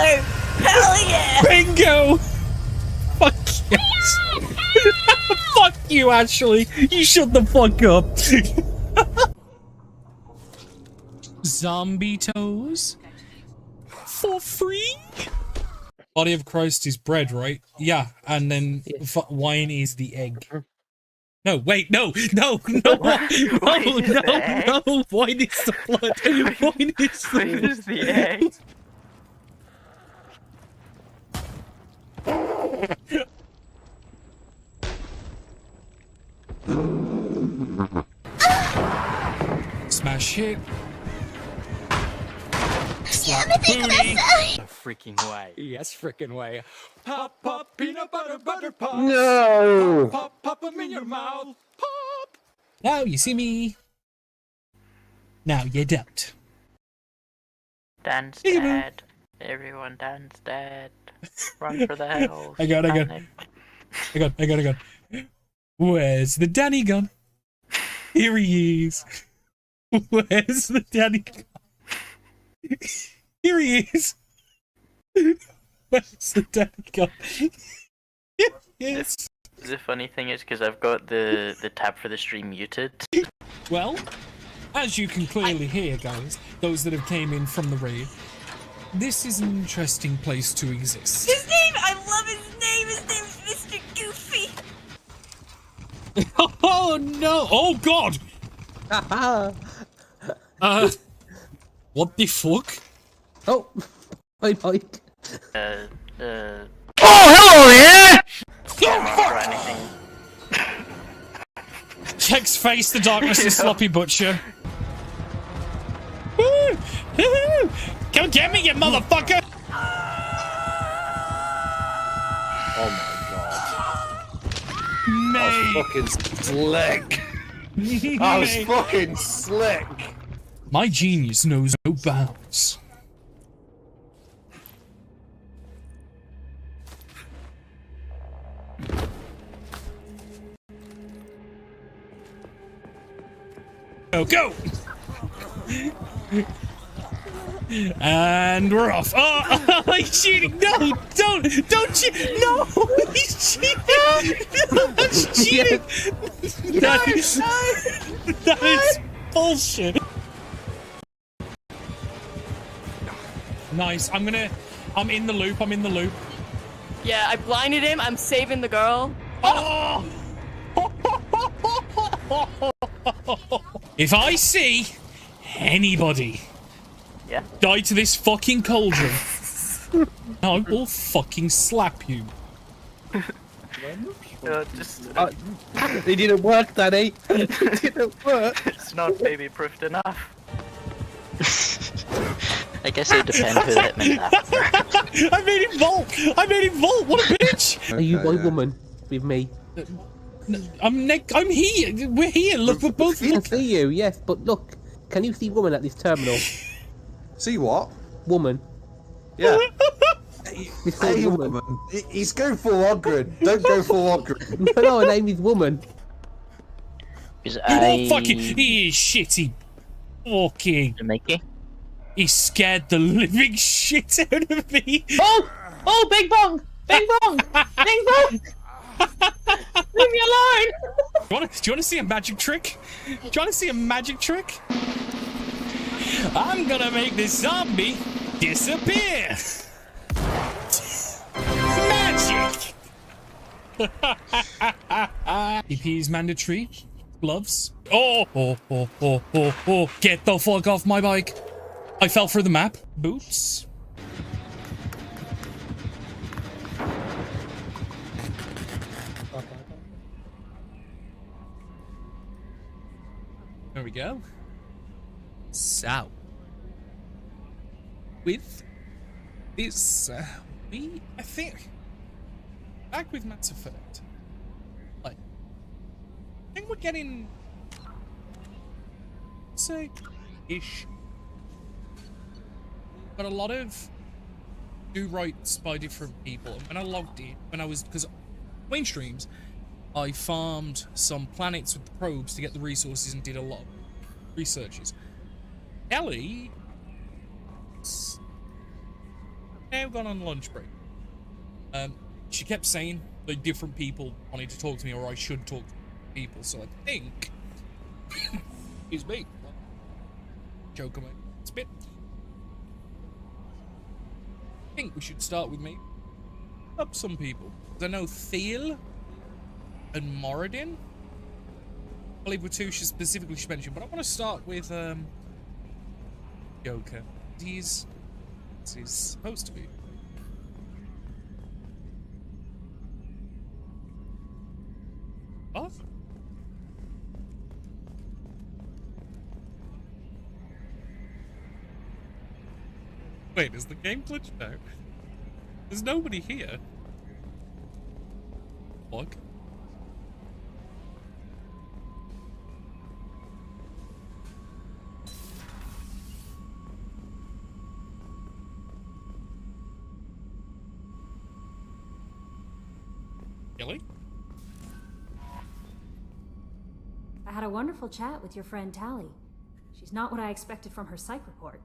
together! Hell yeah! Bingo! Fuck yes! Fuck you, Ashley! You shut the fuck up! Zombie toes? For free? Body of Christ is bread, right? Yeah, and then wine is the egg. No, wait, no! No! Wine is the blood! Wine is the Wine is the egg. Smash hit. Slap booty. No freaking way. Yes, frickin' way. Pop, pop, peanut butter, butter pop. No! Pop, pop them in your mouth. Pop. Now you see me. Now you don't. Dan's dead. Everyone, Dan's dead. Run for the hills. I got. Where's the Danny gun? Here he is. Where's the Danny gun? Here he is. Where's the Danny gun? Yes. The funny thing is, because I've got the tab for the stream muted. Well, as you can clearly hear, guys, those that have came in from the raid, this is an interesting place to exist. His name! I love his name! His name's Mr. Goofy! Oh no! Oh god! What the fuck? Oh, hi Mike. Oh, hello there! or anything. Text face the darkness and sloppy butcher. Woo! Woo! Come get me, you motherfucker! Oh my god. Mate. I was fucking slick. I was fucking slick. My genius knows no bounds. Go! And we're off. Oh, he's cheating! No, don't cheat! No, he's cheating! No, that's cheating! That is bullshit. Nice. I'm in the loop. Yeah, I blinded him. I'm saving the girl. Oh! If I see anybody die to this fucking cauldron, I will fucking slap you. They didn't work, Danny. It didn't work. It's not baby-proofed enough. I guess it depends who the hitman is. I made him vault! What a bitch! Are you my woman with me? I'm here! We're here! Look, we're both I can see you, yes, but look. Can you see woman at this terminal? See what? Woman. Yeah. This called Hey, woman. woman. He's going for Ogren. Don't go for Ogren. No, her name is woman. Because You won't fucking... He is shitty. Fucking... Mickey? He scared the living shit out of me. Oh, Bing Bong! Bing Bong! Bing Bong! Leave me alone! Do you want to see a magic trick? I'm gonna make this zombie disappear. Magic. EP is mandatory. Gloves. Oh. Get the fuck off my bike. I fell through the map. Boots. There we go. So, with this, I think, back with Mass Effect, like, I think we're getting, say, ish, but a lot of do rights by different people. When I logged in, because mainstreams, I farmed some planets with the probes to get the resources and did a lot of researches. Ellie now gone on lunch break. She kept saying that different people wanted to talk to me, or I should talk to people. So I think, excuse me, joke about spit. I think we should start with me. Up some people. I know Thiel and Moradin. I believe were two she specifically mentioned, but I want to start with Joker. He's supposed to be. What? Wait, is the game glitched now? There's nobody here. Fuck. Really? I had a wonderful chat with your friend Tally. She's not what I expected from her psych report.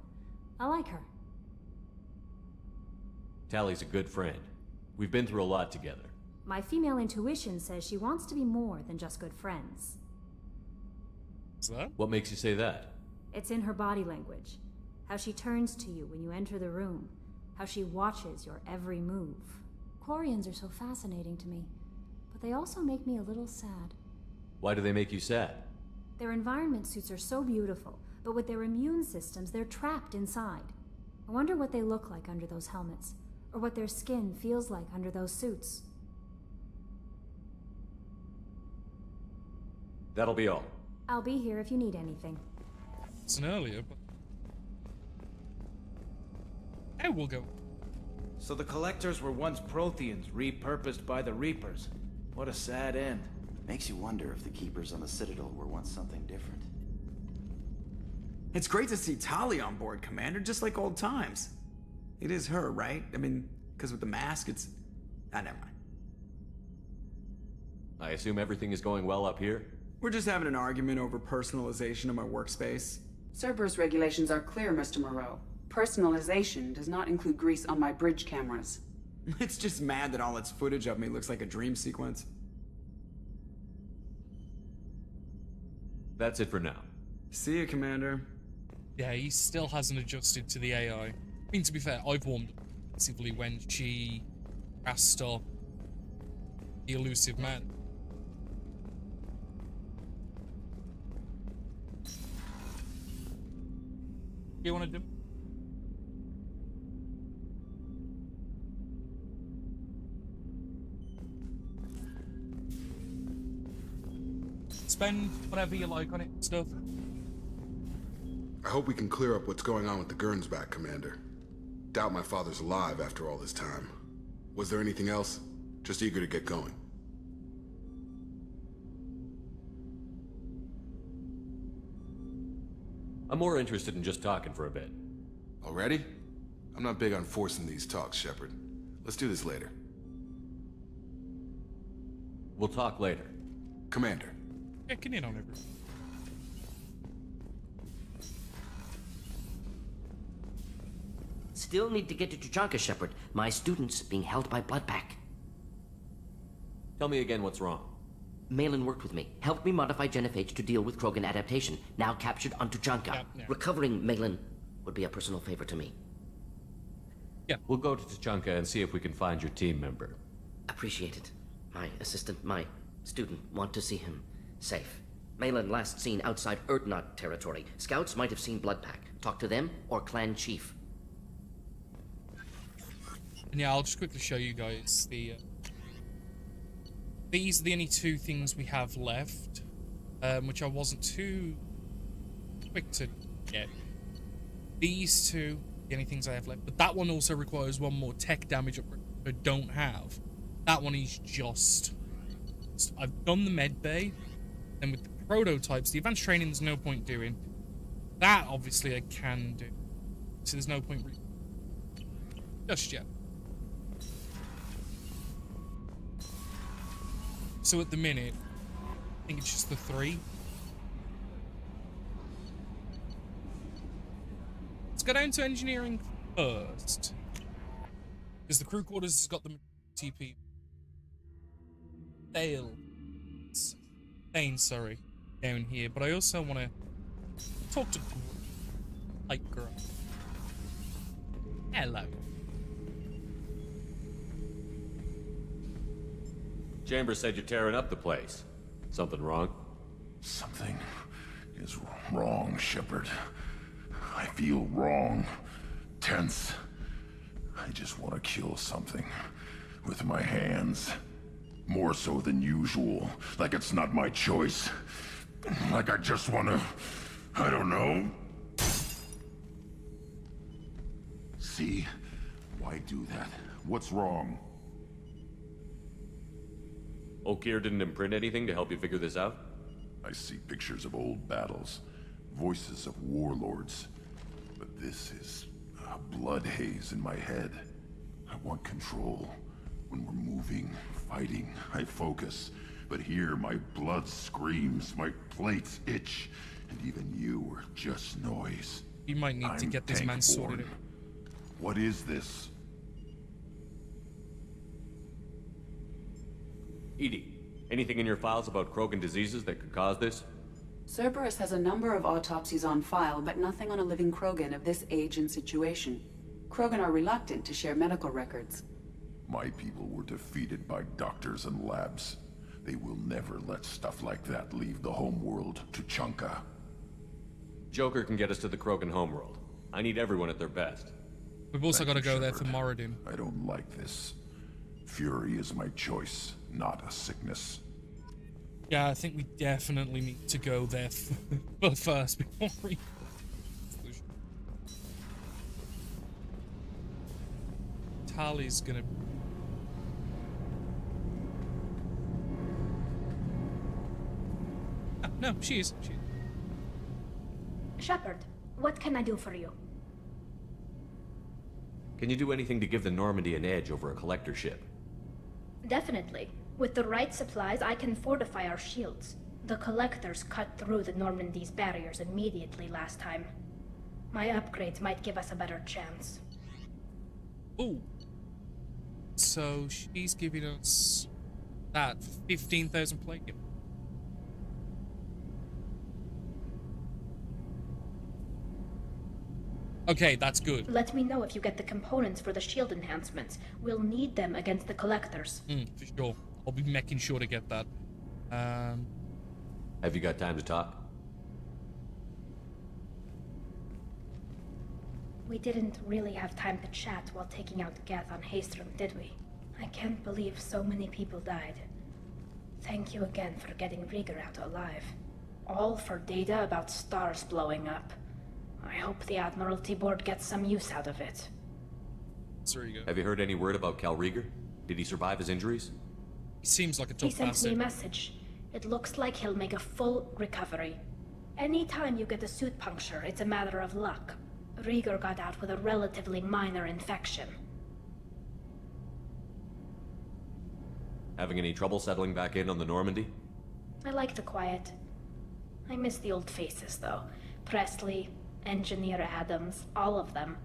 I like her. Tally's a good friend. We've been through a lot together. My female intuition says she wants to be more than just good friends. Is that? What makes you say that? It's in her body language. How she turns to you when you enter the room. How she watches your every move. Quarians are so fascinating to me, but they also make me a little sad. Why do they make you sad? Their environment suits are so beautiful, but with their immune systems, they're trapped inside. I wonder what they look like under those helmets, or what their skin feels like under those suits. That'll be all. I'll be here if you need anything. It's an earlier, but... Hey, we'll go. So the Collectors were once Protheans, repurposed by the Reapers. What a sad end. Makes you wonder if the Keepers on the Citadel were once something different. It's great to see Tali on board, Commander, just like old times. It is her, right? I mean, because with the mask, it's... Ah, never mind. I assume everything is going well up here? We're just having an argument over personalization of my workspace. Cerberus regulations are clear, Mr. Moreau. Personalization does not include grease on my bridge cameras. It's just mad that all its footage of me looks like a dream sequence. That's it for now. See you, Commander. Yeah, he still hasn't adjusted to the AI. I mean, to be fair, I've warmed up passively when she asked up the elusive man. You want to do? Spend whatever you like on it, stuff. I hope we can clear up what's going on with the Gernsback, Commander. Doubt my father's alive after all this time. Was there anything else? Just eager to get going. I'm more interested in just talking for a bit. Already? I'm not big on forcing these talks, Shepard. Let's do this later. We'll talk later. Commander. Checking in on everything. Still need to get to Tuchanka, Shepard. My student's being held by Bloodpack. Tell me again what's wrong. Malin worked with me, helped me modify Genophage to deal with Krogan adaptation, now captured on Tuchanka. Yeah. Recovering Malin would be a personal favor to me. Yeah. We'll go to Tuchanka and see if we can find your team member. Appreciate it. My assistant, my student, want to see him safe. Malin last seen outside Urdnot territory. Scouts might have seen Bloodpack. Talk to them or Clan Chief. And yeah, I'll just quickly show you guys the... These are the only two things we have left, which I wasn't too quick to get. These two, the only things I have left. But that one also requires one more tech damage upgrade I don't have. That one is just... I've done the med bay, and with the prototypes, the advanced training there's no point doing. That, obviously, I can do. So there's no point just yet. So at the minute, I think it's just the 3. Let's go down to engineering first. Because the crew quarters has got the TP. Thane, sorry, down here. But I also want to talk to Light Girl. Hello. Chambers said you're tearing up the place. Something wrong? Something is wrong, Shepard. I feel wrong. Tense. I just want to kill something. With my hands. More so than usual. Like it's not my choice. Like I just want to... I don't know. See? Why do that? What's wrong? Okeer didn't imprint anything to help you figure this out? I see pictures of old battles, voices of warlords, but this is a blood haze in my head. I want control. When we're moving, fighting, I focus. But here, my blood screams, my plates itch, and even you are just noise. You might need to get this man sorted out. What is this? EDI, anything in your files about Krogan diseases that could cause this? Cerberus has a number of autopsies on file, but nothing on a living Krogan of this age and situation. Krogan are reluctant to share medical records. My people were defeated by doctors and labs. They will never let stuff like that leave the homeworld to Chunka. Joker can get us to the Krogan homeworld. I need everyone at their best. We've also got to go there for Moradin. I don't like this. Fury is my choice, not a sickness. Yeah, I think we definitely need to go there first before we... Tali's gonna... Oh, no, she is. Shepard, what can I do for you? Can you do anything to give the Normandy an edge over a collector ship? Definitely. With the right supplies, I can fortify our shields. The Collectors cut through the Normandy's barriers immediately last time. My upgrades might give us a better chance. Ooh. So she's giving us that 15,000 palladium. Okay, that's good. Let me know if you get the components for the shield enhancements. We'll need them against the Collectors. For sure. I'll be making sure to get that. Have you got time to talk? We didn't really have time to chat while taking out Geth on Haestrom, did we? I can't believe so many people died. Thank you again for getting Rieger out alive. All for data about stars blowing up. I hope the Admiralty Board gets some use out of it. There you go. Have you heard any word about Cal Rieger? Did he survive his injuries? He seems like a He tough sent bastard. me a message. It looks like he'll make a full recovery. Anytime you get a suit puncture, it's a matter of luck. Rieger got out with a relatively minor infection. Having any trouble settling back in on the Normandy? I like the quiet. I miss the old faces, though. Presley, Engineer Adams, all of them.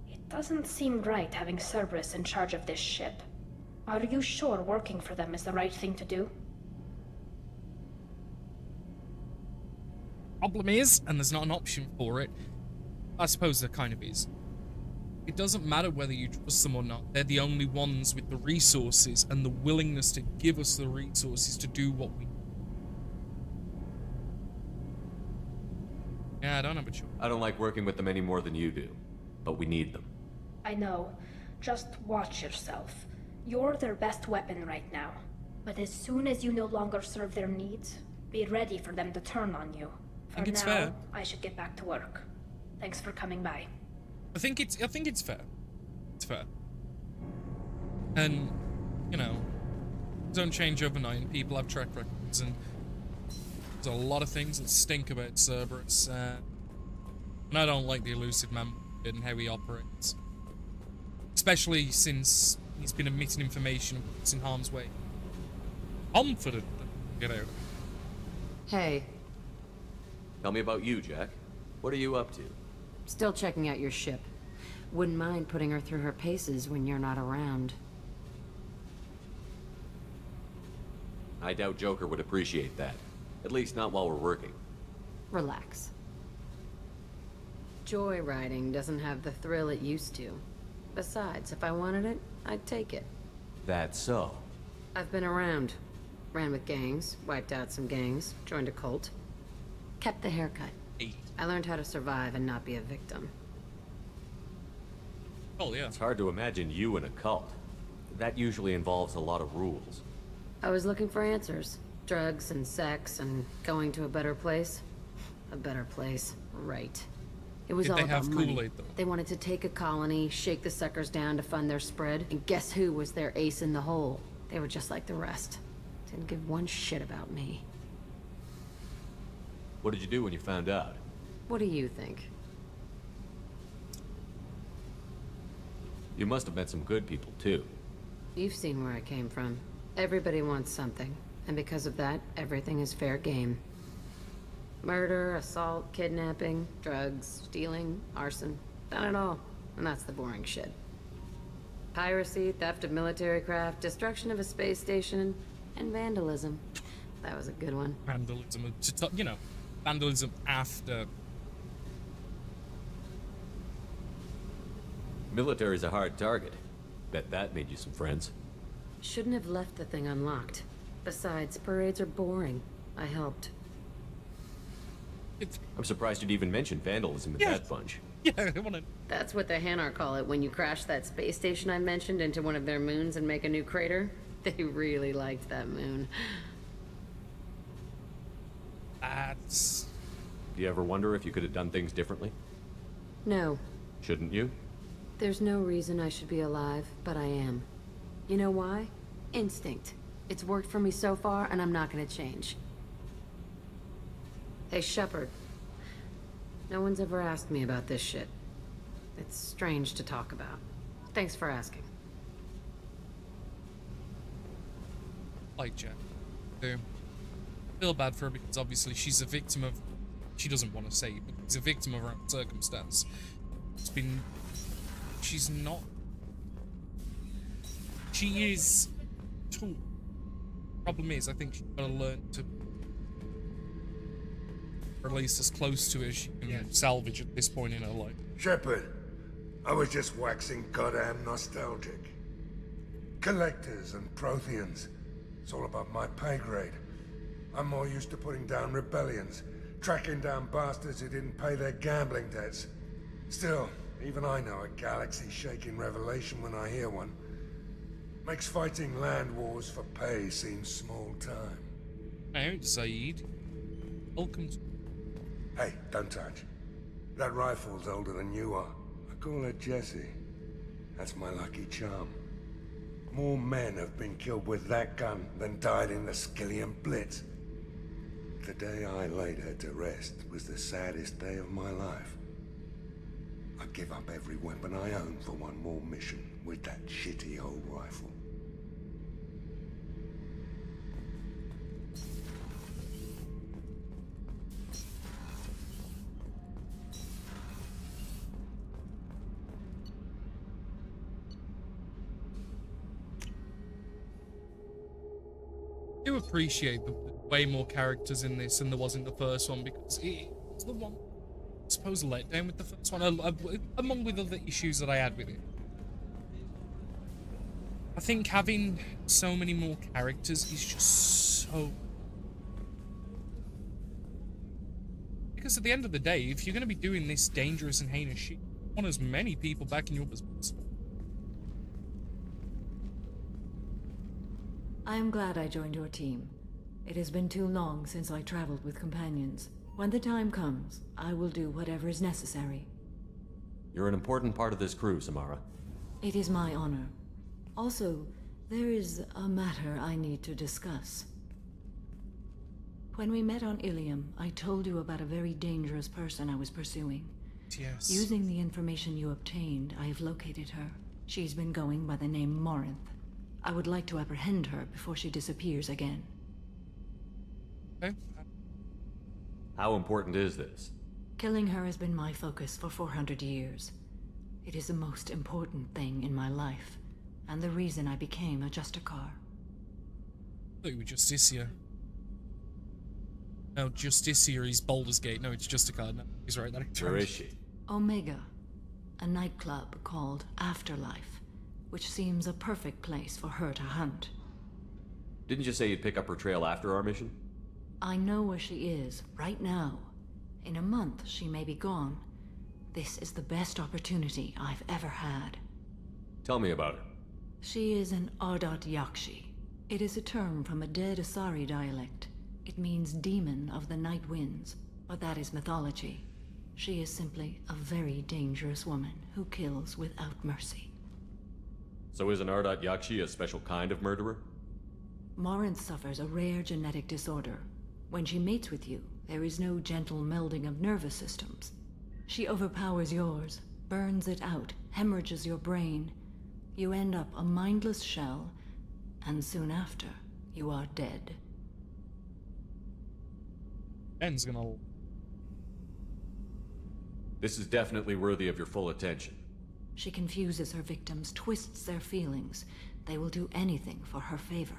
It doesn't seem right having Cerberus in charge of this ship. Are you sure working for them is the right thing to do? Problem is, and there's not an option for it, I suppose there kind of is. It doesn't matter whether you trust them or not. They're the only ones with the resources and the willingness to give us the resources to do what we... Yeah, I don't have a choice. I don't like working with them any more than you do, but we need them. I know. Just watch yourself. You're their best weapon right now. But as soon as you no longer serve their needs, be ready for them to turn on you. For it's now, fair. I should get back to work. Thanks for coming by. I think it's fair. It's fair. And, you know, don't change overnight, and people have track records, and there's a lot of things that stink about Cerberus, and I don't like the Elusive Man and how he operates. Especially since he's been emitting information and puts in harm's way. Confident, you know. Hey, Tell me about you, Jack. What are you up to? still checking out your ship. Wouldn't mind putting her through her paces when you're not around. I doubt Joker would appreciate that. At least not while we're working. Relax. Joyriding doesn't have the thrill it used to. Besides, if I wanted it, I'd take it. That's so. I've been around. Ran with gangs, wiped out some gangs, joined a cult. Kept the haircut. I learned how to survive and not be a victim. Oh, yeah. It's hard to imagine you in a cult. That usually involves a lot of rules. I was looking for answers. Drugs and sex and going to a better place. A better place, right. It was Did all they about have money. Kool-Aid, though? They wanted to take a colony, shake the suckers down to fund their spread, and guess who was their ace in the hole? They were just like the rest. Didn't give one shit about me. What did you do when you found out? What do you think? You must have met some good people, too. You've seen where I came from. Everybody wants something, and because of that, everything is fair game. Murder, assault, kidnapping, drugs, stealing, arson. Done it all. And that's the boring shit. Piracy, theft of military craft, destruction of a space station, and vandalism. That was a good one. Vandalism, you know, vandalism after. Military's a hard target. Bet that made you some friends. Shouldn't have left the thing unlocked. Besides, parades are boring. I helped. I'm surprised you'd even mention vandalism in that bunch. Yeah, I wanna... That's what the Hanar call it when you crash that space station I mentioned into one of their moons and make a new crater. They really liked that moon. That's... Do you ever wonder if you could have done things differently? No. Shouldn't you? There's no reason I should be alive, but I am. You know why? Instinct. It's worked for me so far, and I'm not gonna change. Hey, Shepard. No one's ever asked me about this shit. It's strange to talk about. Thanks for asking. Like Jack. Feel bad for her because obviously she's a victim of... She doesn't want to say it, but she's a victim of her own circumstance. It's been... She's not... She is... Tool. Problem is, I think she's got to learn to... release as close to it as she can salvage at this point in her life. Shepard, I was just waxing goddamn nostalgic. Collectors and Protheans. It's all above my pay grade. I'm more used to putting down rebellions, tracking down bastards who didn't pay their gambling debts. Still, even I know a galaxy-shaking revelation when I hear one. Makes fighting land wars for pay seem small time. Hey, Zaid. Welcome to... Hey, don't touch. That rifle's older than you are. I call her Jessie. That's my lucky charm. More men have been killed with that gun than died in the Skillian Blitz. The day I laid her to rest was the saddest day of my life. I'd give up every weapon I own for one more mission with that shitty old rifle. I do appreciate the way more characters in this than there was in the first one because it was the one, I suppose, letdown with the first one, among with other issues that I had with it. I think having so many more characters is just so... Because at the end of the day, if you're going to be doing this dangerous and heinous shit, you want as many people backing you up as possible. I am glad I joined your team. It has been too long since I traveled with companions. When the time comes, I will do whatever is necessary. You're an important part of this crew, Samara. It is my honor. Also, there is a matter I need to discuss. When we met on Ilium, I told you about a very dangerous person I was pursuing. Yes. Using the information you obtained, I have located her. She's been going by the name Morinth. I would like to apprehend her before she disappears again. Okay. How important is this? Killing her has been my focus for 400 years. It is the most important thing in my life, and the reason I became a Justicar. I thought you were Justicia. No, Justicia is Baldur's Gate. No, it's Justicar. No, he's right. Where is she? Omega, a nightclub called Afterlife, which seems a perfect place for her to hunt. Didn't you say you'd pick up her trail after our mission? I know where she is, right now. In a month, she may be gone. This is the best opportunity I've ever had. Tell me about her. She is an Ardat Yakshi. It is a term from a dead Asari dialect. It means demon of the night winds, but that is mythology. She is simply a very dangerous woman who kills without mercy. So is an Ardat Yakshi a special kind of murderer? Morinth suffers a rare genetic disorder. When she mates with you, there is no gentle melding of nervous systems. She overpowers yours, burns it out, hemorrhages your brain. You end up a mindless shell, and soon after, you are dead. Ben's gonna... This is definitely worthy of your full attention. She confuses her victims, twists their feelings. They will do anything for her favor.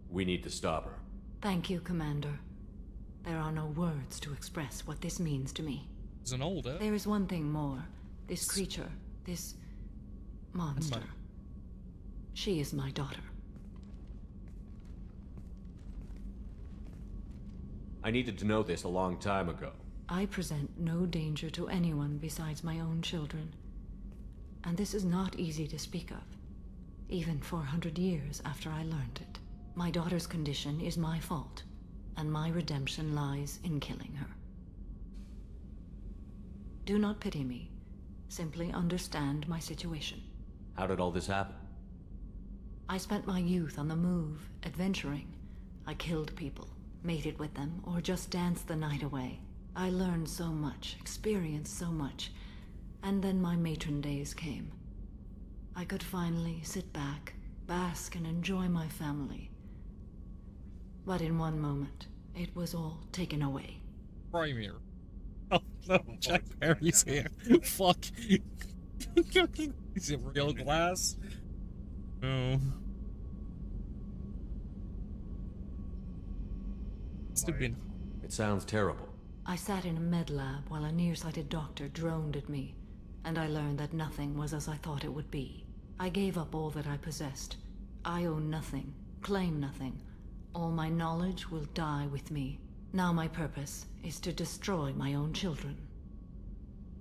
We need to stop her. Thank you, Commander. There are no words to express what this means to me. As an older... There is one thing more. This creature, this monster. She is my daughter. I needed to know this a long time ago. I present no danger to anyone besides my own children. And this is not easy to speak of, even 400 years after I learned it. My daughter's condition is my fault, and my redemption lies in killing her. Do not pity me. Simply understand my situation. How did all this happen? I spent my youth on the move, adventuring. I killed people, mated with them, or just danced the night away. I learned so much, experienced so much, and then my matron days came. I could finally sit back, bask, and enjoy my family. But in one moment, it was all taken away. Primir. Oh no, Jack Perry's here. Fuck. Is it real glass? No. Must have been. It sounds terrible. I sat in a med lab while a nearsighted doctor droned at me, and I learned that nothing was as I thought it would be. I gave up all that I possessed. I own nothing, claim nothing. All my knowledge will die with me. Now my purpose is to destroy my own children.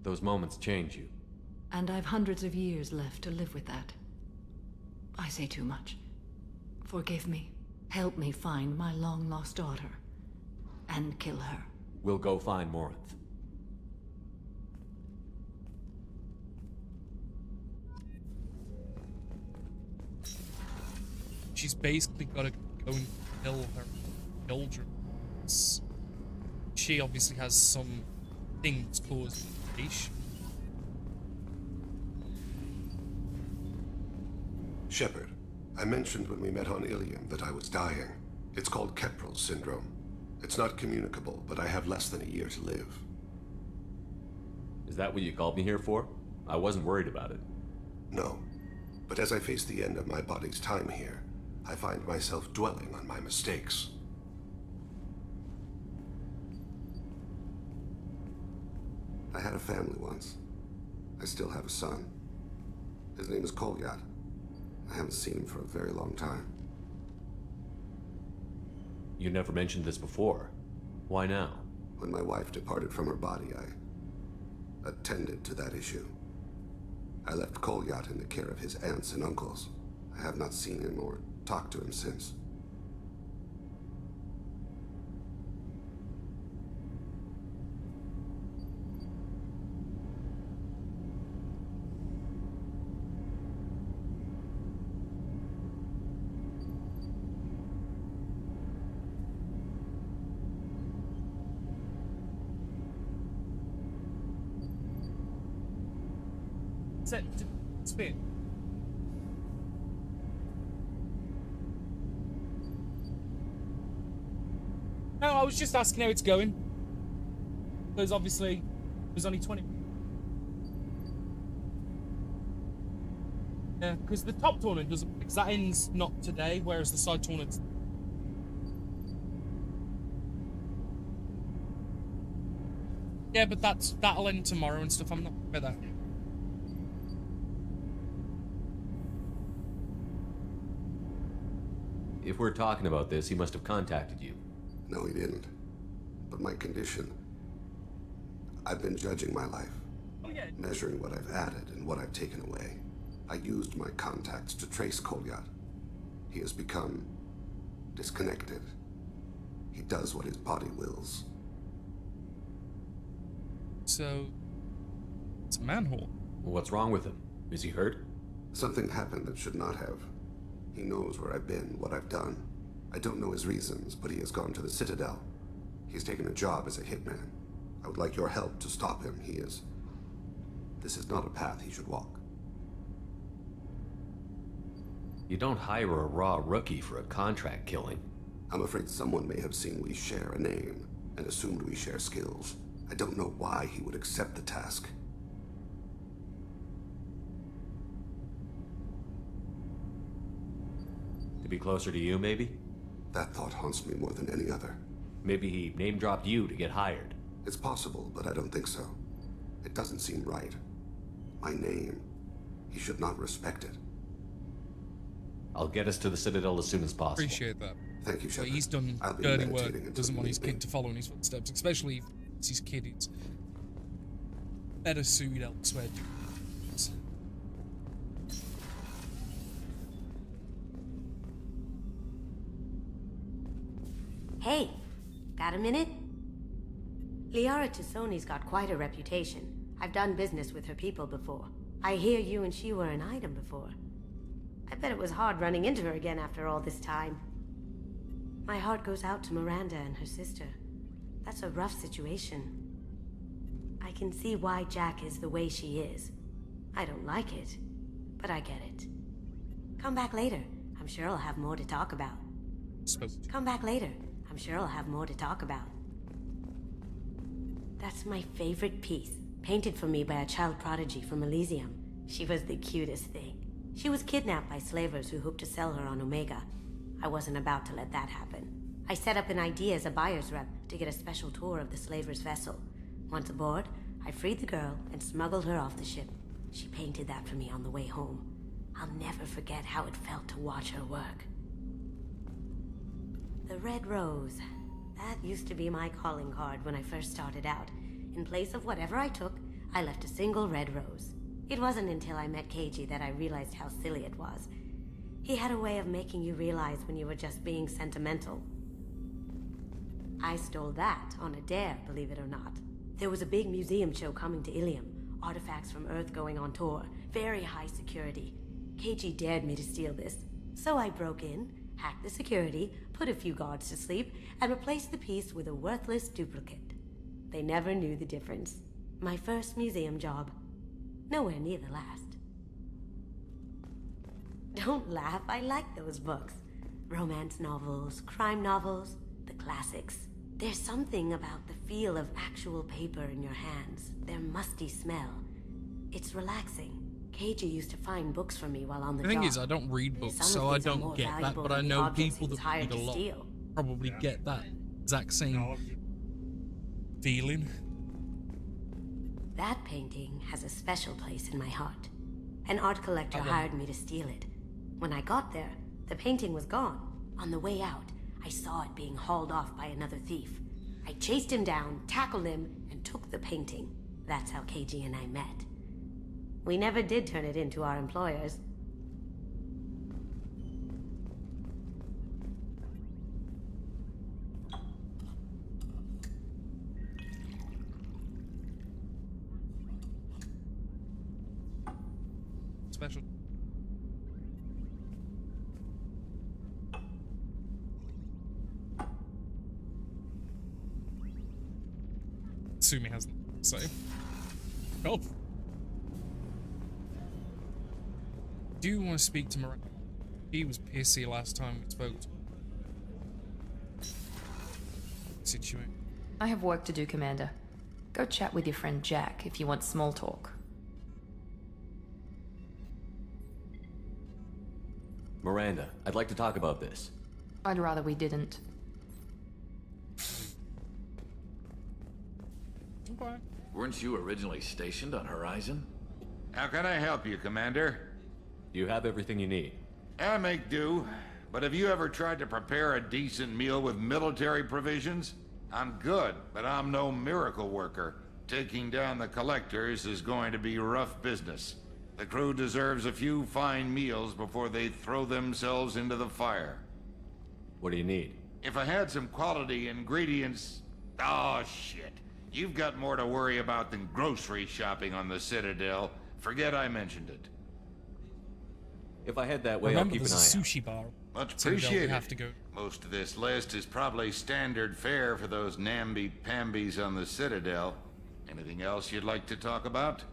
Those moments change you. And I've hundreds of years left to live with that. I say too much. Forgive me. Help me find my long-lost daughter. And kill her. We'll go find Morinth. She's basically got to go and kill her children. She obviously has some things caused mutation. Shepard, I mentioned when we met on Ilium that I was dying. It's called Kepral's syndrome. It's not communicable, but I have less than a year to live. Is that what you called me here for? I wasn't worried about it. No, but as I face the end of my body's time here, I find myself dwelling on my mistakes. I had a family once. I still have a son. His name is Kolyat. I haven't seen him for a very long time. You never mentioned this before. Why now? When my wife departed from her body, I attended to that issue. I left Kolyat in the care of his aunts and uncles. I have not seen him or talked to him since. Spin. No, I was just asking how it's going. Because obviously, it was only 20. Yeah, because the top tournament doesn't, because that ends not today, whereas the side tournament. Yeah, but that'll end tomorrow and stuff. I'm not about that. If we're talking about this, he must have contacted you. No, he didn't. But my condition... I've been judging my life. Measuring what I've added and what I've taken away. I used my contacts to trace Kolyat. He has become... disconnected. He does what his body wills. So... it's a manhole. What's wrong with him? Is he hurt? Something happened that should not have. He knows where I've been, what I've done. I don't know his reasons, but he has gone to the Citadel. He's taken a job as a hitman. I would like your help to stop him. This is not a path he should walk. You don't hire a raw rookie for a contract killing. I'm afraid someone may have seen we share a name and assumed we share skills. I don't know why he would accept the task. To be closer to you, maybe? That thought haunts me more than any other. Maybe he name-dropped you to get hired. It's possible, but I don't think so. It doesn't seem right. My name. He should not respect it. I'll get us to the Citadel as soon as possible. Appreciate that. Thank you, Shepard. He's done dirty work. Doesn't want his kid to follow in his footsteps, especially if it's his kid. It's better sued elsewhere. Hey, got a minute? Liara Tassoni's got quite a reputation. I've done business with her people before. I hear you and she were an item before. I bet it was hard running into her again after all this time. My heart goes out to Miranda and her sister. That's a rough situation. I can see why Jack is the way she is. I don't like it, but I get it. Come back later. I'm sure I'll have more to talk about. Come back later. I'm sure I'll have more to talk about. That's my favorite piece, painted for me by a child prodigy from Elysium. She was the cutest thing. She was kidnapped by slavers who hoped to sell her on Omega. I wasn't about to let that happen. I set up an idea as a buyer's rep to get a special tour of the slaver's vessel. Once aboard, I freed the girl and smuggled her off the ship. She painted that for me on the way home. I'll never forget how it felt to watch her work. The red rose. That used to be my calling card when I first started out. In place of whatever I took, I left a single red rose. It wasn't until I met Keiji that I realized how silly it was. He had a way of making you realize when you were just being sentimental. I stole that on a dare, believe it or not. There was a big museum show coming to Ilium. Artifacts from Earth going on tour. Very high security. Keiji dared me to steal this. So I broke in, hacked the security, put a few guards to sleep, and replaced the piece with a worthless duplicate. They never knew the difference. My first museum job. Nowhere near the last. Don't laugh, I like those books. Romance novels, crime novels, the classics. There's something about the feel of actual paper in your hands, their musty smell. It's relaxing. Keiji used to find books for me while on the job. The thing is, I don't read books, so I don't get that, but I know people that read a lot probably get that exact same feeling. That painting has a special place in my heart. An art collector hired me to steal it. When I got there, the painting was gone. On the way out, I saw it being hauled off by another thief. I chased him down, tackled him, and took the painting. That's how Keiji and I met. We never did turn it into our employers. Special. Sumi hasn't, so. Oh. Do you want to speak to Miranda? She was pissy last time we spoke to her. Situation. I have work to do, Commander. Go chat with your friend Jack if you want small talk. Miranda, I'd like to talk about this. I'd rather we didn't. Weren't you originally stationed on Horizon? How can I help you, Commander? You have everything you need. I make do. But have you ever tried to prepare a decent meal with military provisions? I'm good, but I'm no miracle worker. Taking down the Collectors is going to be rough business. The crew deserves a few fine meals before they throw themselves into the fire. What do you need? If I had some quality ingredients... Oh, shit. You've got more to worry about than grocery shopping on the Citadel. Forget I mentioned it. If I head that way, Remember, I'll keep an there's eye a out. sushi bar. Much Citadel, we appreciated. have to go. Most of this list is probably standard fare for those namby-pambies on the Citadel. Anything else you'd like to talk about?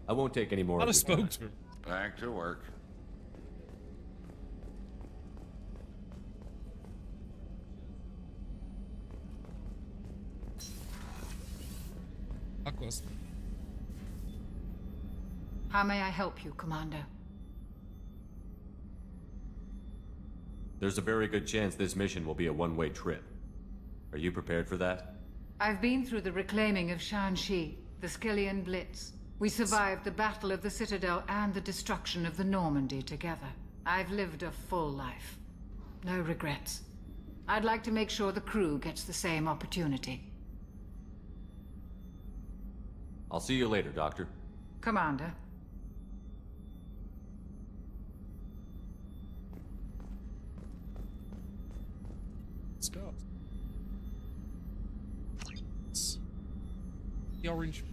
I won't take any more. Not a of your time. spokesman. Back to work. Aquas. How may I help you, Commander? There's a very good chance this mission will be a one-way trip. Are you prepared for that? I've been through the reclaiming of Shanxi, the Skillian Blitz. We survived the Battle of the Citadel and the destruction of the Normandy together. I've lived a full life. No regrets. I'd like to make sure the crew gets the same opportunity. I'll see you later, Doctor. Commander. Let's go. The orange.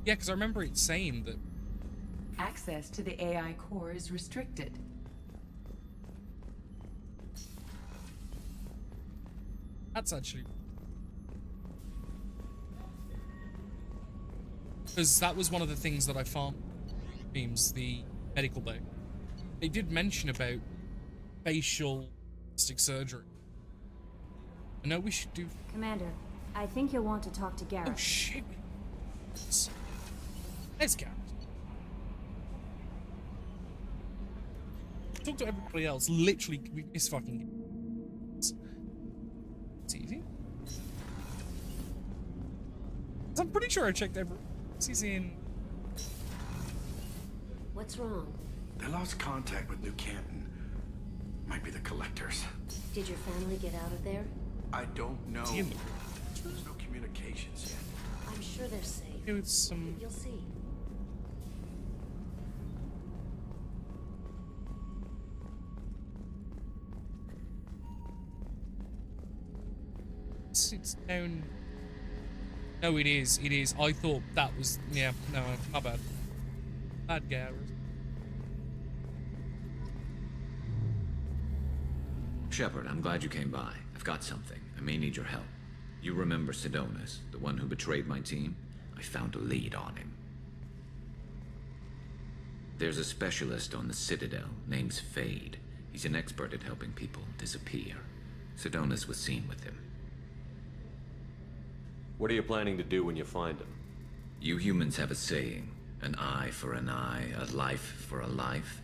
Yeah, because I remember it saying that. Access to the AI core is restricted. That's actually. Because that was one of the things that I found. Themes, the medical bay. They did mention about facial plastic surgery. I know we should do. Commander, I think you'll want to talk to Garrett. Oh shit. Let's go. Talk to everybody else. Literally, it's fucking. It's easy. I'm pretty sure I checked every. He's in. What's wrong? They lost contact with New Canton. Might be the Collectors. Did your family get out of there? I don't know. Damn. There's no communications yet. I'm sure they're safe. It's some. You'll see. It's down. No, it is. It is. I thought that was. Yeah, no, my bad. Bad Garrett. Shepard, I'm glad you came by. I've got something. I may need your help. You remember Sidonus, the one who betrayed my team? I found a lead on him. There's a specialist on the Citadel, name's Fade. He's an expert at helping people disappear. Sidonus was seen with him. What are you planning to do when you find him? You humans have a saying, an eye for an eye, a life for a life.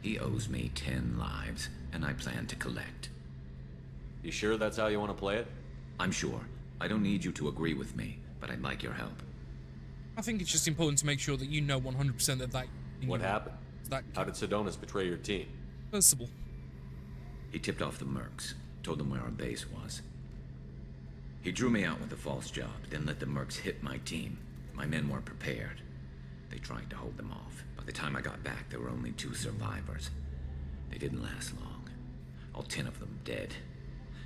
He owes me 10 lives, and I plan to collect. You sure that's how you want to play it? I'm sure. I don't need you to agree with me, but I'd like your help. I think it's just important to make sure that you know 100% that. What happened? That How did Sidonus betray your team? possible. He tipped off the mercs, told them where our base was. He drew me out with a false job, then let the mercs hit my team. My men weren't prepared. They tried to hold them off. By the time I got back, there were only 2 survivors. They didn't last long. All 10 of them dead.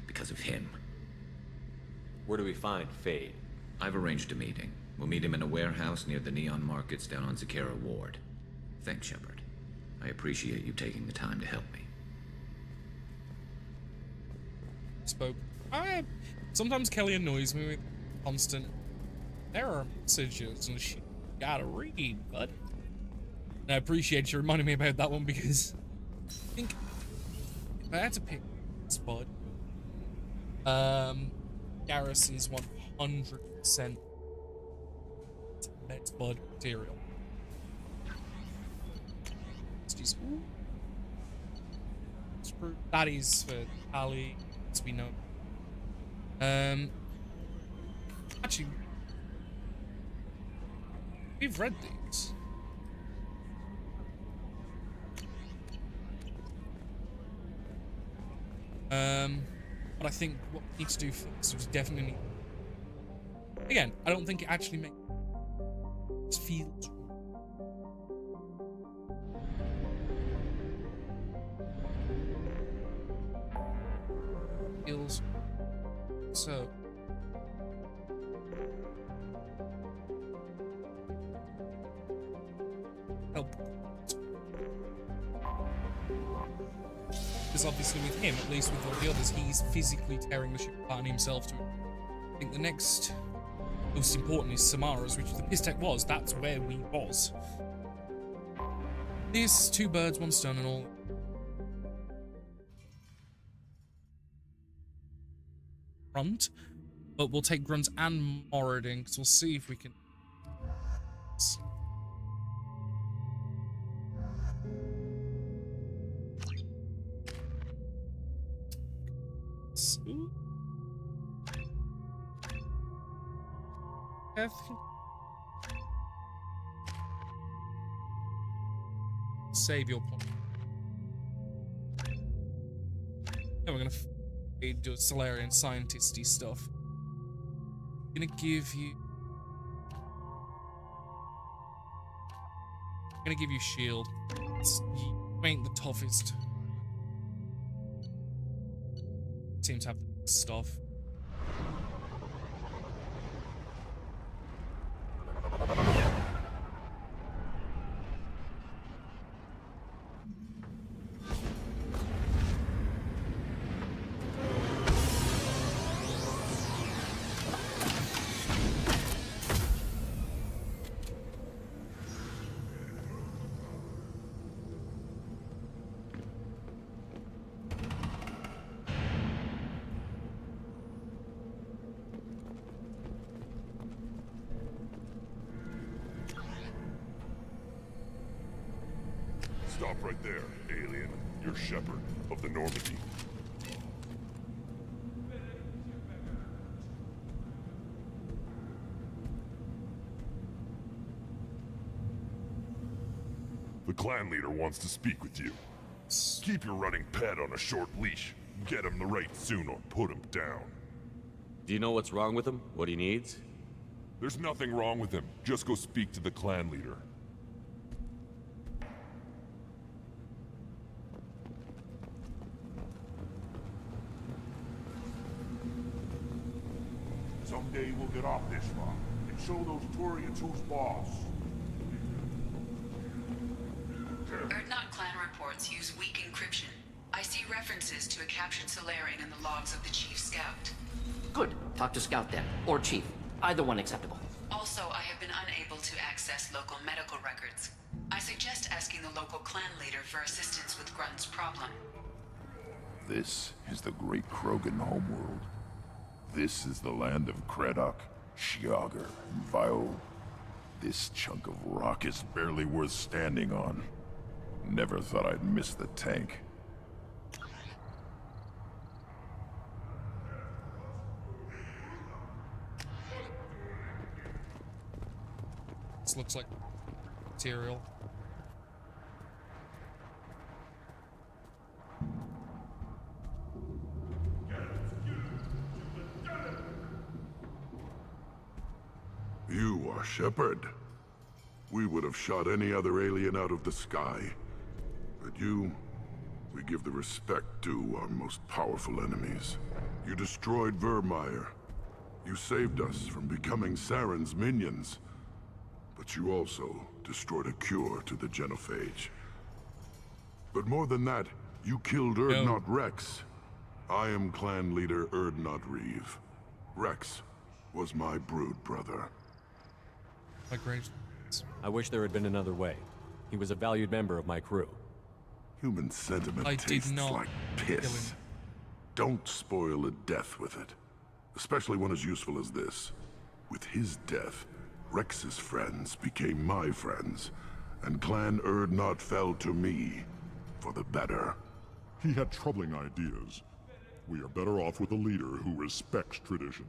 Because of him. Where do we find Fade? I've arranged a meeting. We'll meet him in a warehouse near the Neon Markets down on Zakera Ward. Thanks, Shepard. I appreciate you taking the time to help me. Spoke. Sometimes Kelly annoys me with constant error messages and she gotta read, bud. And I appreciate you reminding me about that one because I think if I had to pick spot, Garrus is 100% next bud material. is... Ooh. That is for Ali, as we know. Actually, we've read these. But I think what we need to do first is definitely... Again, I don't think it actually makes it feels. Feels so. Help. Because obviously with him, at least with all the others, he's physically tearing the ship apart himself to it. I think the next most important is Samara's, which the Pistech was. That's where we was. This, 2 birds, 1 stone and all. Grunt. But we'll take Grunt and Moradin, because we'll see if we can... Save your point. Then we're gonna do Solarian scientisty stuff. Gonna give you. Gonna give you shield. You ain't the toughest. Seem to have the best stuff. Stop right there, alien. You're Shepard of the Normandy. The clan leader wants to speak with you. Keep your running pet on a short leash. Get him the right soon or put him down. Do you know what's wrong with him? What he needs? There's nothing wrong with him. Just go speak to the clan leader. Someday we'll get off this rock and show those Turians who's boss. Urdnot clan reports use weak encryption. I see references to a captured Solarian in the logs of the Chief Scout. Good. Talk to Scout then. Or Chief. Either one acceptable. Also, I have been unable to access local medical records. I suggest asking the local clan leader for assistance with Grunt's problem. This is the great Krogan homeworld. This is the land of Kredok, Shiagar, and Vio. This chunk of rock is barely worth standing on. Never thought I'd miss the tank. This looks like material. You are Shepard. We would have shot any other alien out of the sky. But you, we give the respect due our most powerful enemies. You destroyed Vermeer. You saved us from becoming Saren's minions. But you also destroyed a cure to the genophage. But more than that, you killed Urdnot Rex. I am clan leader Urdnot Reeve. Rex was my brood brother. I wish there had been another way. He was a valued member of my crew. Human sentiment tastes like piss. Don't spoil a death with it. Especially one as useful as this. With his death, Rex's friends became my friends. and Clan Urdnot fell to me for the better. He had troubling ideas. We are better off with a leader who respects tradition.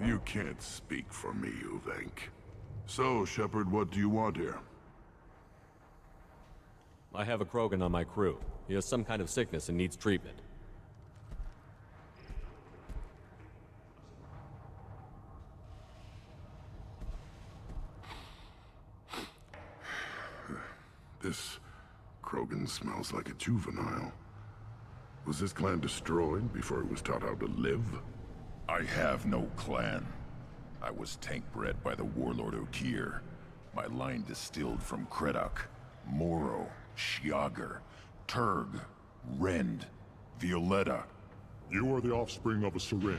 You can't speak for me, Uvenk. So, Shepard, what do you want here? I have a Krogan on my crew. He has some kind of sickness and needs treatment. This Krogan smells like a juvenile. Was this clan destroyed before it was taught how to live? I have no clan. I was tank bred by the warlord Okeer. My line distilled from Kredok, Moro, Shiagar, Turg, Rend, Violetta. You are the offspring of a syringe,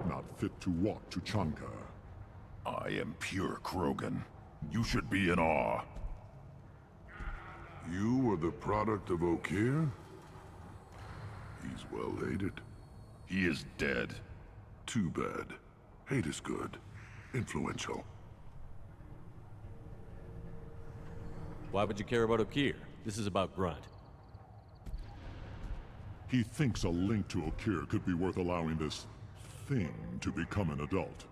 not fit to walk to Chanka. I am pure Krogan. You should be in awe. You were the product of Okeer? He's well hated. He is dead. Too bad. Hate is good. Influential. Why would you care about Okeer? This is about Grunt. He thinks a link to Okeer could be worth allowing this thing to become an adult.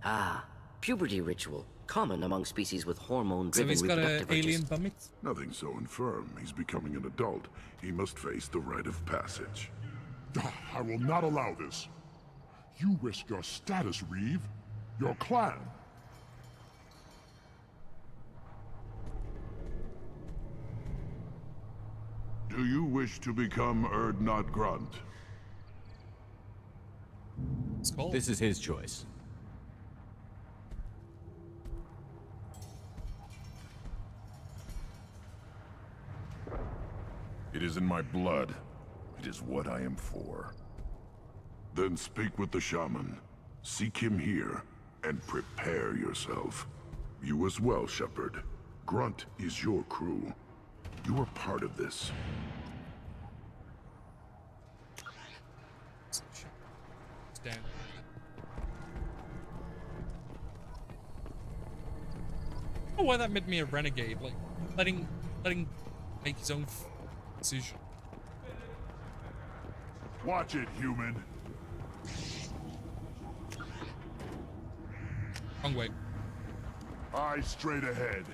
Ah, puberty ritual. Common among species with hormone-driven So he's got reproductive an alien urges. vomit? Nothing so infirm. He's becoming an adult. He must face the rite of passage. I will not allow this. You risk your status, Reeve. Your clan. Do you wish to become Urdnot Grunt? This is his choice. It is in my blood. It is what I am for. Then speak with the shaman. Seek him here, and prepare yourself. You as well, Shepard. Grunt is your crew. You are part of this. Stand. I don't know why that made me a renegade, like letting make his own decision. Watch it, human. Wrong way. Eyes straight ahead.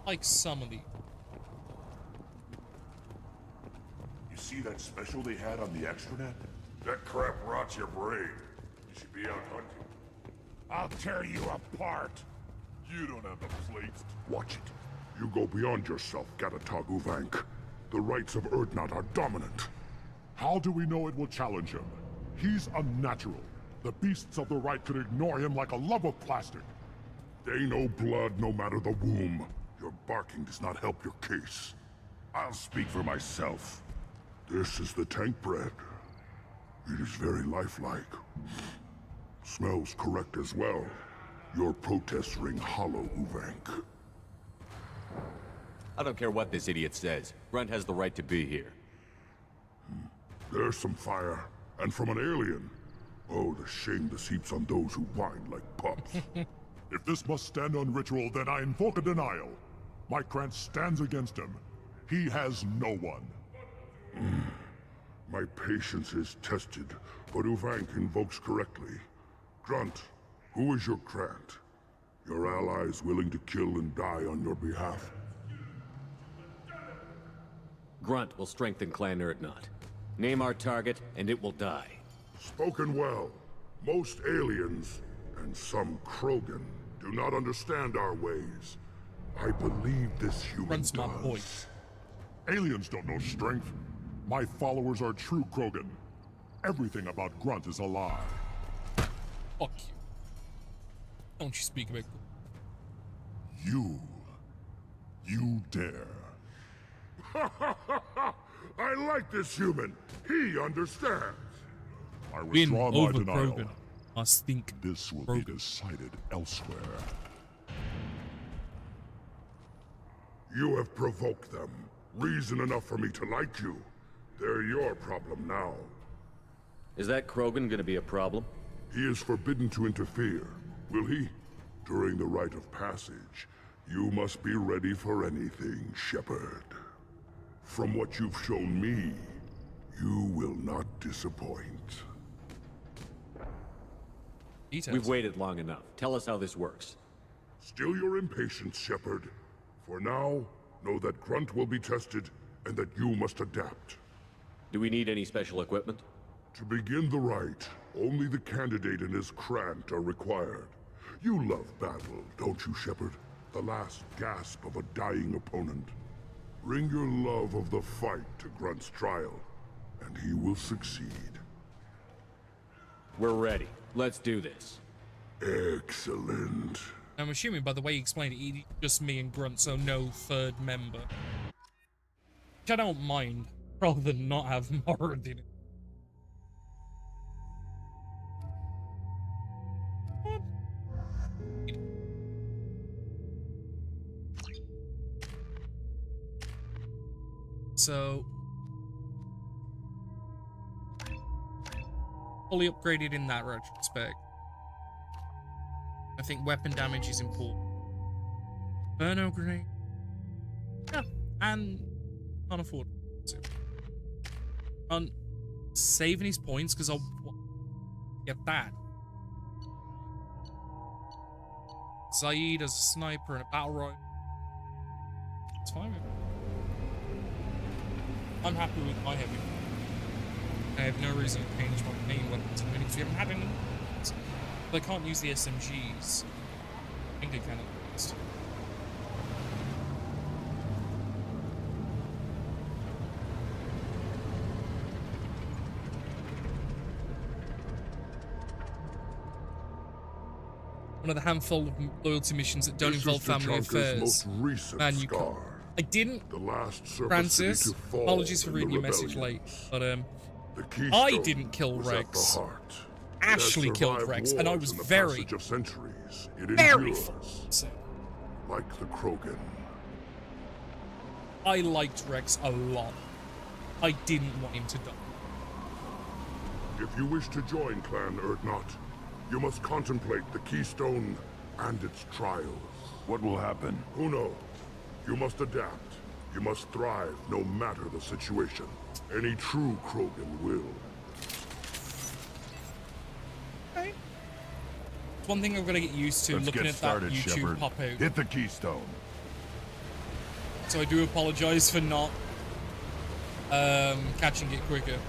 Like some of the. You see that special they had on the extranet? That crap rots your brain. You should be out hunting. I'll tear you apart. You don't have the plates. Watch it. You go beyond yourself, Gatatog Uvank. The rights of Urdnot are dominant. How do we know it will challenge him? He's unnatural. The beasts of the right could ignore him like a lump of plastic. They know blood no matter the womb. Your barking does not help your case. I'll speak for myself. This is the tank bread. It is very lifelike. Smells correct as well. Your protests ring hollow, Uvank. I don't care what this idiot says. Grunt has the right to be here. There's some fire, and from an alien. Oh, the shame this heaps on those who whine like pups. If this must stand on ritual, then I invoke a denial. My Krantz stands against him. He has no one. My patience is tested, but Uvank invokes correctly. Grunt, who is your Krant? Your allies willing to kill and die on your behalf? Grunt will strengthen Clan Urdnot. Name our target, and it will die. Spoken well. Most aliens, and some Krogan, do not understand our ways. I believe this human does. My voice. Aliens don't know strength. My followers are true Krogan. Everything about Grunt is a lie. Fuck you. Don't you speak about You dare. I like this human. He understands. I Win withdraw my over denial. Krogan. I think This will be decided elsewhere. You have provoked them. Reason enough for me to like you. They're your problem now. Is that Krogan gonna be a problem? He is forbidden to interfere. Will he? During the rite of passage, you must be ready for anything, Shepard. From what you've shown me, you will not disappoint. We've waited long enough. Tell us how this works. Still your impatience, Shepard. For now, know that Grunt will be tested, and that you must adapt. Do we need any special equipment? To begin the rite, only the candidate and his Krant are required. You love battle, don't you, Shepard? The last gasp of a dying opponent. Bring your love of the fight to Grunt's trial, and he will succeed. We're ready. Let's do this. Excellent. I'm assuming by the way he explained it, just me and Grunt, so no third member. Which I don't mind, rather than not have Morad in it. So, fully upgraded in that retrospect. I think weapon damage is important. Burno grenade. Yeah, and can't afford it. On saving his points because I'll get that. Zaid as a sniper and a battle royale. It's fine. I'm happy with my heavy. I have no reason to change my main weapons in because we haven't had any. But I can't use the SMGs. I think they can at least. One of the handful of loyalty missions that don't involve family affairs. Man, you can't. I didn't. Francis, apologies for reading your message late, but I didn't kill Rex. Ashley killed Rex, and I was very, very upset. Like the Krogan. I liked Rex a lot. I didn't want him to die. If you wish to join Clan Urdnot, you must contemplate the Keystone and its trials. What will happen? Who knows? You must adapt. You must thrive no matter the situation. Any true Krogan will. Okay. It's one thing I've got to get used to. Let's looking get at started, that YouTube Shepard. pop out. Hit the Keystone. So I do apologize for not catching it quicker.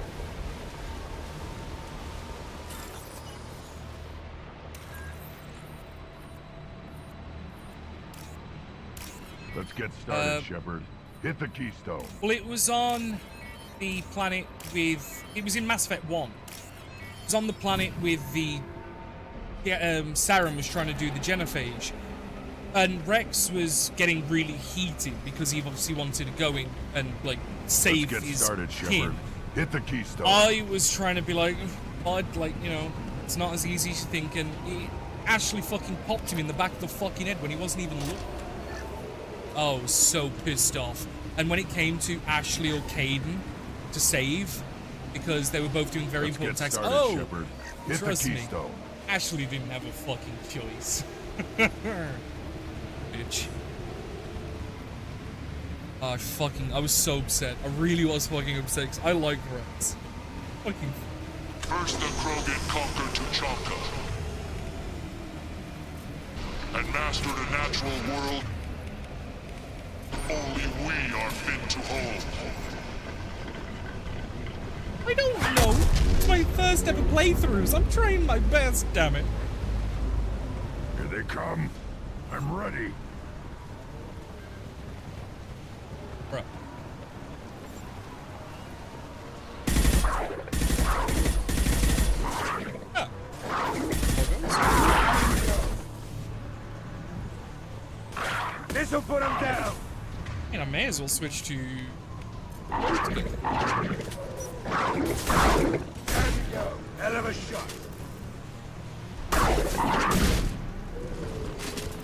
Let's get started, Shepard. Hit the Keystone. Well, it was on the planet with... It was in Mass Effect 1. It was on the planet with the... Saren was trying to do the genophage. And Rex was getting really heated because he obviously wanted to go in and, like, save Let's get his started, kin. Shepard. Hit the Keystone. I was trying to be like, Bud, like, you know, it's not as easy as you think. And he actually fucking popped him in the back of the fucking head when he wasn't even looking. Oh, I was so pissed off. And when it came to Ashley or Caden to save, because they were both doing very important tasks. Oh, Shepard. Hit trust the me, Keystone. Ashley didn't have a fucking choice. Bitch. I was so upset. I really was fucking upset because I like Rex. Fucking. First the Krogan conquered Tuchanka and mastered a natural world only we are fit to hold. I don't know. It's my first ever playthroughs. I'm trying my best, damn it. Here they come. I'm ready. Right. This'll put him down. I mean, I may as well switch to... There you go. Hell of a shot.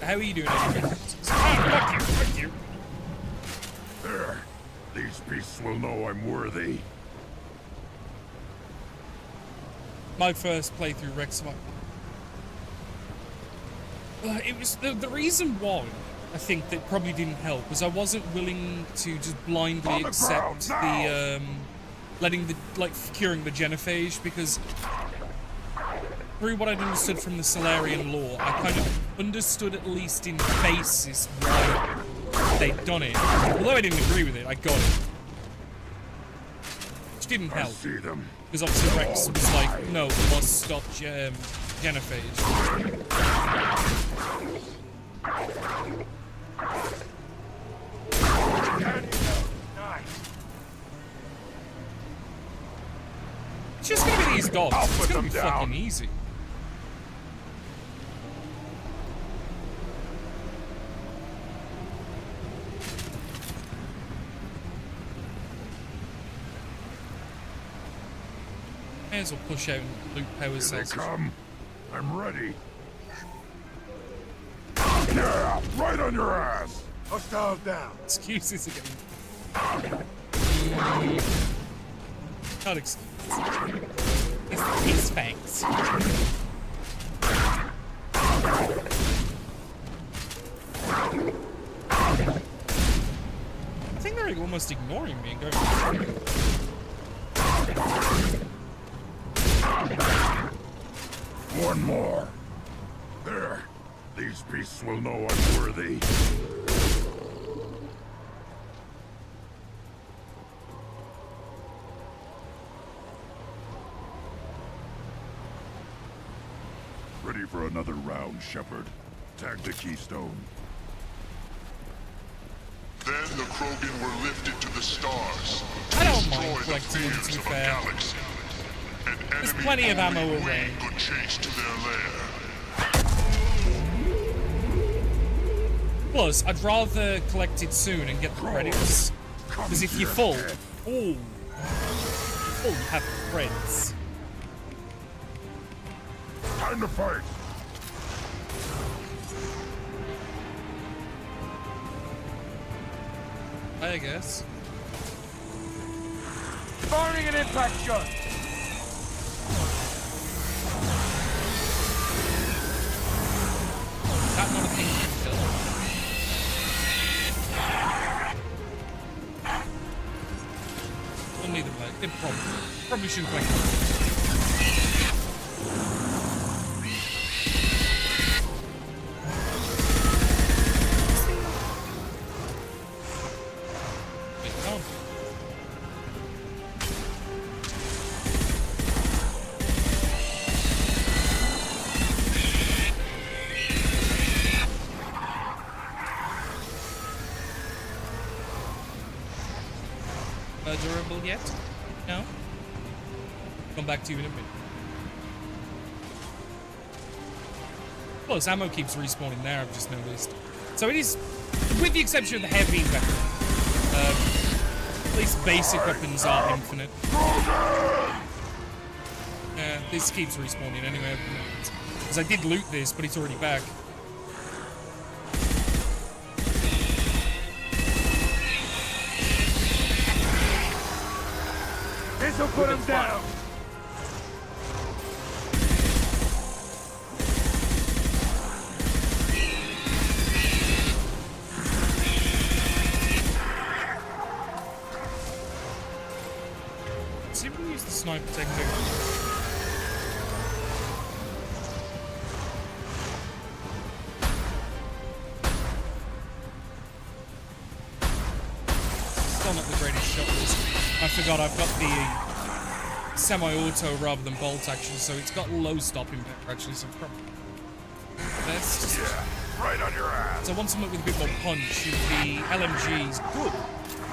How are you doing? Fuck you. There. These beasts will know I'm worthy. My first playthrough, Rex. It was the reason why I think that probably didn't help was I wasn't willing to just blindly accept the letting the curing the genophage, because through what I'd understood from the Solarian lore, I kind of understood at least in basis why they'd done it. Although I didn't agree with it, I got it. Which didn't help. Because obviously Rex was like, no, we must stop genophage. It's just gonna be these dogs. It's gonna be fucking easy. May as well push out and loot power cells. Here they come. I'm ready. Yeah, right on your ass. Hostile down. Excuses again. Not excuses. It's thanks. I think they're almost ignoring me and going. One more. There. These beasts will know I'm worthy. Ready for another round, Shepard. Tag the keystone. Then the Krogan were lifted to the stars. I don't mind collecting them, to be fair. There's plenty of ammo around. Could chase to their lair. Plus, I'd rather collect it soon and get the credits. Because if you're full, you have the credits. Time to fight. I guess. Firing an impact gun. That's not a thing you can kill. We'll need them back. It probably shouldn't play. Durable yet? No? Come back to you in a minute. Plus, ammo keeps respawning there, I've just noticed. So it is, with the exception of the heavy weapon, at least basic weapons are infinite. Yeah, this keeps respawning anyway. Because I did loot this, but it's already back. This'll put him down. See if we can use the sniper technique. Still not the greatest shot list. I forgot I've got the semi-auto rather than bolt action, so it's got low stopping power actually, so probably best. Yeah, right on your ass. So I want something with a bit more punch. The LMG is good.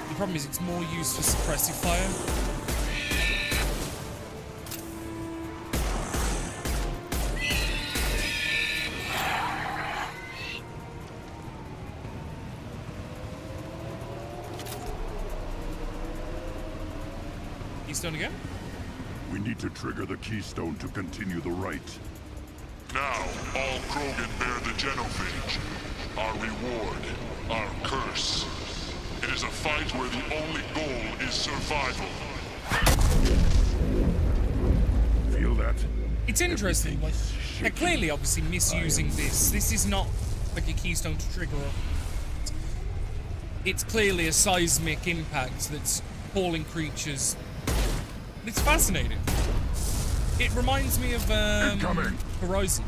The problem is it's more used for suppressive fire. Keystone again? We need to trigger the keystone to continue the rite. Now, all Krogan bear the genophage. Our reward, our curse. It is a fight where the only goal is survival. Feel that? It's interesting, like, They're clearly, obviously, misusing this. This is not like a keystone to trigger off. It's clearly a seismic impact that's calling creatures. It's fascinating. It reminds me of Horizon,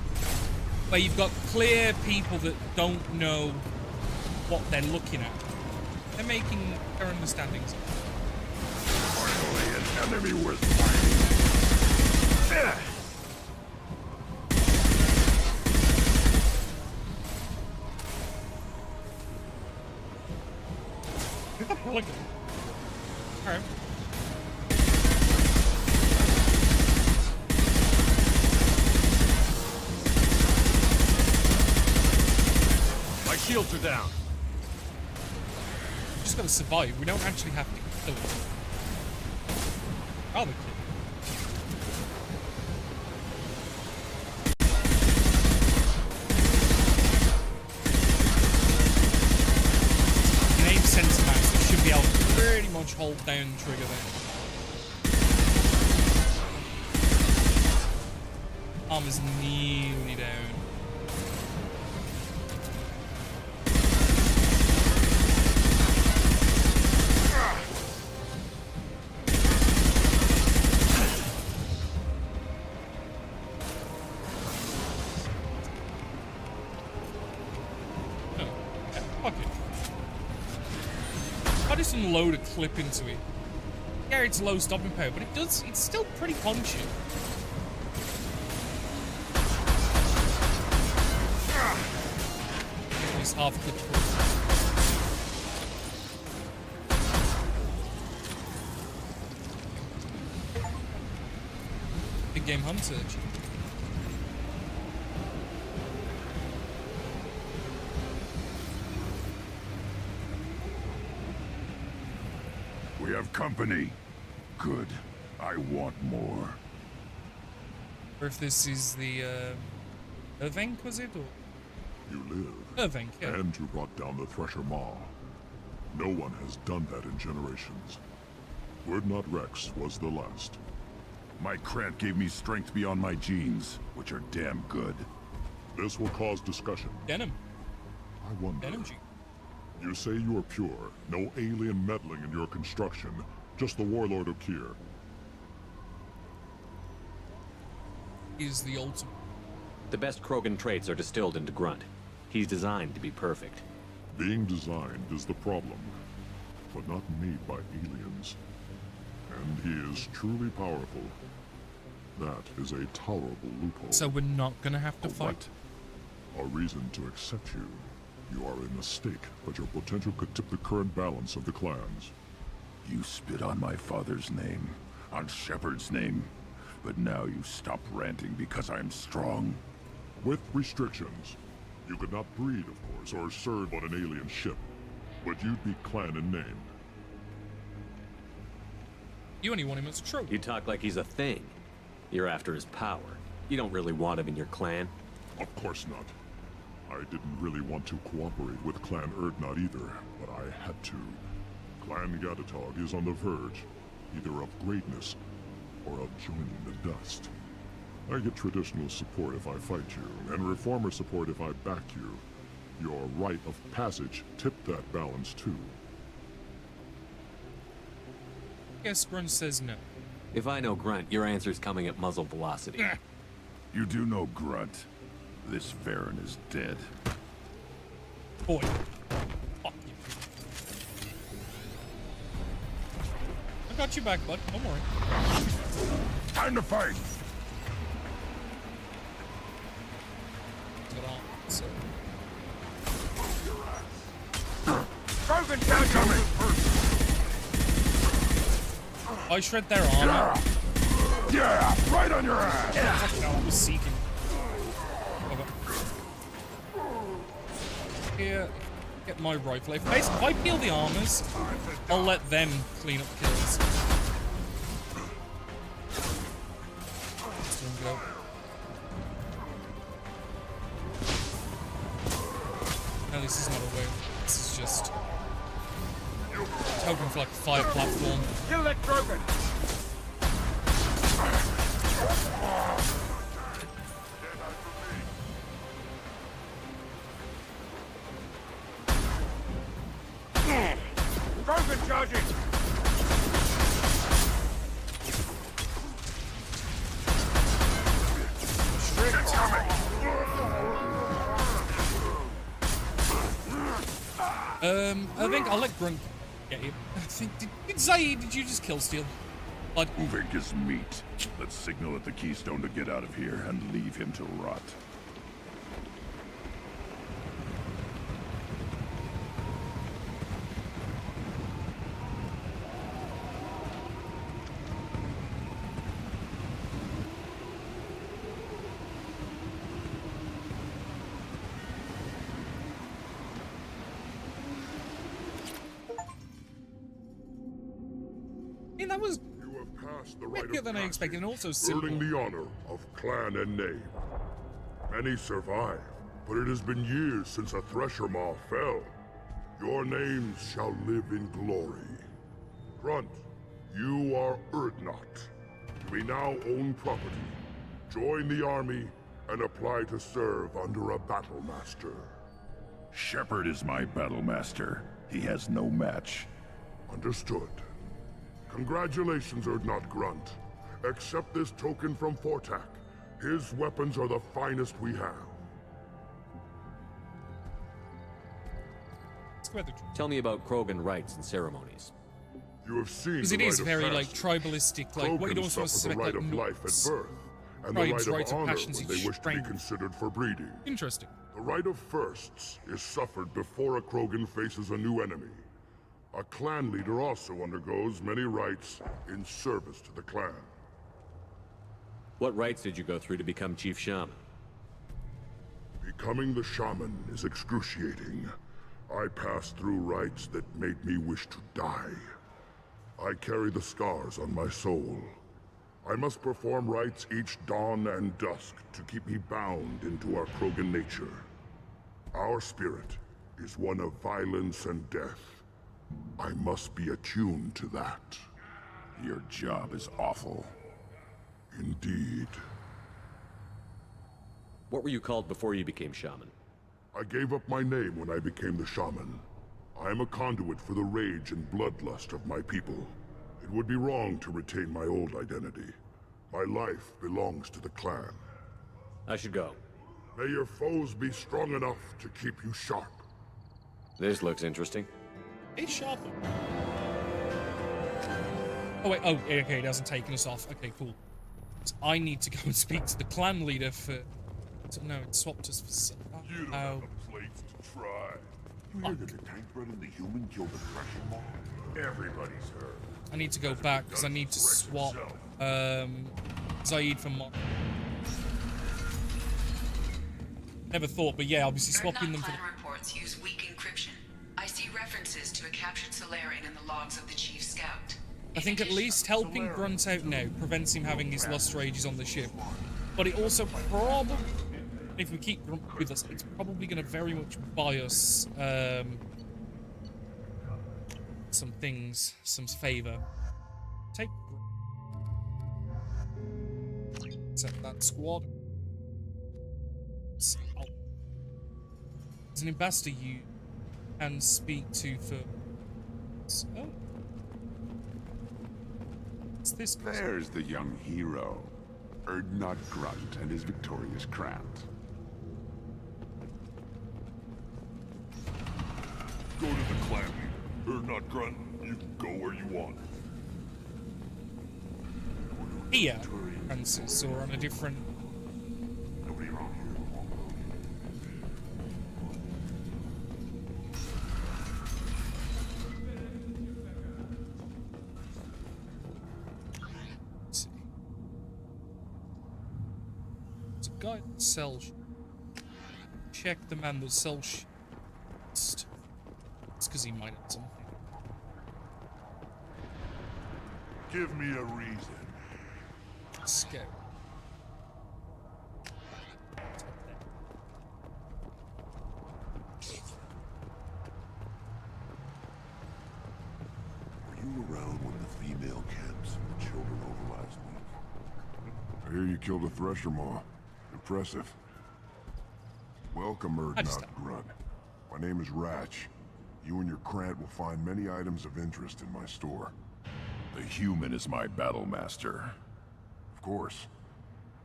where you've got clear people that don't know what they're looking at. They're making their understandings. Finally, an enemy worth fighting. Look. Alright. My shields are down. We just gotta survive. We don't actually have to kill it. Rather kill it. An 8 mouse that should be able to pretty much hold down the trigger there. Armor's nearly down. Load a clip into it. Yeah, it's low stopping power, but it's still pretty punchy. At least half a clip. Big game hunter. We have company. Good. I want more. Or if this is the, Irving, was it? Or? You live. Irving, yeah. And you brought down the Thresher Maw. No one has done that in generations. Urdnot Rex was the last. My Krant gave me strength beyond my genes, which are damn good. This will cause discussion. Denim. I wonder. Denim gene. You say you are pure, no alien meddling in your construction, just the Warlord Okeer. Is the ultimate. The best Krogan traits are distilled into Grunt. He's designed to be perfect. Being designed is the problem, but not made by aliens. And he is truly powerful. That is a tolerable loophole. So we're not gonna have to fight? A reason to accept you. You are a mistake, but your potential could tip the current balance of the clans. You spit on my father's name, on Shepard's name, but now you stop ranting because I'm strong. With restrictions. You could not breed, of course, or serve on an alien ship, but you'd be clan in name. You only want him as a trope. You talk like he's a thing. You're after his power. You don't really want him in your clan. Of course not. I didn't really want to cooperate with Clan Urdnot either, but I had to. Clan Gatatog is on the verge, either of greatness or of joining the dust. I get traditional support if I fight you, and reformer support if I back you. Your rite of passage tipped that balance too. Guess Grunt says no. If I know Grunt, your answer's coming at muzzle velocity. You do know Grunt. This Varen is dead. Boy. Fuck you. I got you back, bud. Don't worry. Time to fight! So. Krogan down coming! I shred their armor. Yeah, right on your ass! No, I was seeking. Here, get my rifle. If I peel the armors, I'll let them clean up kills. Go. No, this is not a way. This is just hoping for like a fire platform. Kill that Krogan! Krogan charging! I think I'll let Grunt get you. I think, did Zaid, did you just kill Steel? Moving is meat. Let's signal at the Keystone to get out of here and leave him to rot. That was you have passed the rite quicker of than I expected, and also earning simple. the honor of clan and name. Many survive, but it has been years since a Thresher Maw fell. Your names shall live in glory. Grunt, you are Urdnot. You may now own property. Join the army and apply to serve under a battle master. Shepard is my battle master. He has no match. Understood. Congratulations, Urdnot Grunt. Accept this token from Fortak. His weapons are the finest we have. Tell me about Krogan rites and ceremonies. You have seen Because the it is rite of very, like, passage. tribalistic, like, what you don't Krogans want to suffer the select, rite like, of life at birth, and tribes' the rites rite of of honor passions when they wish to be strange. considered for breeding. Interesting. The rite of firsts is suffered before a Krogan faces a new enemy. A clan leader also undergoes many rites in service to the clan. What rites did you go through to become Chief Shaman? Becoming the shaman is excruciating. I passed through rites that made me wish to die. I carry the scars on my soul. I must perform rites each dawn and dusk to keep me bound into our Krogan nature. Our spirit is one of violence and death. I must be attuned to that. Your job is awful. Indeed. What were you called before you became Shaman? I gave up my name when I became the shaman. I am a conduit for the rage and bloodlust of my people. It would be wrong to retain my old identity. My life belongs to the clan. I should go. May your foes be strong enough to keep you sharp. This looks interesting. It's sharp. Oh wait, oh, okay, it hasn't taken us off. Okay, cool. So I need to go and speak to the clan leader for... So, no, it swapped us for... You don't have a place to try. You hear that the tank bred and the human killed the Thresher Maw? Everybody's heard. I need to go back because I need to swap Zaid for Mark. Never thought, but yeah, obviously swapping them for Clan reports use weak encryption. I see references to a captured Solarian in the logs of the Chief Scout. I think at least helping Grunt out now prevents him having his lust rages on the ship. But it also probably, if we keep Grunt with us, it's probably going to very much buy us some things, some favor. Take Grunt. Set that squad. So, there's an ambassador you can speak to for... Oh. What's this? There's the young hero, Urdnot Grunt and his victorious Krant. Go to the clan leader. Urdnot Grunt, you can go where you want. Here, Francis, or on a different... Nobody wrong here. There's a guy that sells... Check the man that sells... It's because he might have something. Give me a reason. Let's go. Were you around when the female camps and the children over last week? I hear you killed a Thresher Maw. Impressive. Welcome, Urdnot Grunt. My name is Ratch. You and your Krant will find many items of interest in my store. The human is my battle master. Of course.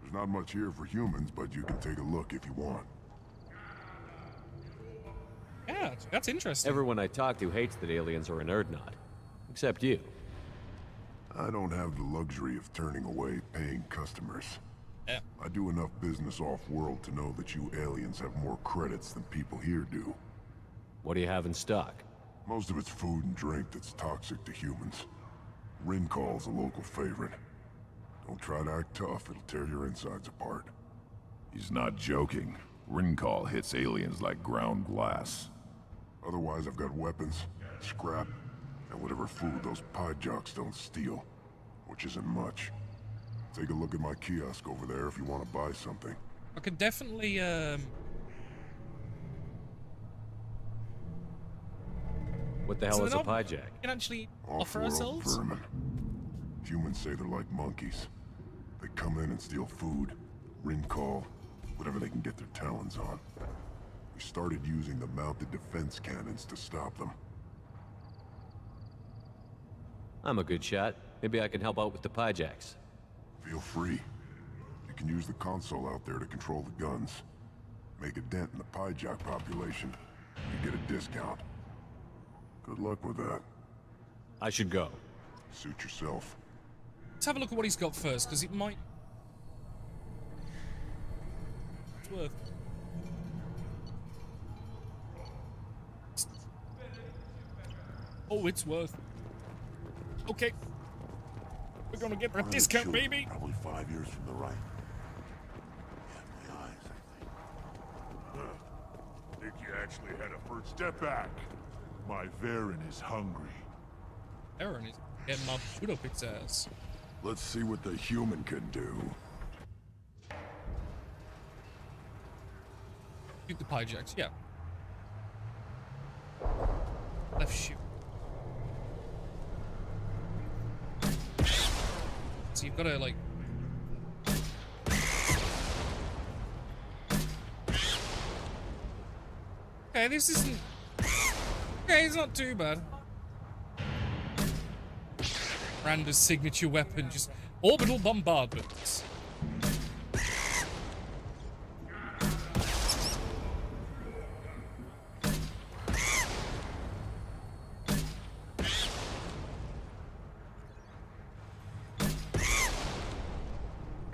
There's not much here for humans, but you can take a look if you want. Yeah, that's interesting. Everyone I talk to hates that aliens are in Urdnot. Except you. I don't have the luxury of turning away paying customers. Yeah. I do enough business off-world to know that you aliens have more credits than people here do. What do you have in stock? Most of it's food and drink that's toxic to humans. Rincall's a local favorite. Don't try to act tough, it'll tear your insides apart. He's not joking. Rincall hits aliens like ground glass. Otherwise, I've got weapons, scrap, and whatever food those pie jocks don't steal, which isn't much. Take a look at my kiosk over there if you want to buy something. I could definitely, What the hell is a pie jack? We can actually offer Off-world ourselves? vermin. Humans say they're like monkeys. They come in and steal food, Rincall, whatever they can get their talons on. We started using the mounted defense cannons to stop them. I'm a good shot. Maybe I can help out with the pie jacks. Feel free. You can use the console out there to control the guns. Make a dent in the pie jack population. You get a discount. Good luck with that. I should go. Suit yourself. Let's have a look at what he's got first, because it might... It's worth... Oh, it's worth... Okay. We're gonna get a discount, baby! Probably 5 years from the right. Yeah, my eyes, I think. Think you actually had a first step back. My Varen is hungry. Aaron is getting my food up its ass. Let's see what the human can do. Shoot the pie jacks, yeah. Left shoot. So you've got to, like... Okay, this isn't... Okay, it's not too bad. Randa's signature weapon, just orbital bombardments.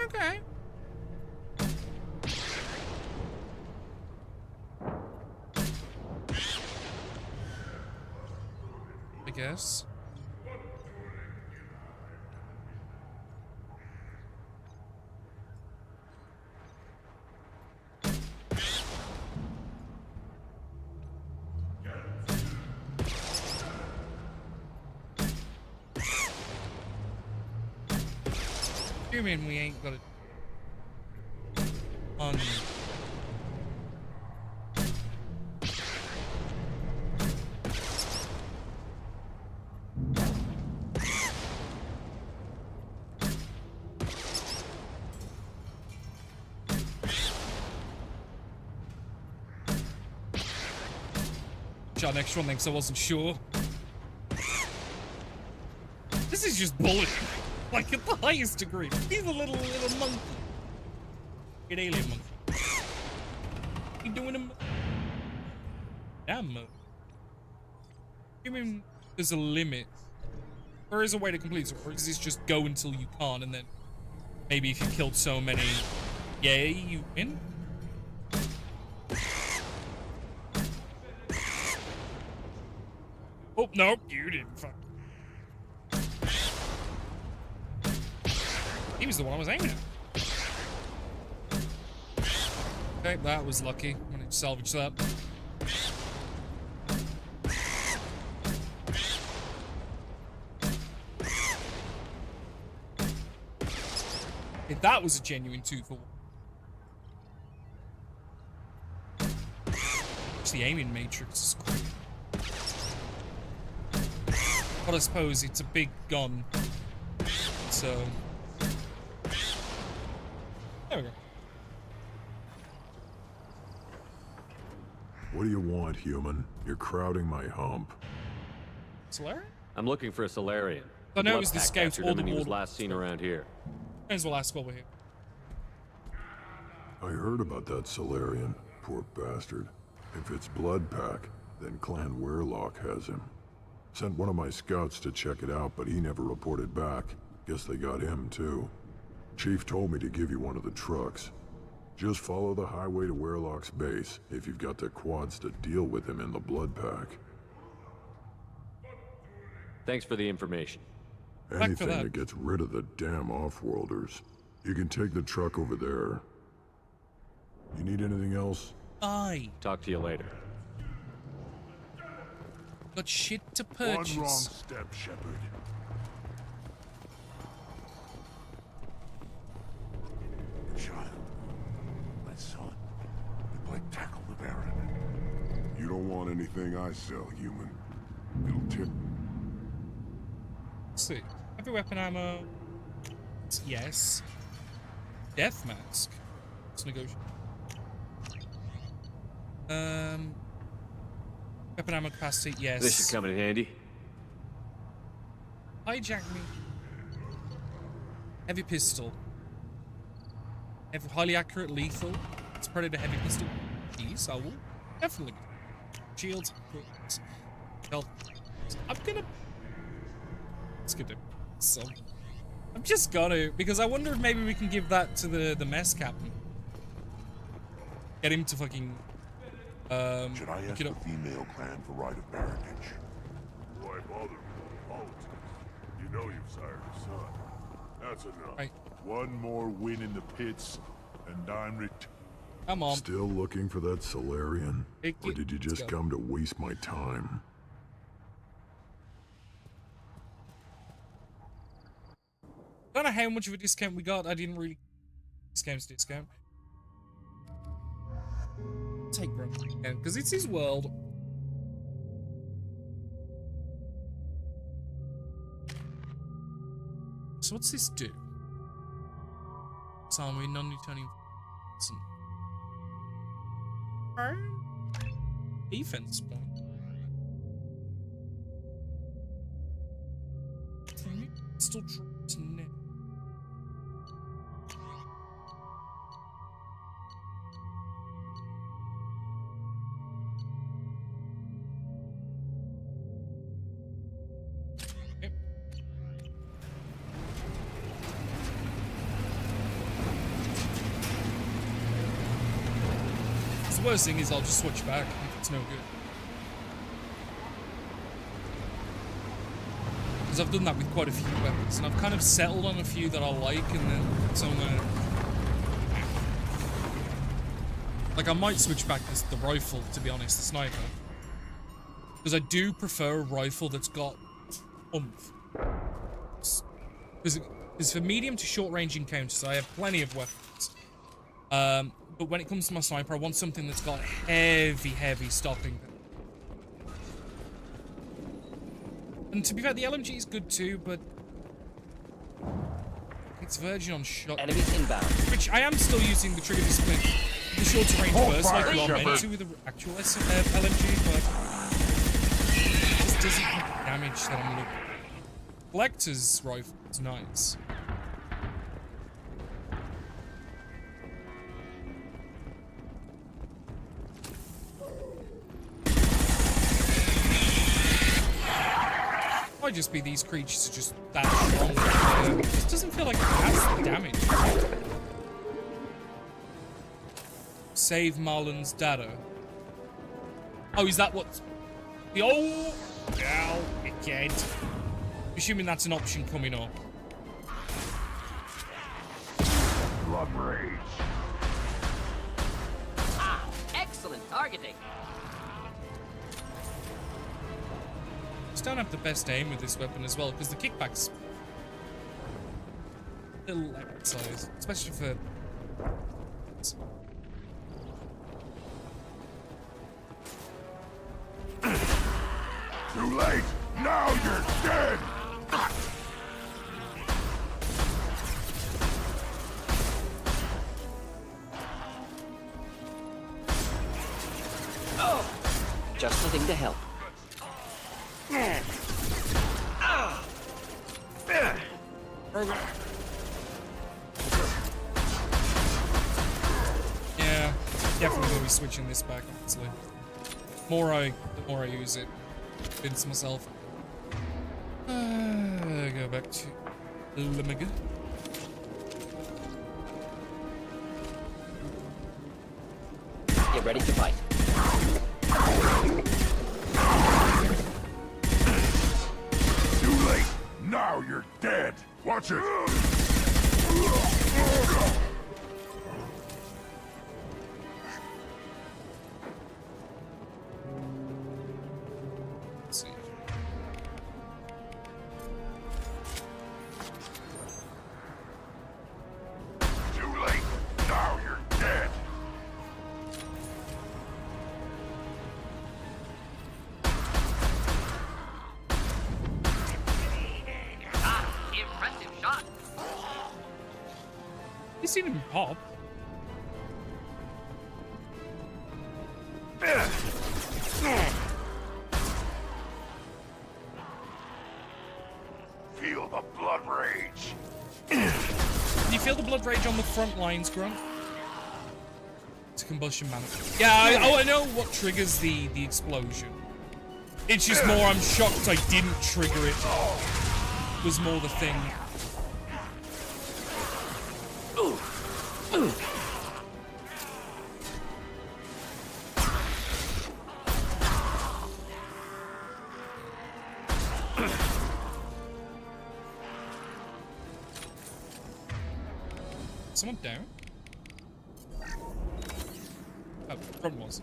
Okay. I guess. You mean we ain't got it on? Shot an extra one because I wasn't sure. This is just bullying. Like at the highest degree. He's a little monkey. An alien monkey. He doing him. Damn. I mean, there's a limit. There is a way to complete it, or is this just go until you can't, and then maybe if you killed so many, yay, you win? Oh, nope, you didn't fuck. He was the one I was aiming at. Okay, that was lucky. I'm gonna salvage that. Okay, that was a genuine 2-for-1. The aiming matrix is quick. But I suppose it's a big gun. So... There we go. What do you want, human? You're crowding my hump. Solarian? I'm looking for a Solarian. I know it was the Bloodpack scout captured or him the and he was warlord. last seen around here. May as well ask while we're here. I heard about that Solarian. Poor bastard. If it's Bloodpack, then Clan Weirlock has him. Sent one of my scouts to check it out, but he never reported back. Guess they got him, too. Chief told me to give you one of the trucks. Just follow the highway to Weirlock's base, if you've got the quads to deal with him in the Bloodpack. Thanks for the information. Anything that gets rid of the damn Offworlders. You can take the truck over there. You need anything else? Aye. Talk to you later. Got shit to purchase. One wrong step, Shepard. Child, my son, the Blake tackle the Baron. You don't want anything I sell, human. It'll tip. Let's see. Heavy weapon ammo. Yes. Death mask. Let's negotiate. Weapon ammo capacity, yes. This should come in handy. Hijack me. Heavy pistol. Highly accurate, lethal. It's Predator heavy pistol. Yes, I will. Definitely. Shields. Health. I'm gonna skip it. So I'm just gonna, because I wonder if maybe we can give that to the mess captain. Get him to fucking Should I ask the female clan for right of parentage? Why bother with politics? You know you've sired a son. That's enough. Right. One more win in the pits, and I'm Come on. Still looking for that Solarian? Or did you just Let's go. come to waste my time? I don't know how much of a discount we got. I didn't really. This game's discount. Take Bro because it's his world. So what's this do? Summary non-returning. Defense point. Still dropped net. The worst thing is I'll just switch back if it's no good. Because I've done that with quite a few weapons, and I've kind of settled on a few that I like, and then so I'm gonna... Like, I might switch back to the rifle, to be honest, the sniper. Because I do prefer a rifle that's got oomph. Because for medium to short range encounters, I have plenty of weapons. But when it comes to my sniper, I want something that's got heavy stopping. And to be fair, the LMG is good too, but it's virgin on shot. Enemies inbound. Which I am still using the trigger discipline, the shorter range burst, like you are meant to with the actual LMG, but it just doesn't have the damage that I'm looking for. Collector's rifle is nice. Might just be these creatures are just that strong. It just doesn't feel like it has the damage. Save Marlon's data. Oh, is that what? The old... Ow, again. Assuming that's an option coming up. Blood rage. Ah, excellent targeting. Just don't have the best aim with this weapon as well, because the kickback's a little exercise, especially for... Too late! Now you're dead! Oh! Just the thing to help. Yeah, definitely gonna be switching this back, honestly. The more I use it, convince myself. Go back to Lemega. Get ready to fight. Too late. Now you're dead. Watch it. Let's see. Too late. Now you're dead. Impressive shot. You seen him pop? Feel the blood rage. Can you feel the blood rage on the front lines, Grunt? It's a combustion man. Yeah, I know what triggers the explosion. It's just more I'm shocked I didn't trigger it. Was more the thing. Someone down? Oh, front was.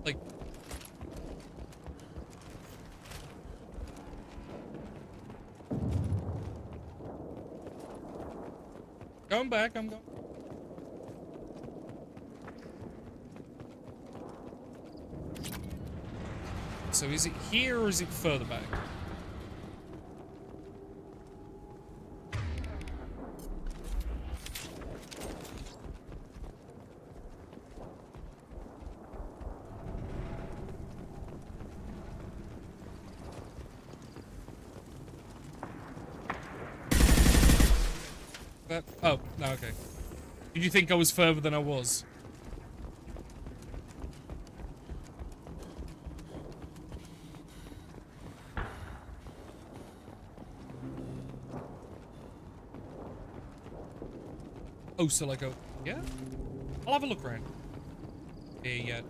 Like. Going back, I'm going. So is it here or is it further back? Oh, no, okay. Did you think I was further than I was? Oh, so like yeah? I'll have a look around. Yeah.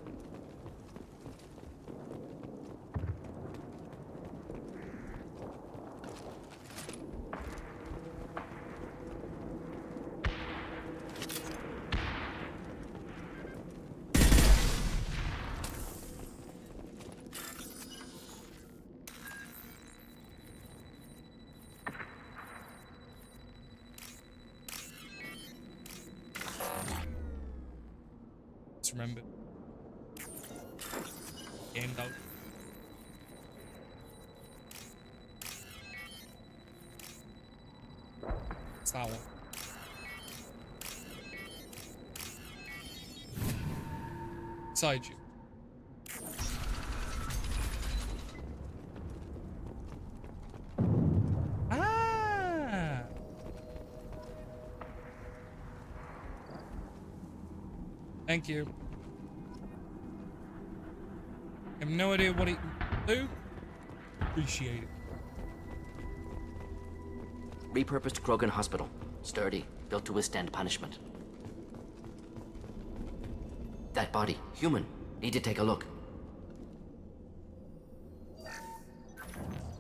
Remember. Gamed out. It's that one. Inside you. Ah! Thank you. I have no idea what he do. Appreciate it. Repurposed Krogan Hospital. Sturdy, built to withstand punishment. That body, human. Need to take a look.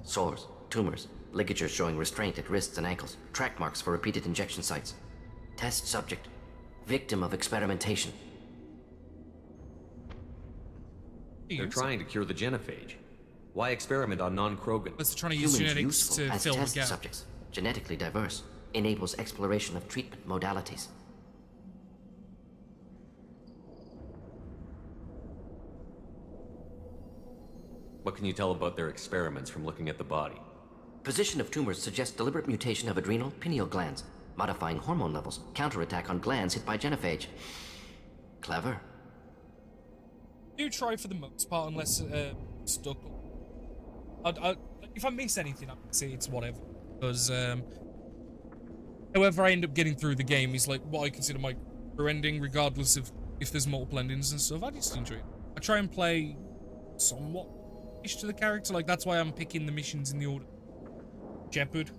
Sores, tumors, ligatures showing restraint at wrists and ankles, track marks for repeated injection sites. Test subject, victim of experimentation. They're trying to cure the genophage. Why experiment on non-Krogan? Let's try to use genetics to as fill the test gap. subjects, genetically diverse, enables exploration of treatment modalities. What can you tell about their experiments from looking at the body? Position of tumors suggests deliberate mutation of adrenal, pineal glands, modifying hormone levels, counterattack on glands hit by genophage. Clever. Do try for the most part, unless stuck. If I miss anything, I can say it's whatever. Because however I end up getting through the game is like what I consider my true ending, regardless of if there's multiple endings and stuff. I just enjoy it. I try and play somewhat ish to the character. Like that's why I'm picking the missions in the order. Shepard.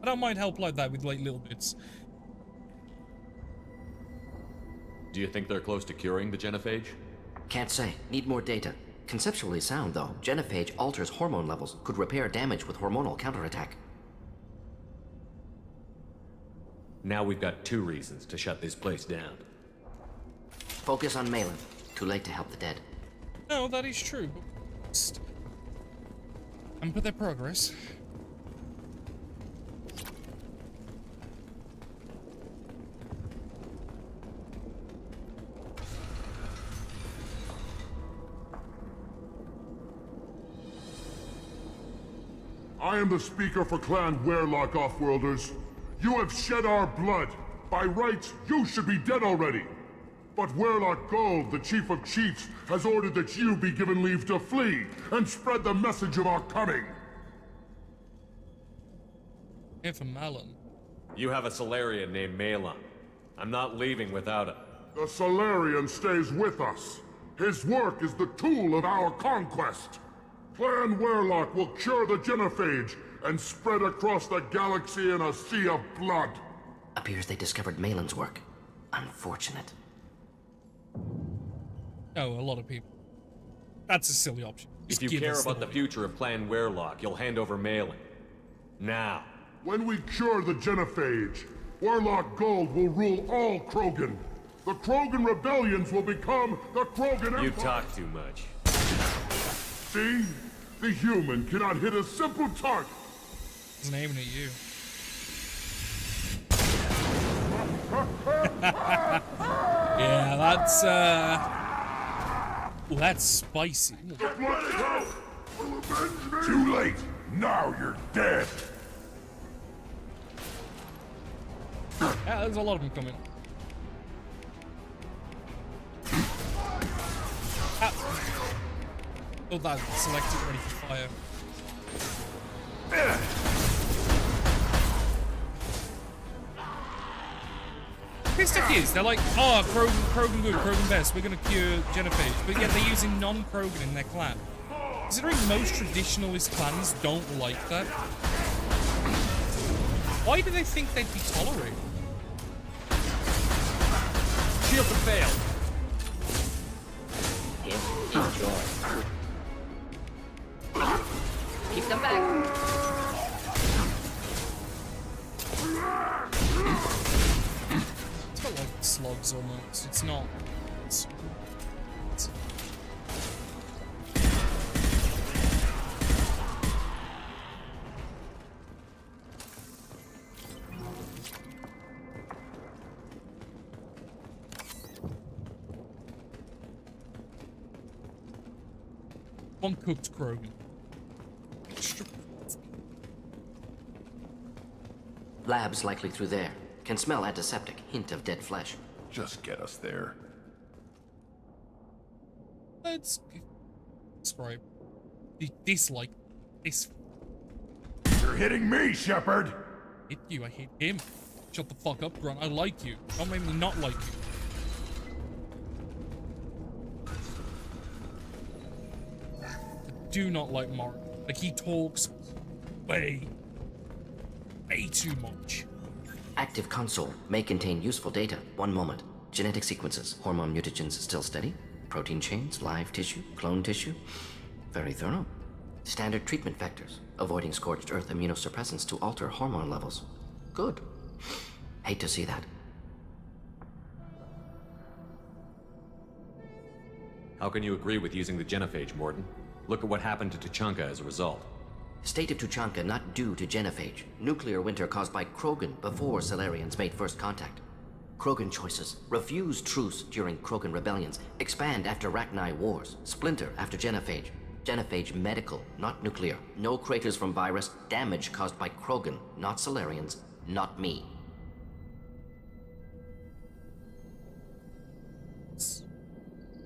I don't mind help like that with like little bits. Do you think they're close to curing the genophage? Can't say. Need more data. Conceptually sound, though. Genophage alters hormone levels, could repair damage with hormonal counterattack. Now we've got 2 reasons to shut this place down. Focus on Malin. Too late to help the dead. No, that is true, but and put their progress. I am the speaker for Clan Werlock, Offworlders. You have shed our blood. By rights, you should be dead already. But Werlock Gold, the Chief of Chiefs, has ordered that you be given leave to flee and spread the message of our coming. Here for Malin. You have a Solarian named Malin. I'm not leaving without him. The Solarian stays with us. His work is the tool of our conquest. Clan Werlock will cure the genophage and spread across the galaxy in a sea of blood. Appears they discovered Malin's work. Unfortunate. Oh, a lot of people. That's a silly option. If you care about the future of Clan Werlock, you'll hand over Malin. Now. When we cure the genophage, Werlock Gold will rule all Krogan. The Krogan rebellions will become the Krogan Empire. You talk too much. See? The human cannot hit a simple target. He's aiming at you. Yeah, that's spicy. Too late. Now you're dead. Yeah, there's a lot of them coming. Oh, that selected, ready for fire. The stuff is, they're like, oh, Krogan good, Krogan best, we're gonna cure genophage, but yet they're using non-Krogan in their clan. Considering most traditionalist clans don't like that, why do they think they'd be tolerated? Shield to fail. Enjoy. Keep them back. It's got like slugs almost. It's not. It's... Uncooked Krogan. Labs likely through there. Can smell antiseptic. Hint of dead flesh. Just get us there. Let's describe. Dislike. This. You're hitting me, Shepard! Hit you, I hit him. Shut the fuck up, Grunt. I like you. Don't make me not like you. I do not like Mark. Like, he talks way too much. Active console may contain useful data. One moment. Genetic sequences. Hormone mutagens still steady. Protein chains, live tissue, clone tissue. Very thorough. Standard treatment vectors. Avoiding scorched earth immunosuppressants to alter hormone levels. Good. Hate to see that. How can you agree with using the genophage, Morton? Look at what happened to Tuchanka as a result. State of Tuchanka not due to genophage. Nuclear winter caused by Krogan before Solarians made first contact. Krogan choices. Refuse truce during Krogan rebellions. Expand after Rachni wars. Splinter after genophage. Genophage medical, not nuclear. No craters from virus. Damage caused by Krogan, not Solarians, not me.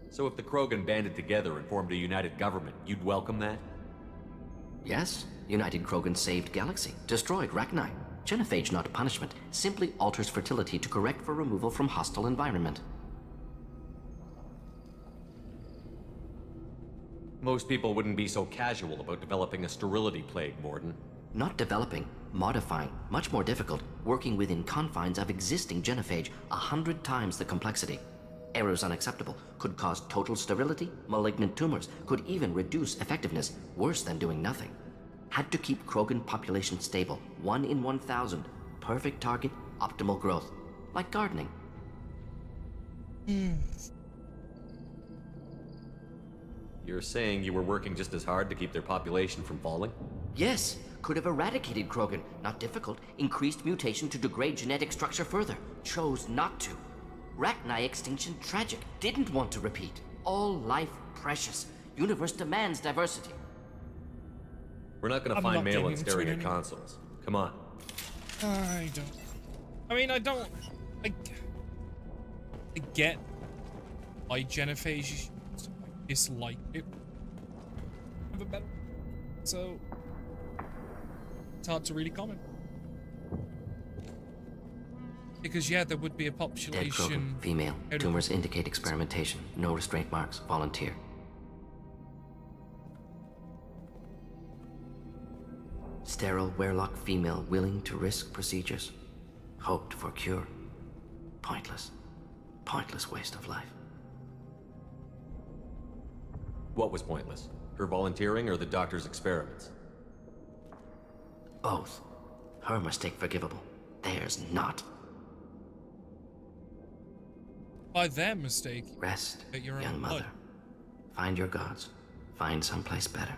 So if the Krogan banded together and formed a united government, you'd welcome that? Yes, United Krogan saved Galaxy, destroyed Rachni. Genophage, not punishment, simply alters fertility to correct for removal from hostile environment. Most people wouldn't be so casual about developing a sterility plague, Mordin. Not developing, modifying, much more difficult, working within confines of existing genophage, 100 times the complexity. Errors unacceptable, could cause total sterility, malignant tumors, could even reduce effectiveness, worse than doing nothing. Had to keep Krogan population stable, 1 in 1,000. Perfect target, optimal growth. Like gardening. You're saying you were working just as hard to keep their population from falling? Yes, could have eradicated Krogan. Not difficult. Increased mutation to degrade genetic structure further. Chose not to. Rachni extinction tragic. Didn't want to repeat. All life precious. Universe demands diversity. We're not gonna find Malin staring at consoles. Come on. I get why Genophage dislike it. Have a better. So it's hard to really comment. Because yeah, there would be a Dead population. Krogan, female. Tumors indicate experimentation. No restraint marks. Volunteer. Sterile Werelock female willing to risk procedures. Hoped for cure. Pointless. Pointless waste of life. What was pointless? Her volunteering or the doctor's experiments? Both. Her mistake forgivable. Theirs not. By their mistake. Rest, at your young own mother. blood. Find your gods. Find someplace better.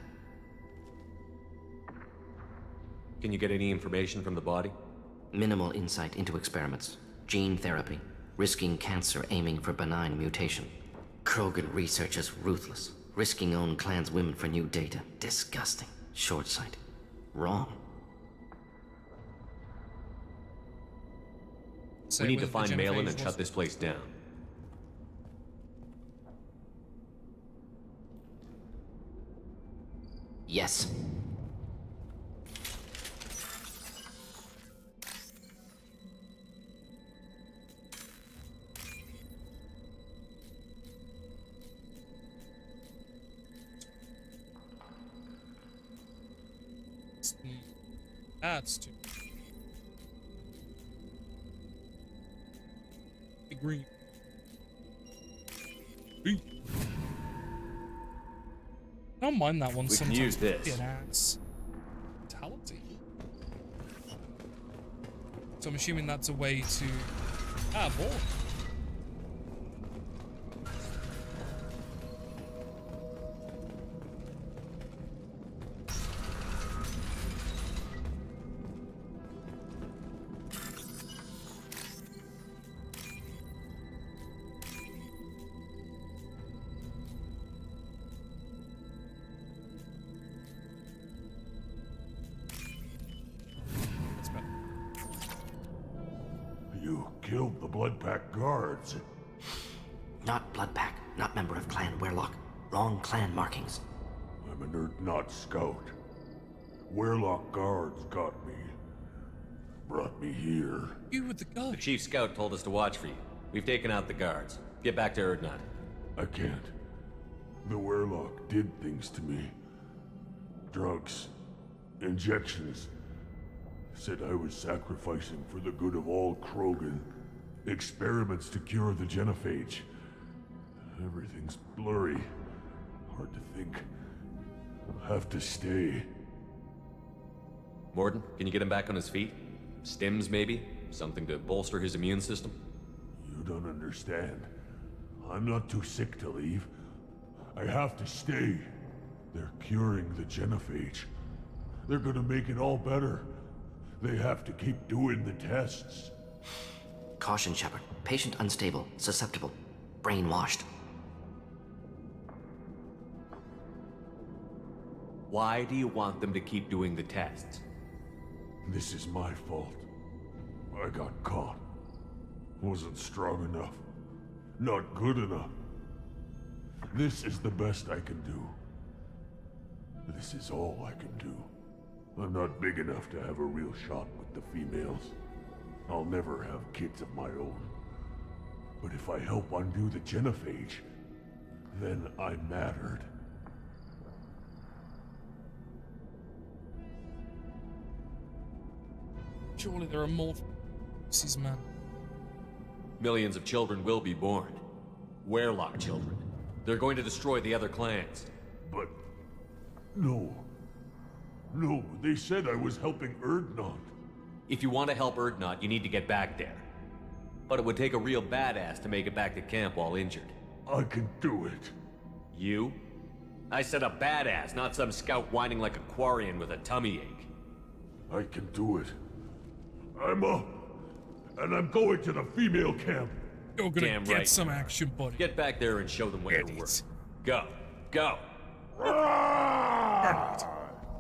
Can you get any information from the body? Minimal insight into experiments. Gene therapy. Risking cancer aiming for benign mutation. Krogan researchers ruthless. Risking own clan's women for new data. Disgusting. Short-sighted. Wrong. We need to find Malin and shut this place down. Yes. That's too. Green. I don't mind that one We can sometimes. use this. Be an ass. Mentality. So I'm assuming that's a way to. Ball. You killed the Bloodpack guards. Not Bloodpack. Not member of Clan Werelock. Wrong clan markings. I'm a nerd, not scout. Werelock guards got me. Brought me here. You with the guy. The chief scout told us to watch for you. We've taken out the guards. Get back to Erdnot. I can't. The Werelock did things to me. Drugs. Injections. Said I was sacrificing for the good of all Krogan. Experiments to cure the genophage. Everything's blurry. Hard to think. Have to stay. Mordin, can you get him back on his feet? Stims, maybe? Something to bolster his immune system? You don't understand. I'm not too sick to leave. I have to stay. They're curing the genophage. They're gonna make it all better. They have to keep doing the tests. Caution, Shepard. Patient unstable, susceptible, brainwashed. Why do you want them to keep doing the tests? This is my fault. I got caught. Wasn't strong enough. Not good enough. This is the best I can do. This is all I can do. I'm not big enough to have a real shot with the females. I'll never have kids of my own. But if I help undo the genophage, then I mattered. Surely there are more species, man. Millions of children will be born. Werelock children. They're going to destroy the other clans. But... no. No, they said I was helping Urdnot. If you want to help Urdnot, you need to get back there. But it would take a real badass to make it back to camp while injured. I can do it. You? I said a badass, not some scout whining like a Quarian with a tummy ache. I can do it. I'm up. And I'm going to the female camp. You're gonna Damn get right. some action, buddy. Get back there and show them what you're worth. Go. Go.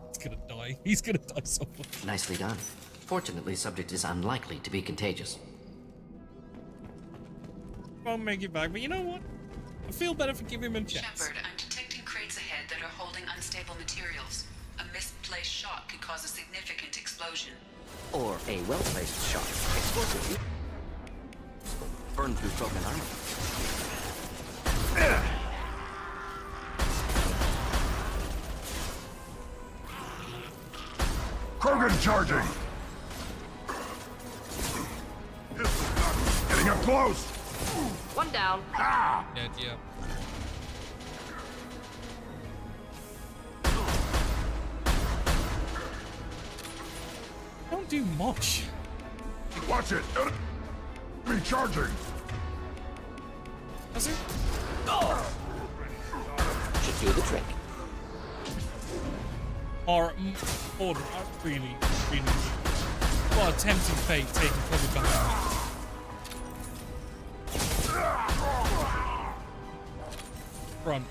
He's gonna die. He's gonna die so much. Nicely done. Fortunately, subject is unlikely to be contagious. Won't make it back, but you know what? I feel better for giving him a chance. Shepard, I'm detecting crates ahead that are holding unstable materials. A misplaced shot could cause a significant explosion. Or a well-placed shot. Explosive. Burn through Krogan armor. Krogan charging! Getting up close! One down. Ah! Dead, yeah. Don't do much. Watch it! Recharging! Does it? Should do the trick. Or really. What a tempting fate taking cover behind me. Front.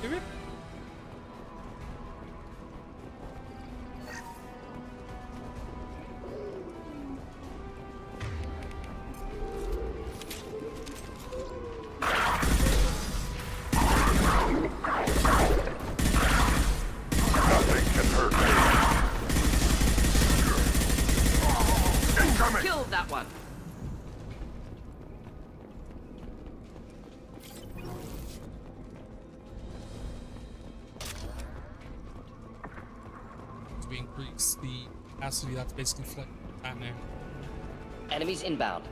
Do it? Nothing can hurt me! Incoming! Killed that one. We increase the capacity that's basically flipped that now. Enemies inbound.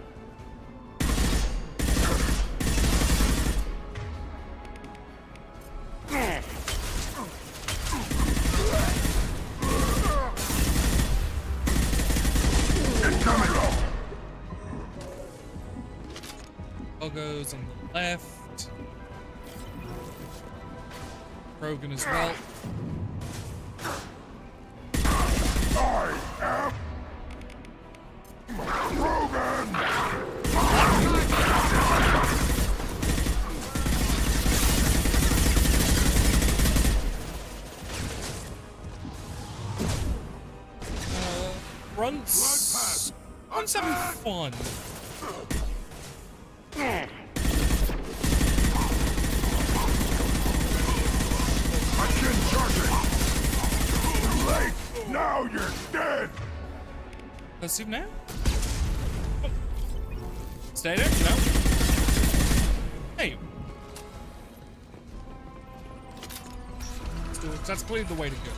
Poggos on the left. Krogan as well. I am Krogan! Runt's having fun. My chin charging! Too late! Now you're dead! Let's see now. Oh. Stay there? No. Hey. Let's do it. That's clearly the way to go.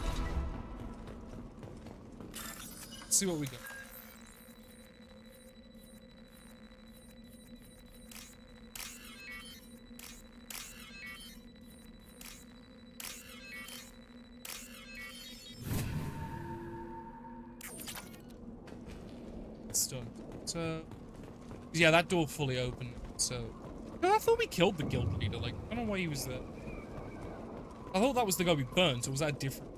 Let's see what we got. It's done. So, yeah, that door fully open. So, no, I thought we killed the guild leader. Like, I don't know why he was there. I thought that was the guy we burned. So was that different?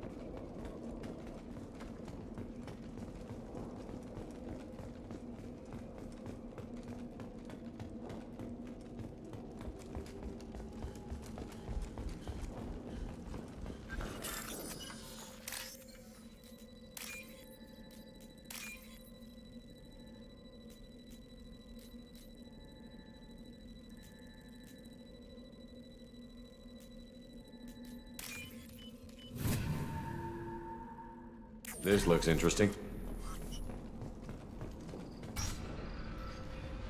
This looks interesting.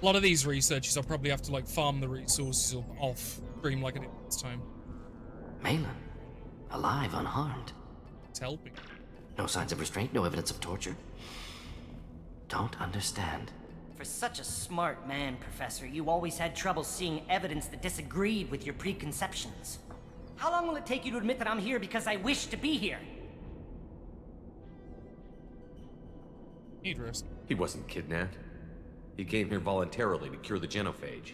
A lot of these researchers, I'll probably have to like farm the resources or off stream like I did this time. Malin, alive, unharmed. It's helping. No signs of restraint, no evidence of torture. Don't understand. For such a smart man, Professor, you always had trouble seeing evidence that disagreed with your preconceptions. How long will it take you to admit that I'm here because I wish to be here? Idris. He wasn't kidnapped. He came here voluntarily to cure the genophage.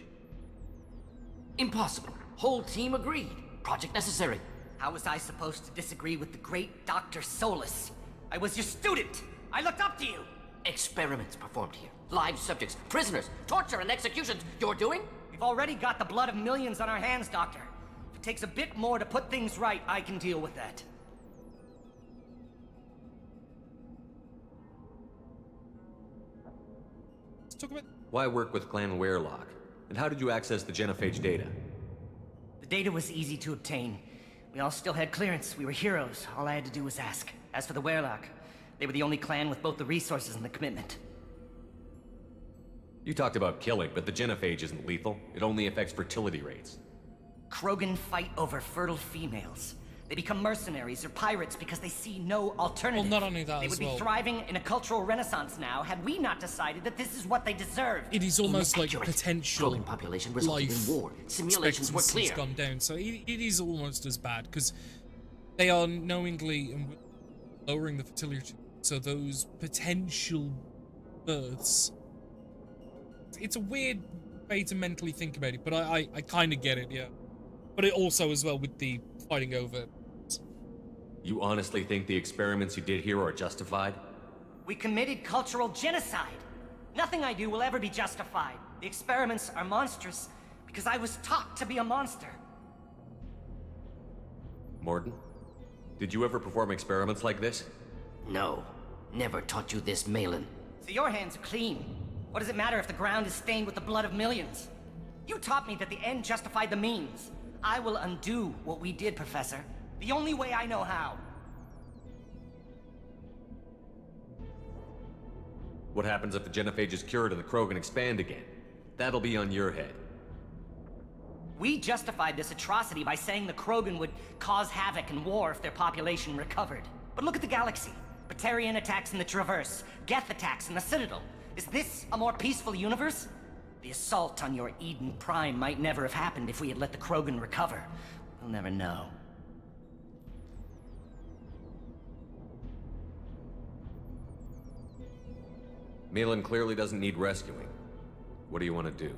Impossible. Whole team agreed. Project necessary. How was I supposed to disagree with the great Dr. Solus? I was your student! I looked up to you! Experiments performed here. Live subjects, prisoners, torture and executions. You're doing? We've already got the blood of millions on our hands, Doctor. If it takes a bit more to put things right, I can deal with that. Let's talk about... Why work with Clan Werelock? And how did you access the genophage data? The data was easy to obtain. We all still had clearance. We were heroes. All I had to do was ask. As for the Werelock, they were the only clan with both the resources and the commitment. You talked about killing, but the genophage isn't lethal. It only affects fertility rates. Krogan fight over fertile females. They become mercenaries or pirates because they see no alternative. Well, not only that they would be thriving in a cultural renaissance now had we not decided that this is what they deserve. It is almost like potential Krogan population resulted life in war. Simulations were clear. Gone down, so it is almost as bad because they are knowingly and lowering the fertility. So those potential births. It's a weird way to mentally think about it, but I kind of get it, yeah. But it also as well with the fighting over. You honestly think the experiments you did here are justified? We committed cultural genocide. Nothing I do will ever be justified. The experiments are monstrous because I was taught to be a monster. Mordin, did you ever perform experiments like this? No. Never taught you this, Malin. So your hands are clean. What does it matter if the ground is stained with the blood of millions? You taught me that the end justified the means. I will undo what we did, Professor. The only way I know how. What happens if the genophage is cured and the Krogan expand again? That'll be on your head. We justified this atrocity by saying the Krogan would cause havoc and war if their population recovered. But look at the galaxy. Batarian attacks in the Traverse, Geth attacks in the Citadel. Is this a more peaceful universe? The assault on your Eden Prime might never have happened if we had let the Krogan recover. We'll never know. Malin clearly doesn't need rescuing. What do you want to do?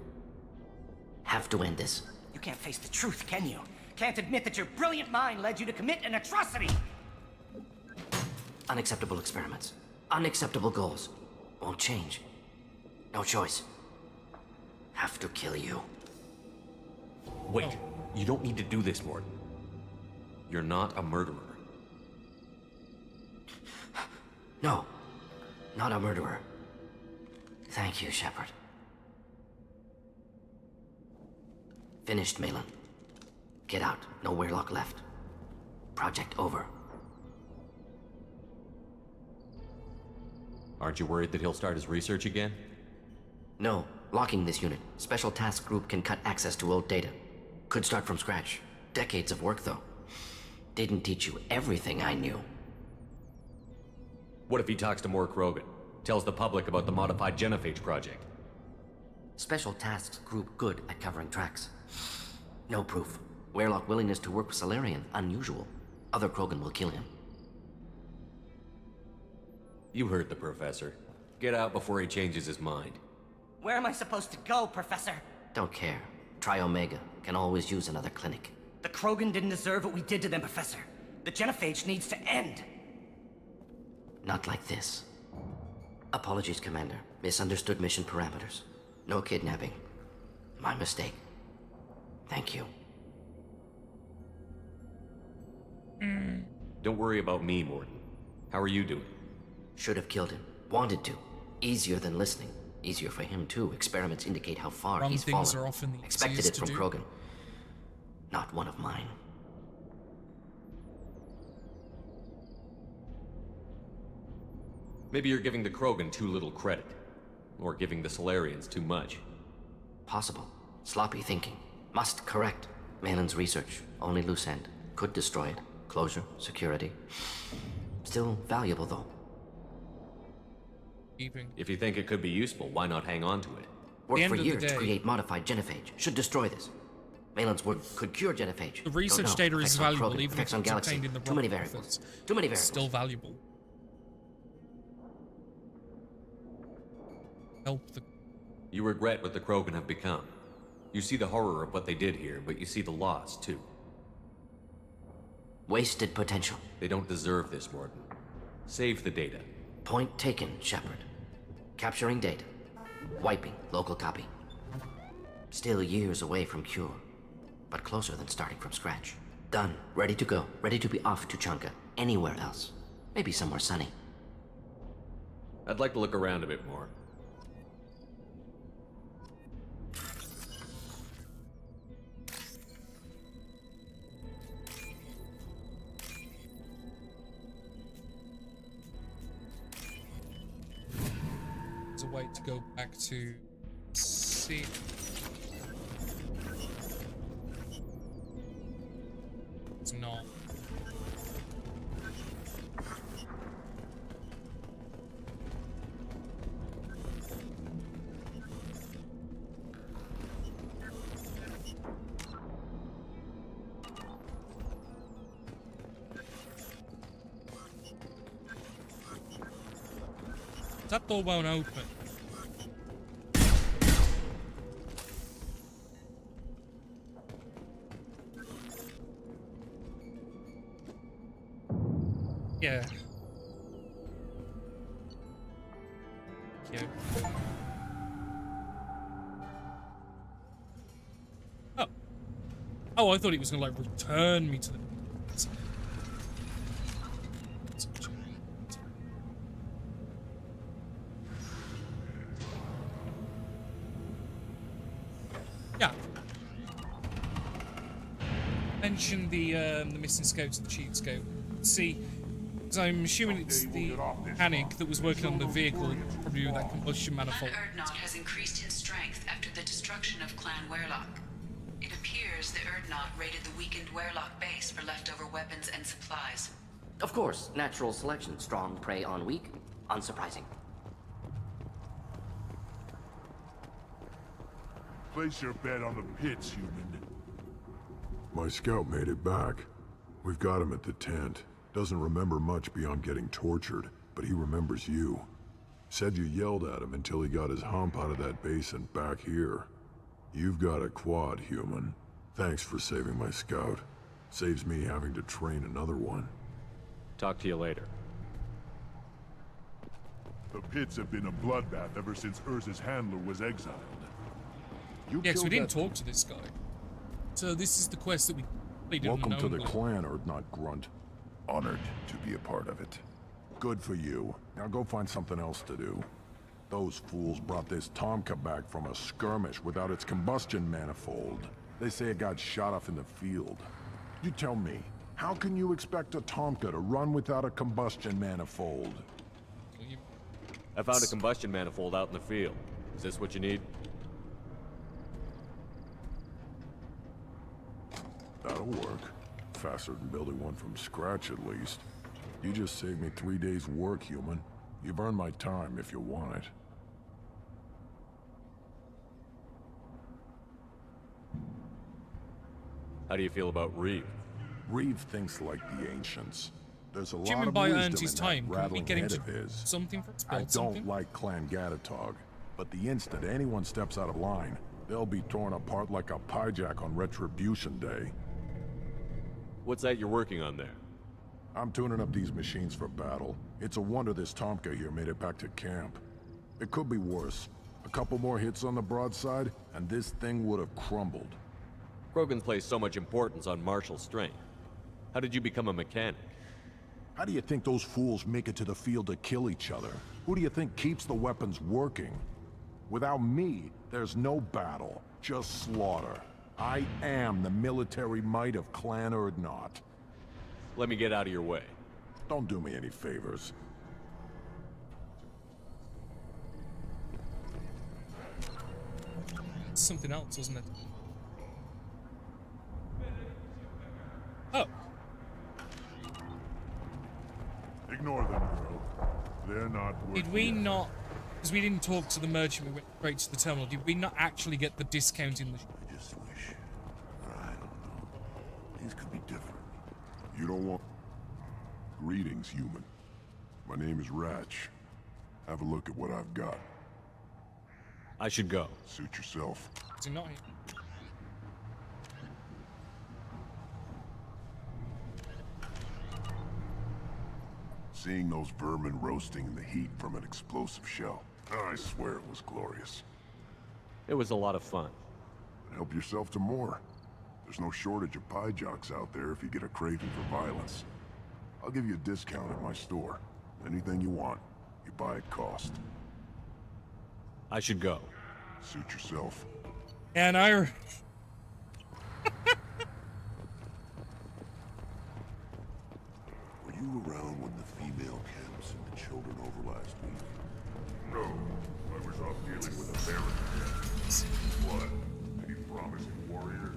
Have to end this. You can't face the truth, can you? Can't admit that your brilliant mind led you to commit an atrocity! Unacceptable experiments. Unacceptable goals. Won't change. No choice. Have to kill you. Wait, you don't need to do this, Mordin. You're not a murderer. No. Not a murderer. Thank you, Shepard. Finished, Malin. Get out. No Werelock left. Project over. Aren't you worried that he'll start his research again? No. Locking this unit. Special Task Group can cut access to old data. Could start from scratch. Decades of work, though. Didn't teach you everything I knew. What if he talks to more Krogan? Tells the public about the modified genophage project? Special Tasks Group good at covering tracks. No proof. Werelock willingness to work with Salarian, unusual. Other Krogan will kill him. You heard the Professor. Get out before he changes his mind. Where am I supposed to go, Professor? Don't care. Try Omega. Can always use another clinic. The Krogan didn't deserve what we did to them, Professor. The genophage needs to end. Not like this. Apologies, Commander. Misunderstood mission parameters. No kidnapping. My mistake. Thank you. Don't worry about me, Mordin. How are you doing? Should have killed him. Wanted to. Easier than listening. Easier for him, too. Experiments indicate how far Wrong he's things fallen. are often the Expected easiest it from to do. Krogan. Not one of mine. Maybe you're giving the Krogan too little credit. Or giving the Solarians too much. Possible. Sloppy thinking. Must correct. Malin's research. Only loose end. Could destroy it. Closure. Security. Still valuable, though. If you think it could be useful, why not hang on to it? Worked for years to create modified genophage. Should destroy this. Malin's work could cure genophage. The research data is valuable, even if it's on Galaxy. obtained in the Too many wrong variables. methods. Too many It's variables. still valuable. Help the... You regret what the Krogan have become. You see the horror of what they did here, but you see the loss, too. Wasted potential. They don't deserve this, Warden. Save the data. Point taken, Shepard. Capturing data. Wiping local copy. Still years away from cure, but closer than starting from scratch. Done. Ready to go. Ready to be off to Tuchanka. Anywhere else. Maybe somewhere sunny. I'd like to look around a bit more. There's a way to go back to see. It's not. That door won't open. Yeah. Yeah. Oh. Oh, I thought he was gonna like return me to the. Yeah. Mention the missing scouts and the cheat scout. See. So I'm assuming it's the mechanic that was working on the vehicle, probably with that combustion manifold. Clan Urdnot has increased in strength after the destruction of Clan Werlock. It appears the Urdnot raided the weakened Werlock base for leftover weapons and supplies. Of course, natural selection. Strong prey on weak. Unsurprising. Place your bet on the pits, human. My scout made it back. We've got him at the tent. Doesn't remember much beyond getting tortured, but he remembers you. Said you yelled at him until he got his hump out of that base and back here. You've got a quad, human. Thanks for saving my scout. Saves me having to train another one. Talk to you later. The pits have been a bloodbath ever since Urza's handler was exiled. Yeah, so we didn't talk to this guy. So this is the quest that we didn't know. Welcome to the clan, Urdnot Grunt. Honored to be a part of it. Good for you. Now go find something else to do. Those fools brought this Tomka back from a skirmish without its combustion manifold. They say it got shot off in the field. You tell me, how can you expect a Tomka to run without a combustion manifold? I found a combustion manifold out in the field. Is this what you need? That'll work. Faster than building one from scratch, at least. You just saved me 3 days' work, human. You've earned my time if you want it. How do you feel about Reeve? Reeve thinks like the ancients. There's a lot Jim of by wisdom earned his in time. that Can we rattling get him head to of his. something for us? I Build don't something? like Clan Gatatog, but the instant anyone steps out of line, they'll be torn apart like a pyjak on Retribution Day. What's that you're working on there? I'm tuning up these machines for battle. It's a wonder this Tomka here made it back to camp. It could be worse. A couple more hits on the broadside, and this thing would have crumbled. Krogan place so much importance on martial strength. How did you become a mechanic? How do you think those fools make it to the field to kill each other? Who do you think keeps the weapons working? Without me, there's no battle, just slaughter. I am the military might of Clan Urdnot. Let me get out of your way. Don't do me any favors. It's something else, isn't it? Oh. Ignore them, bro. They're not worth Did we not... Because we didn't talk to the merchant, we went straight to the terminal. Did we not actually get the discount in the... I just wish... I don't know. Things could be different. You don't want... Greetings, human. My name is Ratch. Have a look at what I've got. I should go. Suit yourself. Is he not here? Seeing those vermin roasting in the heat from an explosive shell. I swear it was glorious. It was a lot of fun. Help yourself to more. There's no shortage of pie jocks out there if you get a craving for violence. I'll give you a discount at my store. Anything you want, you buy at cost. I should go. Suit yourself. And I... Were you around when the female camp sent the children over last week? No. I was off dealing with a baron. What? Any promising warriors?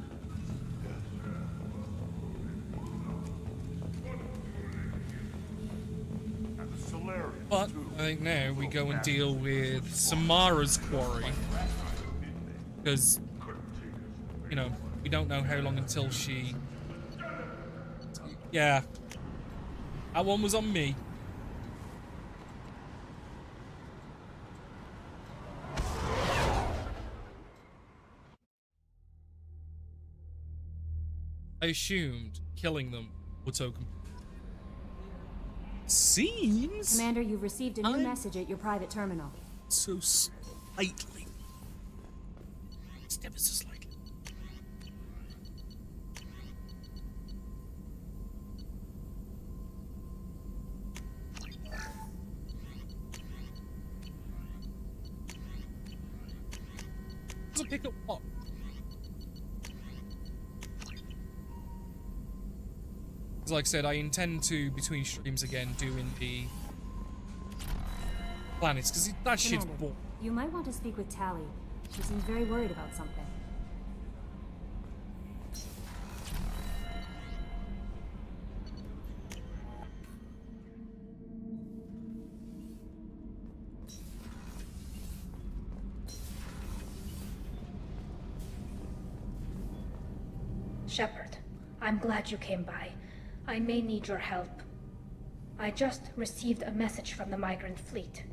But I think now we go and deal with Samara's quarry. Because, you know, we don't know how long until she... Yeah. That one was on me. I assumed killing them would so seems... Commander, you've received a new message at your private terminal. So slightly. It's ever so slightly. Does it pick up what? Like I said, I intend to, between streams again, doing the planets, because that shit's Commander, boring. you might want to speak with Tally. She seems very worried about something. Shepard, I'm glad you came by. I may need your help. I just received a message from the migrant fleet.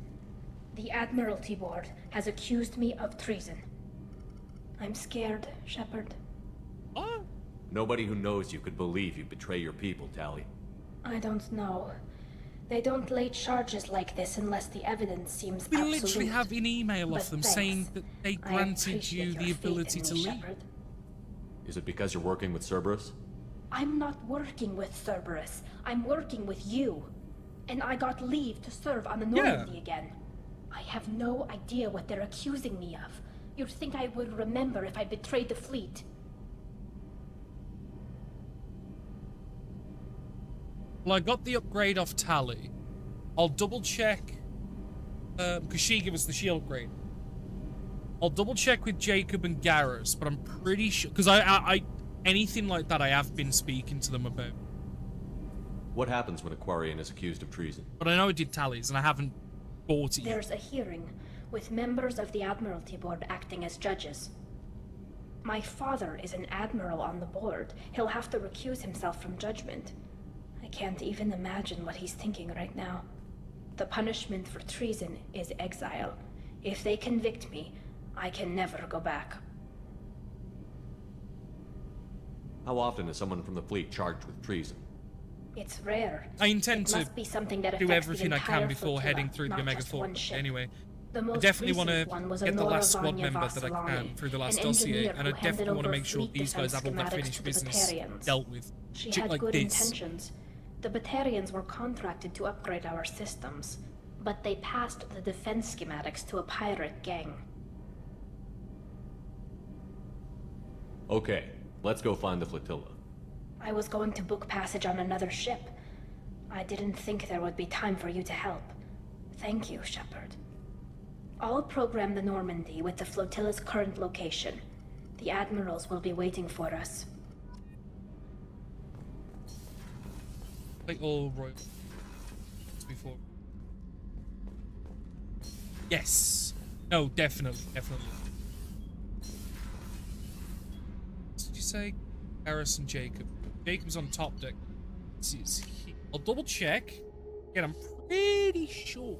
The Admiralty Board has accused me of treason. I'm scared, Shepard. Nobody who knows you could believe you betray your people, Tally. I don't know. They don't lay charges like this unless the evidence seems We absolute. literally have an email But off them thanks. saying that they I granted appreciate you your the faith ability in to me, leave. Shepard. Is it because you're working with Cerberus? I'm not working with Cerberus. I'm working with you. And I got leave to serve on the Normandy again. I have no idea what they're accusing me of. You'd think I would remember if I betrayed the fleet. Well, I got the upgrade off Tally. I'll double check, because she gave us the shield upgrade. I'll double check with Jacob and Garrus, but I'm pretty sure, because I anything like that I have been speaking to them about. What happens when a Quarian is accused of treason? But I know I did Tallies, and I haven't bought it yet. There's a hearing, with members of the Admiralty Board acting as judges. My father is an admiral on the board. He'll have to recuse himself from judgment. I can't even imagine what he's thinking right now. The punishment for treason is exile. If they convict me, I can never go back. How often is someone from the fleet charged with treason? It's rare. I intend It to must be something that do affects everything the I can entire before flotilla, heading through the not Omega just one Fort. ship. Anyway, The I most definitely want recent one was to a get the last squad Noravanya member that I Vasilani, can through the last an dossier, engineer and I who handed definitely want to over make sure fleet these guys have all their defense finished schematics to the business Batarians. dealt with. She Shit had like good this. intentions. The Batarians were contracted to upgrade our systems, but they passed the defense schematics to a pirate gang. Okay, let's go find the flotilla. I was going to book passage on another ship. I didn't think there would be time for you to help. Thank you, Shepard. I'll program the Normandy with the flotilla's current location. The admirals will be waiting for us. Like all right before. Yes. No, definitely. What did you say? Harris and Jacob. Jacob's on top deck. I'll double check. Again, I'm pretty sure.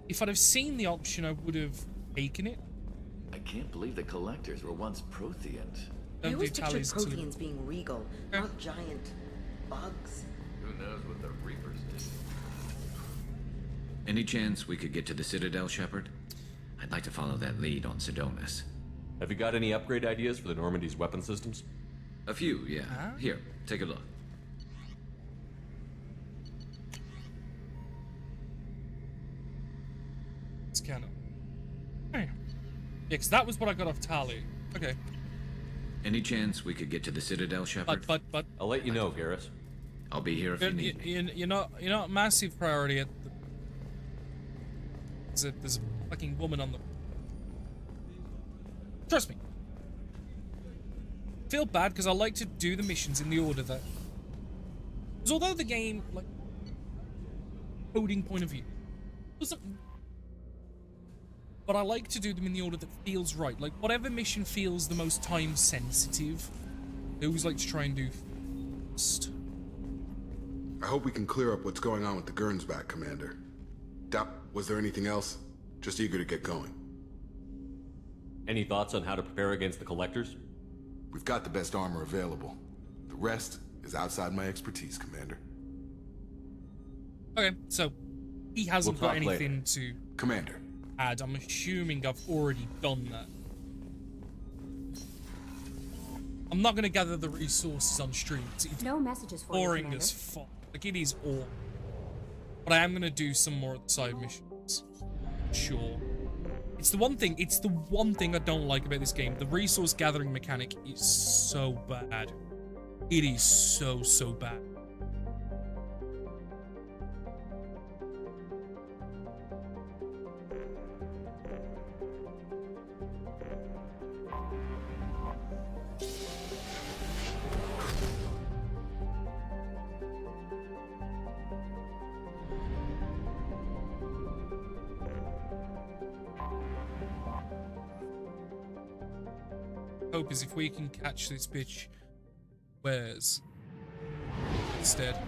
If I'd have seen the option, I would have taken it. I can't believe the collectors were once Protheans. I always pictured Protheans being regal, not giant bugs. Who knows what the Reapers did? Any chance we could get to the Citadel, Shepard? I'd like to follow that lead on Sidonis. Have you got any upgrade ideas for the Normandy's weapon systems? A few, yeah. Here, take a look. It's kind of... Yeah, because that was what I got off Tali. Okay. Any chance we could get to the Citadel, Shepard? But... I'll let you know, Garrus. I'll be here if you need me. You're not a massive priority at the... There's a fucking woman on the... Trust me. I feel bad because I like to do the missions in the order that... Because although the game, like... coding point of view, doesn't... But I like to do them in the order that feels right. Like, whatever mission feels the most time sensitive, I always like to try and do first. I hope we can clear up what's going on with the Gernsback, Commander. Was there anything else? Just eager to get going. Any thoughts on how to prepare against the Collectors? We've got the best armor available. The rest is outside my expertise, Commander. Okay, so he hasn't got anything to... Commander. Add. I'm assuming I've already done that. I'm not going to gather the resources on stream. It's no messages for boring you, as fuck. Like, it is all. But I am going to do some more side missions. Sure. It's the one thing I don't like about this game. The resource gathering mechanic is so bad. It is so bad. Hope is if we can catch this bitch where's instead.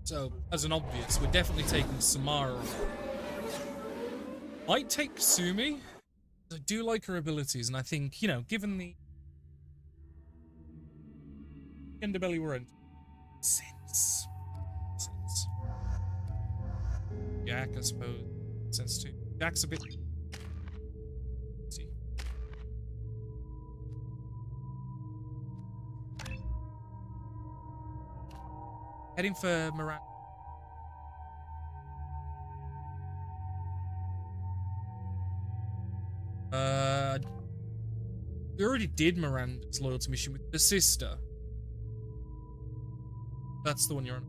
So, as an obvious, we're definitely taking Samara. Might take Kasumi. I do like her abilities, and I think, you know, given the underbelly we're in, sense. Jack, I suppose. Sense too. Jack's a bit. Let's see. Heading for Miranda. We already did Miranda's loyalty mission with the sister. That's the one you're on.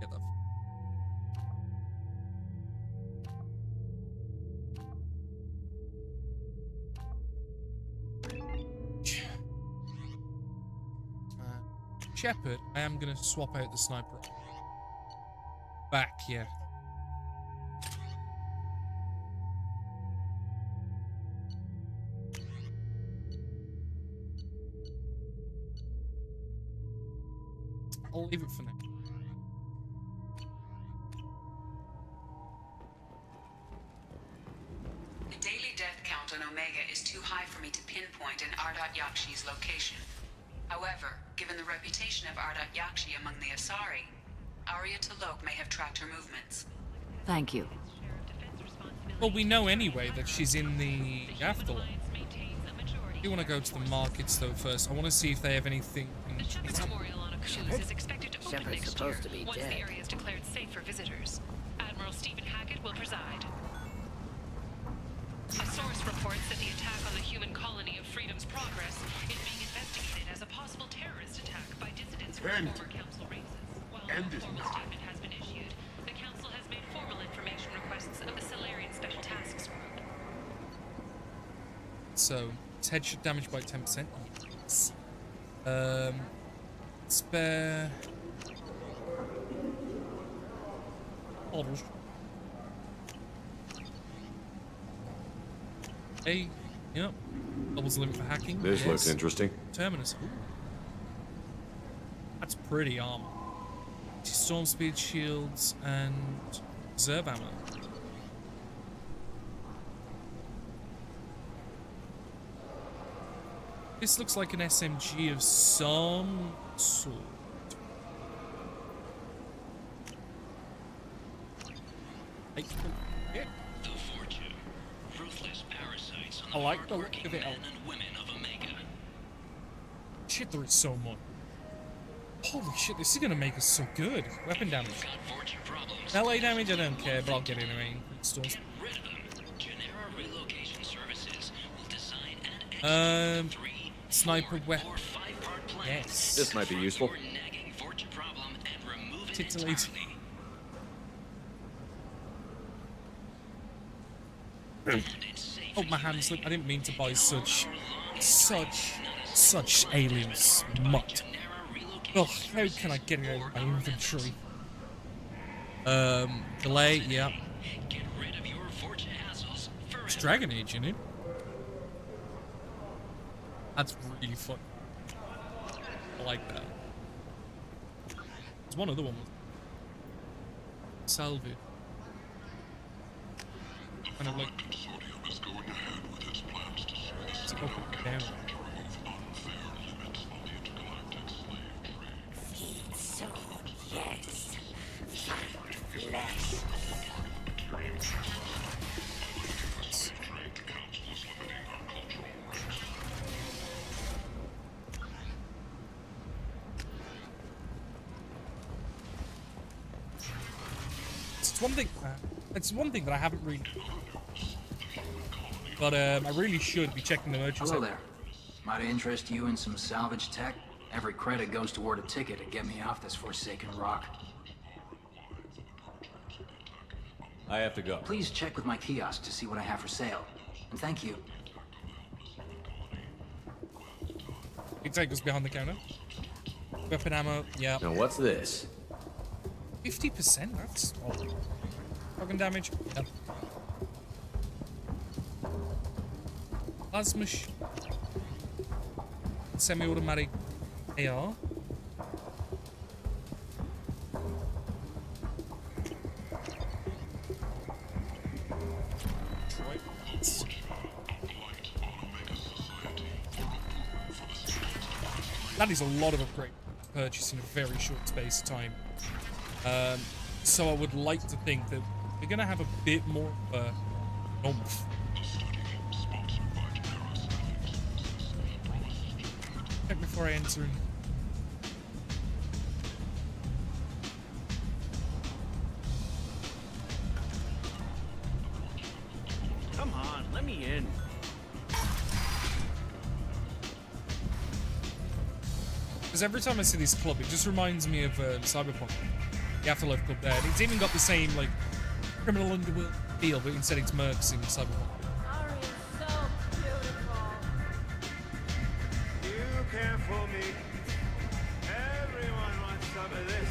Get that. Shepard, I am gonna swap out the sniper. Back, yeah. I'll leave it for now. The daily death count on Omega is too high for me to pinpoint an Ardat Yakshi's location. However, given the reputation of Ardat Yakshi among the Asari, Arya T'Loak may have tracked her movements. Thank you. Well, we know anyway that she's in the afterlife. I do want to go to the markets though first. I want to see if they have anything. Shepard's supposed to be once dead. the area is declared safe for visitors. Admiral Stephen Hackett will preside. A source reports that the attack on the human colony of Freedom's Progress is being investigated as a possible terrorist attack by dissidents from former council races. While no formal statement has been issued, the council has made formal information requests of the Solarian Special Tasks Group. So, its head should damage by 10%. Yes. Spare... Orders. Hey, yep. Doubles the limit for hacking. This looks interesting. Terminus. Ooh. That's pretty armor. Storm speed shields and reserve ammo. This looks like an SMG of some sort. Like, yeah. The Fortune. Ruthless parasites I like the look of it. men and women of Omega. Shit, there is so much. Holy shit, this is gonna make us so good. Weapon damage. LA damage, I don't care, but I'll get it anyway. Storms. Sniper weapon. Yes. This might be useful. Titillate. Oh, my hand slipped. I didn't mean to buy such alien smut. Oh, how can I get it out of my inventory? Delay, yeah. It's Dragon Age, isn't it? That's really fun. I like that. There's one other one. Salve. Kind of like. Let's open it down. So, yes. Flesh. It's one thing that I haven't really, but I really should be checking the merchants. Hello there. Might interest you in some salvage tech? Every credit goes toward a ticket to get me off this forsaken rock. I have to go. Please check with my kiosk to see what I have for sale. And thank you. You take us behind the counter. Weapon ammo, yeah. Now what's this? 50%? That's odd. Token damage? Yep. Plasma semi-automatic AR. That is a lot of upgrade purchase in a very short space of time. So I would like to think that we're going to have a bit more oomph. Check before I enter. Come on, let me in. Because every time I see this club, it just reminds me of Cyberpunk. The Afterlife Club there. And it's even got the same, like, criminal underworld feel, but instead it's mercs in Cyberpunk. You care for me. Everyone wants some of this.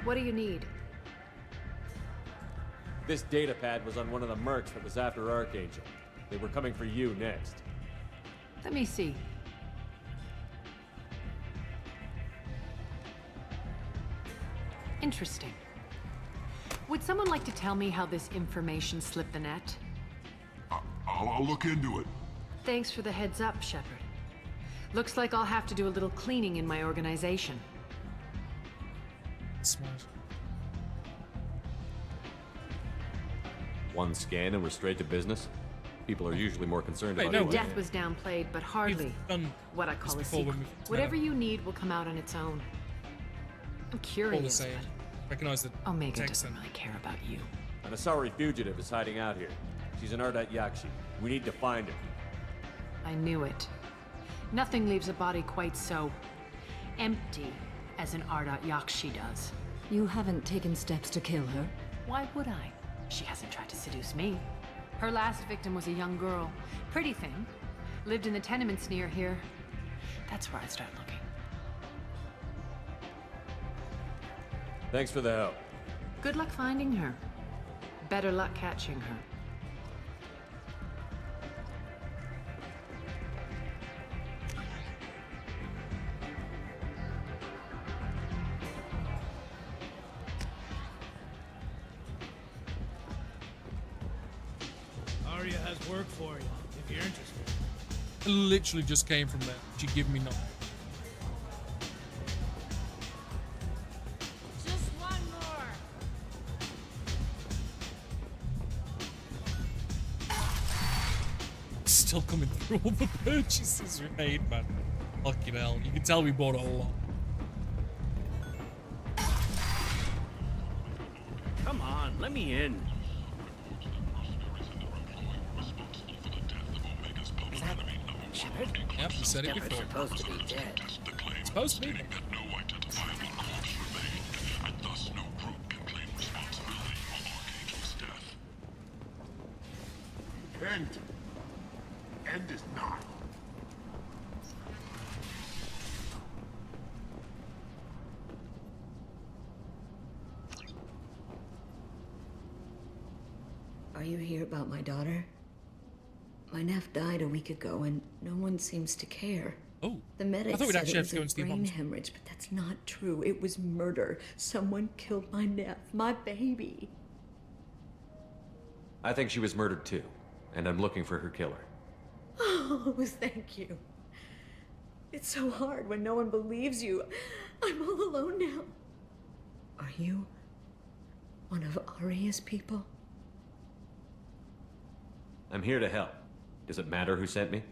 What do you need? This data pad was on one of the mercs that was after Archangel. They were coming for you next. Let me see. Interesting. Would someone like to tell me how this information slipped the net? I'll look into it. Thanks for the heads up, Shepard. Looks like I'll have to do a little cleaning in my organization. Smart. One scan and we're straight to business? People are usually more concerned Wait, about no, who I Death am. was downplayed, but hardly done what I call a this before when secret. we've met Whatever up. you need will come out on its own. I'm All the curious, same. but Recognize the Omega text doesn't then. really care about you. An Asari fugitive is hiding out here. She's an Ardat Yakshi. We need to find her. I knew it. Nothing leaves a body quite so empty as an Ardat Yakshi does. You haven't taken steps to kill her? Why would I? She hasn't tried to seduce me. Her last victim was a young girl. Pretty thing. Lived in the tenements near here. That's where I'd start looking. Thanks for the help. Good luck finding her. Better luck catching her. Arya has work for you, if you're interested. I literally just came from there. She gave me nothing. Just one more. Still coming through all the purchases we made, man. Fucking hell. You can tell we bought a lot. Come on, let me in. Is that Shepard? Yep, you said it Shepard's before. supposed to be dead. Supposed to be. End. End is not. Are you here about my daughter? My nephew died a week ago, and no one seems to care. Oh, The medics I thought we'd said actually it have to go and was see a the brain bombs. hemorrhage, but that's not true. It was murder. Someone killed my nephew, my baby. I think she was murdered too, and I'm looking for her killer. Oh, thank you. It's so hard when no one believes you. I'm all alone now. Are you one of Arya's people? I'm here to help. Does it matter who sent me?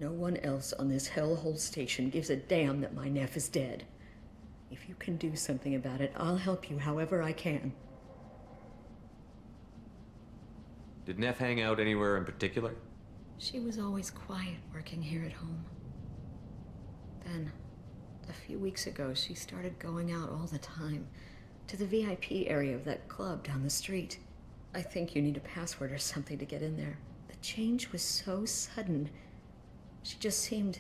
No one else on this hellhole station gives a damn that my nephew is dead. If you can do something about it, I'll help you however I can. Did Neff hang out anywhere in particular? She was always quiet working here at home. Then, a few weeks ago, she started going out all the time to the VIP area of that club down the street. I think you need a password or something to get in there. The change was so sudden. She just seemed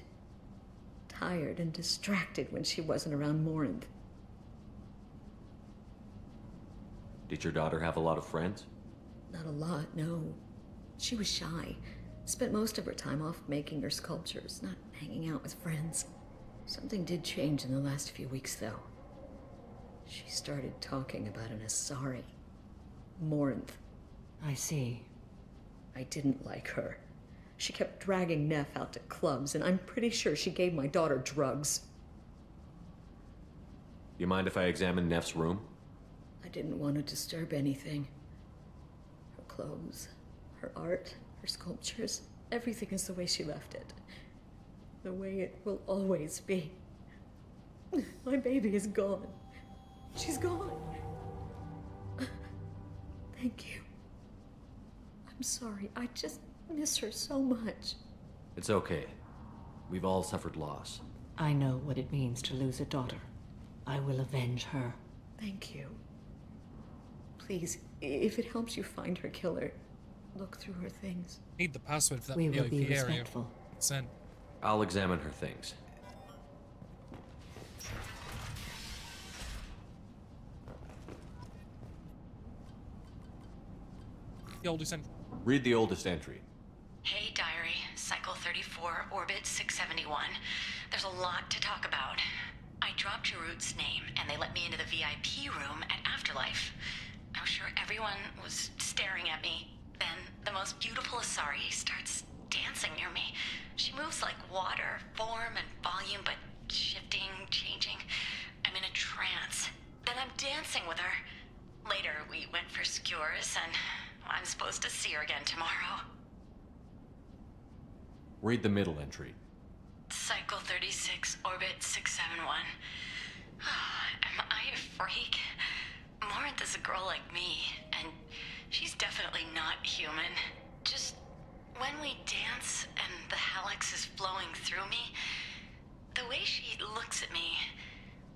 tired and distracted when she wasn't around Morinth. Did your daughter have a lot of friends? Not a lot, no. She was shy. Spent most of her time off making her sculptures, not hanging out with friends. Something did change in the last few weeks, though. She started talking about an Asari. Morinth. I see. I didn't like her. She kept dragging Neff out to clubs, and I'm pretty sure she gave my daughter drugs. You mind if I examine Neff's room? I didn't want to disturb anything. Her clothes, her art, her sculptures, everything is the way she left it. The way it will always be. My baby is gone. She's gone. Thank you. I'm sorry. I just miss her so much. It's okay. We've all suffered loss. I know what it means to lose a daughter. I will avenge her. Thank you. Please, if it helps you find her killer, look through her things. Need the password for that We will VIP be area. respectful. Send. I'll examine her things. The oldest entry. Read the oldest entry. Hey, Diary. Cycle 34, Orbit 671. There's a lot to talk about. I dropped Jarut's name, and they let me into the VIP room at Afterlife. I was sure everyone was staring at me. Then, the most beautiful Asari starts dancing near me. She moves like water, form and volume, but shifting, changing. I'm in a trance. Then I'm dancing with her. Later, we went for skewers, and I'm supposed to see her again tomorrow. Read the middle entry. Cycle 36, orbit 671. Am I a freak? Morinth is a girl like me, and she's definitely not human. Just when we dance and the Helix is flowing through me, the way she looks at me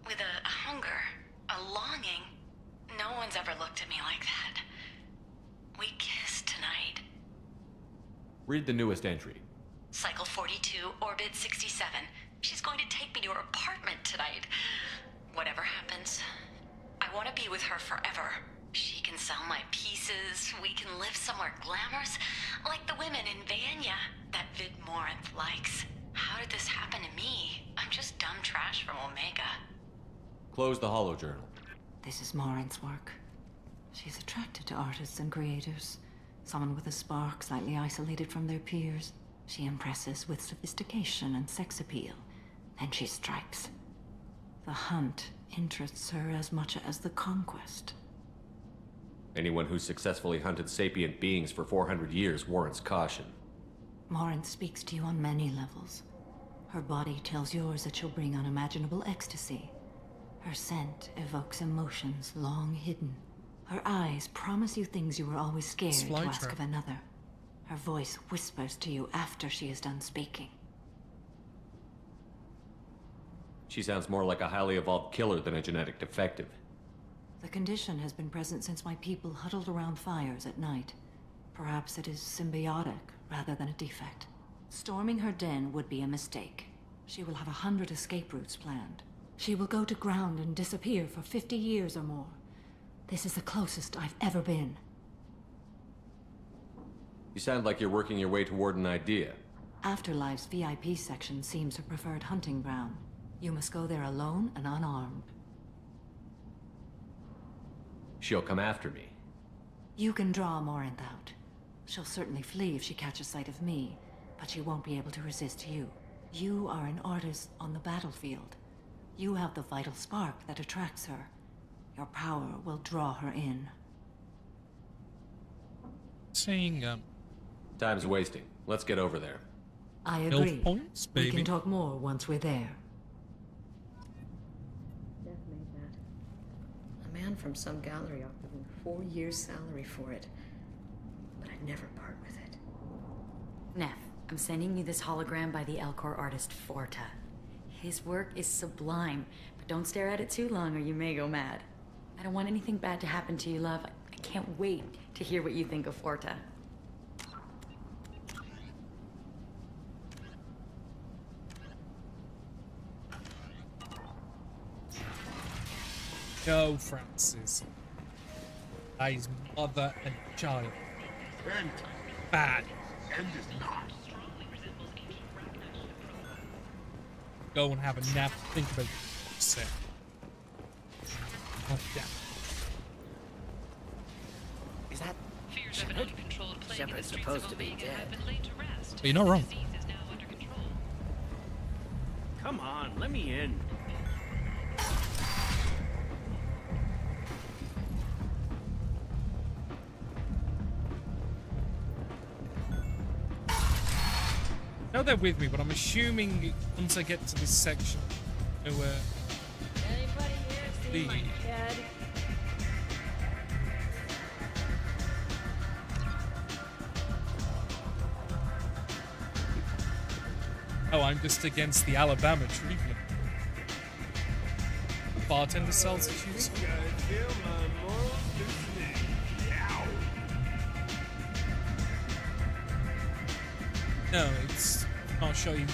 with a hunger, a longing, no one's ever looked at me like that. We kiss tonight. Read the newest entry. Cycle 42, orbit 67. She's going to take me to her apartment tonight. Whatever happens, I want to be with her forever. She can sell my pieces. We can live somewhere glamorous, like the women in Vanya that Vid Morinth likes. How did this happen to me? I'm just dumb trash from Omega. Close the holo journal. This is Morinth's work. She's attracted to artists and creators. Someone with a spark, slightly isolated from their peers. She impresses with sophistication and sex appeal. Then she strikes. The hunt interests her as much as the conquest. Anyone who's successfully hunted sapient beings for 400 years warrants caution. Morinth speaks to you on many levels. Her body tells yours that she'll bring unimaginable ecstasy. Her scent evokes emotions long hidden. Her eyes promise you things you were always scared to ask of another. Her voice whispers to you after she is done speaking. She sounds more like a highly evolved killer than a genetic defective. The condition has been present since my people huddled around fires at night. Perhaps it is symbiotic rather than a defect. Storming her den would be a mistake. She will have 100 escape routes planned. She will go to ground and disappear for 50 years or more. This is the closest I've ever been. You sound like you're working your way toward an idea. Afterlife's VIP section seems her preferred hunting ground. You must go there alone and unarmed. She'll come after me. You can draw Morinth out. She'll certainly flee if she catches sight of me, but she won't be able to resist you. You are an artist on the battlefield. You have the vital spark that attracts her. Your power will draw her in. Saying, Time's wasting. Let's get over there. I agree. Points, we baby. can talk more once we're there. Death made that. A man from some gallery offered me 4 years' salary for it. But I'd never part with it. Neff, I'm sending you this hologram by the Elcor artist Forta. His work is sublime, but don't stare at it too long or you may go mad. I don't want anything bad to happen to you, love. I can't wait to hear what you think of Forta. Go, Francis. That is mother and child. Bad. Go and have a nap. Think about what you said. Oh, yeah. Is that Fears of an Shepard? uncontrolled plague in the Shepard's streets supposed of to be Omega dead. have been laid to rest. But you're not wrong. The disease is now under control. Come on, let me in. No, they're with me, but I'm assuming once I get to this section, where Anybody here see my kid? oh, I'm just against the Alabama treatment. Bartender sells issues. No, it's not showing you.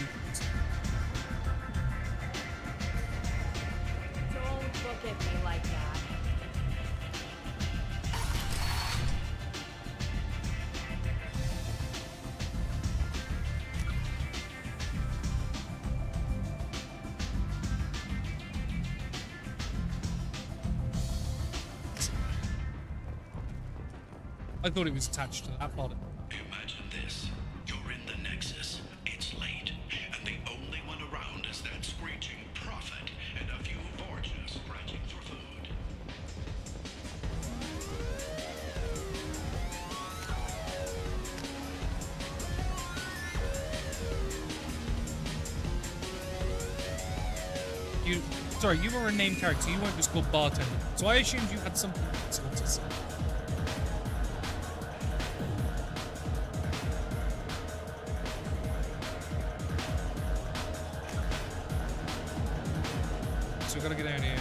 Don't look at me like that. I thought it was attached to that bottom. Imagine this. You're in the Nexus. It's late. And the only one around is that screeching prophet and a few Vorjas scratching for food. Sorry, you were a named character. You weren't just called bartender. So I assumed you had something to say. So we gotta get down here.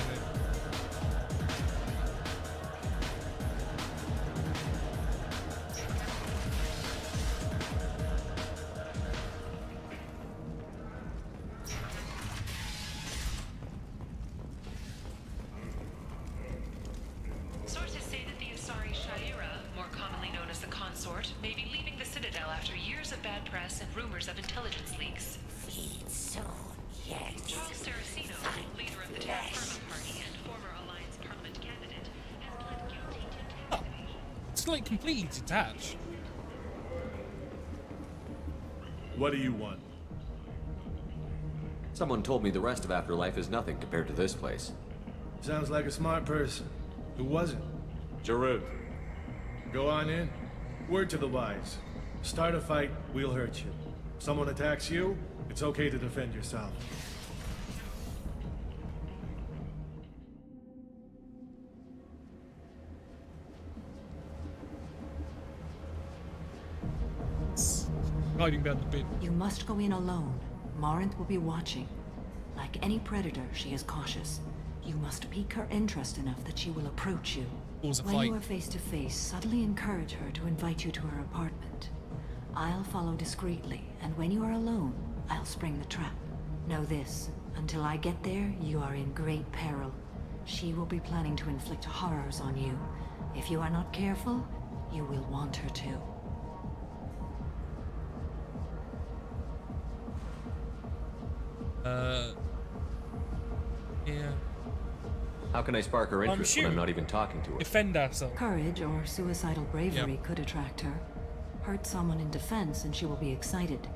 Sources say that the Asari Shaira, more commonly known as the Consort, may be leaving the Citadel after years of bad press and rumors of intelligence leaks. Feed soon, yes. Charles Saraceno, leader of the Terra Firma Party and former Alliance Parliament candidate, has pled guilty to It's like completely detached. What do you want? Someone told me the rest of Afterlife is nothing compared to this place. Sounds like a smart person. Who was it? Jarud. Go on in. Word to the wise. Start a fight, we'll hurt you. Someone attacks you, it's okay to defend yourself. Hiding behind the bin. You must go in alone. Morinth will be watching. Like any predator, she is cautious. You must pique her interest enough that she will approach you. When you are face to face, subtly encourage her to invite you to her apartment. I'll follow discreetly, and when you are alone, I'll spring the trap. Know this, until I get there, you are in great peril. She will be planning to inflict horrors on you. If you are not careful, you will want her to. Yeah. How can I spark her interest when I'm not even talking to her? Defend ourselves. Courage or suicidal bravery could attract her. Hurt someone in defense and she will be excited.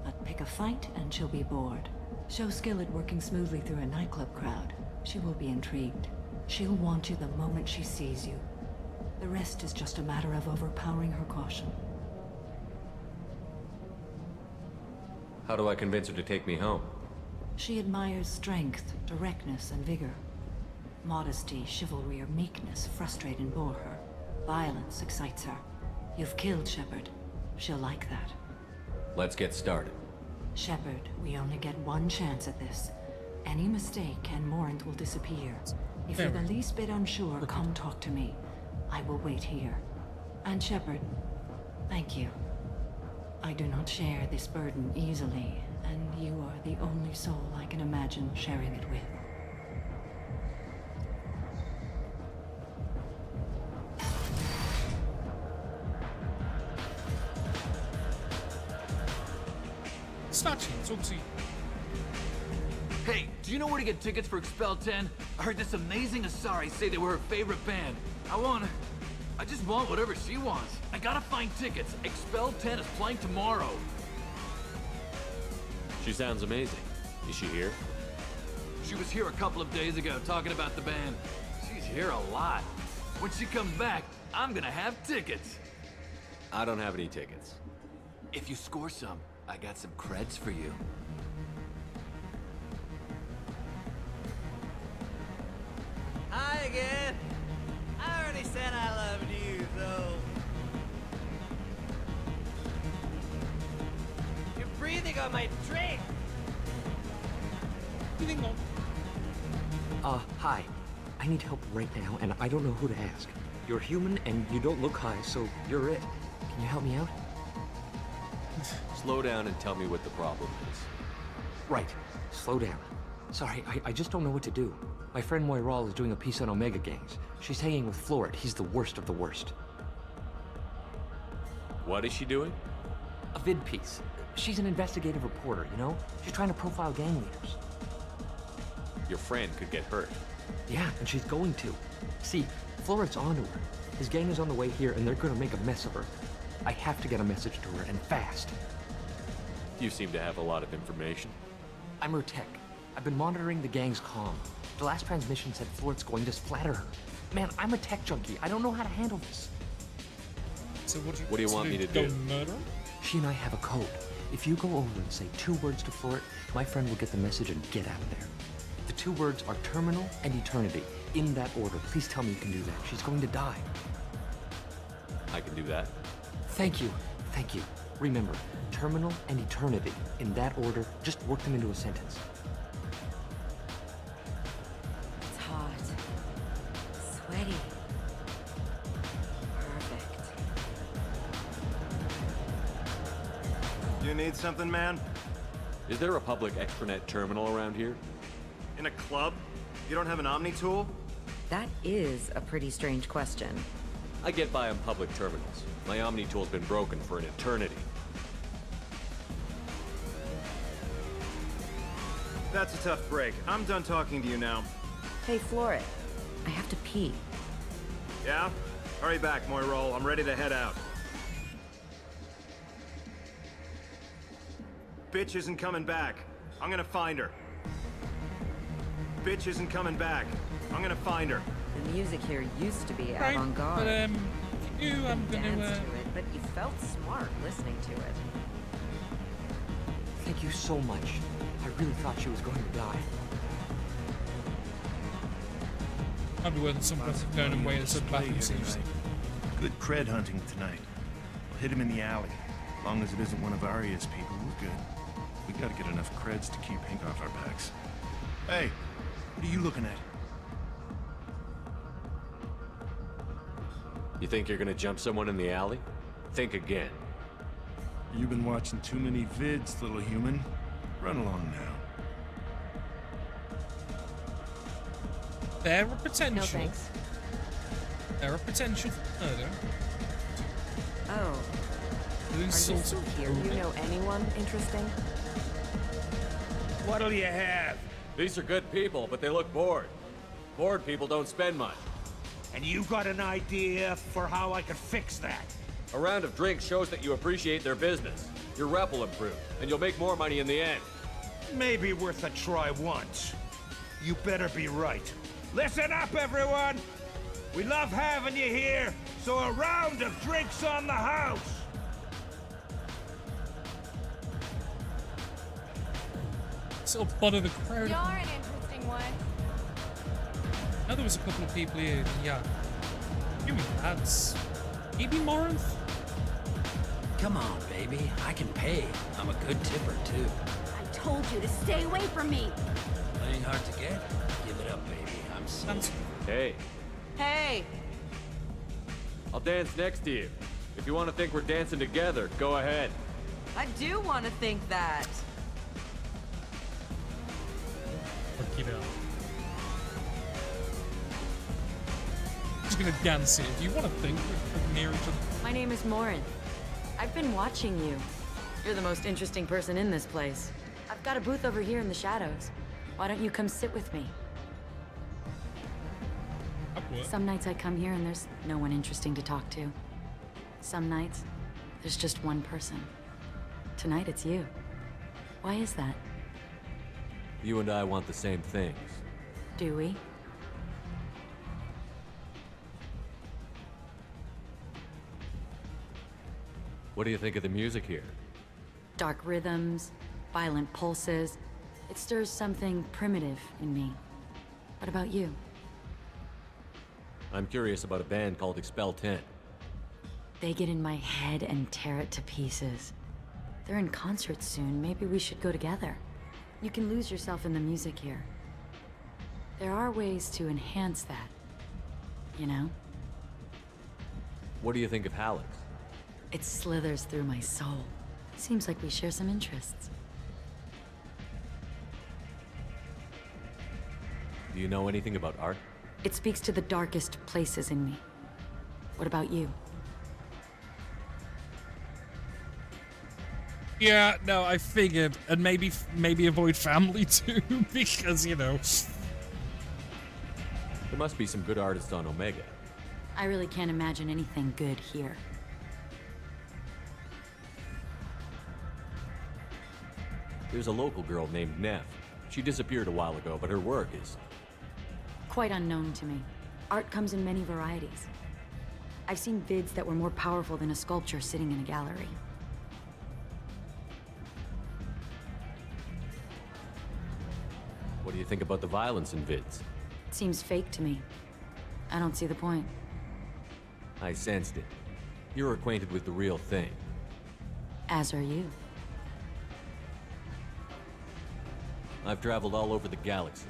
But pick a fight and she'll be bored. Show skill at working smoothly through a nightclub crowd. She will be intrigued. She'll want you the moment she sees you. The rest is just a matter of overpowering her caution. How do I convince her to take me home? She admires strength, directness, and vigor. Modesty, chivalry, or meekness frustrate and bore her. Violence excites her. You've killed Shepard. She'll like that. Let's get started. Shepard, we only get one chance at this. Any mistake and Morinth will disappear. If you're the least bit unsure, come talk to me. I will wait here. And Shepard, thank you. I do not share this burden easily, and you are the only soul I can imagine sharing it with. Snatching, it's obviously. Hey, do you know where to get tickets for Expel 10? I heard this amazing Asari say they were her favorite band. I just want whatever she wants. I gotta find tickets. Expel 10 is playing tomorrow. She sounds amazing. Is she here? She was here a couple of days ago talking about the band. She's here a lot. When she comes back, I'm gonna have tickets. I don't have any tickets. If you score some, I got some creds for you. Hi again. I already said I loved you, though. You're breathing on my drink. Breathing on. Hi. I need help right now, and I don't know who to ask. You're human, and you don't look high, so you're it. Can you help me out? Slow down and tell me what the problem is. Right. Slow down. Sorry, I just don't know what to do. My friend Moiral is doing a piece on Omega gangs. She's hanging with Florid. He's the worst of the worst. What is she doing? A vid piece. She's an investigative reporter, you know? She's trying to profile gang leaders. Your friend could get hurt. Yeah, and she's going to. See, Florid's onto her. His gang is on the way here, and they're gonna make a mess of her. I have to get a message to her, and fast. You seem to have a lot of information. I'm her tech. I've been monitoring the gang's comm. The last transmission said Florid's going to splatter her. Man, I'm a tech junkie. I don't know how to handle this. So what do you want me to do? Murder? She and I have a code. If you go over and say 2 words to Florid, my friend will get the message and get out of there. The two words are terminal and eternity. In that order. Please tell me you can do that. She's going to die. I can do that. Thank you. Thank you. Remember, terminal and eternity. In that order, just work them into a sentence. It's hot. Sweaty. Perfect. You need something, man? Is there a public extranet terminal around here? In a club? You don't have an Omni tool? That is a pretty strange question. I get by on public terminals. My Omni tool's been broken for an eternity. That's a tough break. I'm done talking to you now. Hey, Floret. I have to pee. Yeah? Hurry back, Moirol. I'm ready to head out. Bitch isn't coming back. I'm gonna find her. Bitch isn't coming back. I'm gonna find her. The music here used to be Right, avant-garde. but you, I'm Danced gonna. to it, but you felt smart listening to it. Thank you so much. I really thought she was going to die. I'd be worth some person going and wait some bathroom scenes. Good cred hunting tonight. We'll hit him in the alley. As long as it isn't one of Arya's people, we're good. We gotta get enough creds to keep ink off our backs. Hey, what are you looking at? You think you're gonna jump someone in the alley? Think again. You've been watching too many vids, little human. Run along now. There are potential. No thanks. There are potential for murder. Oh. These Are you sorts still of here? Do you know anyone interesting? What'll you have? These are good people, but they look bored. Bored people don't spend much. And you got an idea for how I could fix that? A round of drinks shows that you appreciate their business. Your rep will improve, and you'll make more money in the end. Maybe worth a try once. You better be right. Listen up, everyone! We love having you here, so a round of drinks on the house! Sort of part of the crowd. You're an interesting one. I know there was a couple of people here. Yeah. Human lads. Maybe Morinth? Come on, baby. I can pay. I'm a good tipper, too. I told you to stay away from me. Playing hard to get? Give it up, baby. I'm sorry. Hey, Hey. I'll dance next to you. If you want to think we're dancing together, go ahead. I do want to think that. Fuck you know. Just gonna dance here. Do you want to think we're near each other? My name is Morin. I've been watching you. You're the most interesting person in this place. I've got a booth over here in the shadows. Why don't you come sit with me? Some nights I come here and there's no one interesting to talk to. Some nights, there's just one person. Tonight it's you. Why is that? You and I want the same things. Do we? What do you think of the music here? Dark rhythms, violent pulses. It stirs something primitive in me. What about you? I'm curious about a band called Expel 10. They get in my head and tear it to pieces. They're in concert soon. Maybe we should go together. You can lose yourself in the music here. There are ways to enhance that. You know? What do you think of Hallex? It slithers through my soul. Seems like we share some interests. Do you know anything about art? It speaks to the darkest places in me. What about you? Yeah, no, I figured, and maybe avoid family too, because you know. There must be some good artists on Omega. I really can't imagine anything good here. There's a local girl named Neff. She disappeared a while ago, but her work is... Quite unknown to me. Art comes in many varieties. I've seen vids that were more powerful than a sculpture sitting in a gallery. What do you think about the violence in vids? Seems fake to me. I don't see the point. I sensed it. You're acquainted with the real thing. As are you. I've traveled all over the galaxy.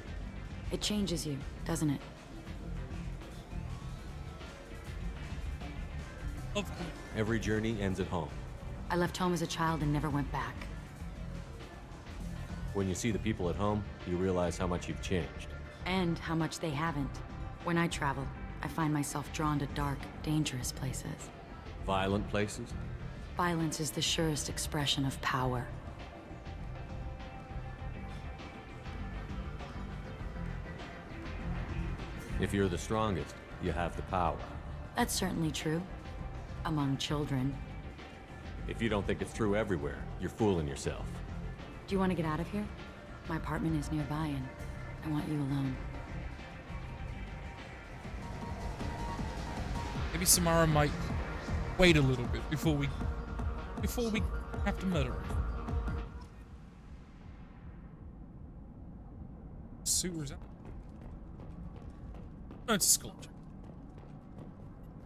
It changes you, doesn't it? Every journey ends at home. I left home as a child and never went back. When you see the people at home, you realize how much you've changed. And how much they haven't. When I travel, I find myself drawn to dark, dangerous places. Violent places? Violence is the surest expression of power. If you're the strongest, you have the power. That's certainly true. Among children. If you don't think it's true everywhere, you're fooling yourself. Do you want to get out of here? My apartment is nearby and I want you alone. Maybe Samara might wait a little bit before we have to murder her. Sewers up. No, it's a sculpture.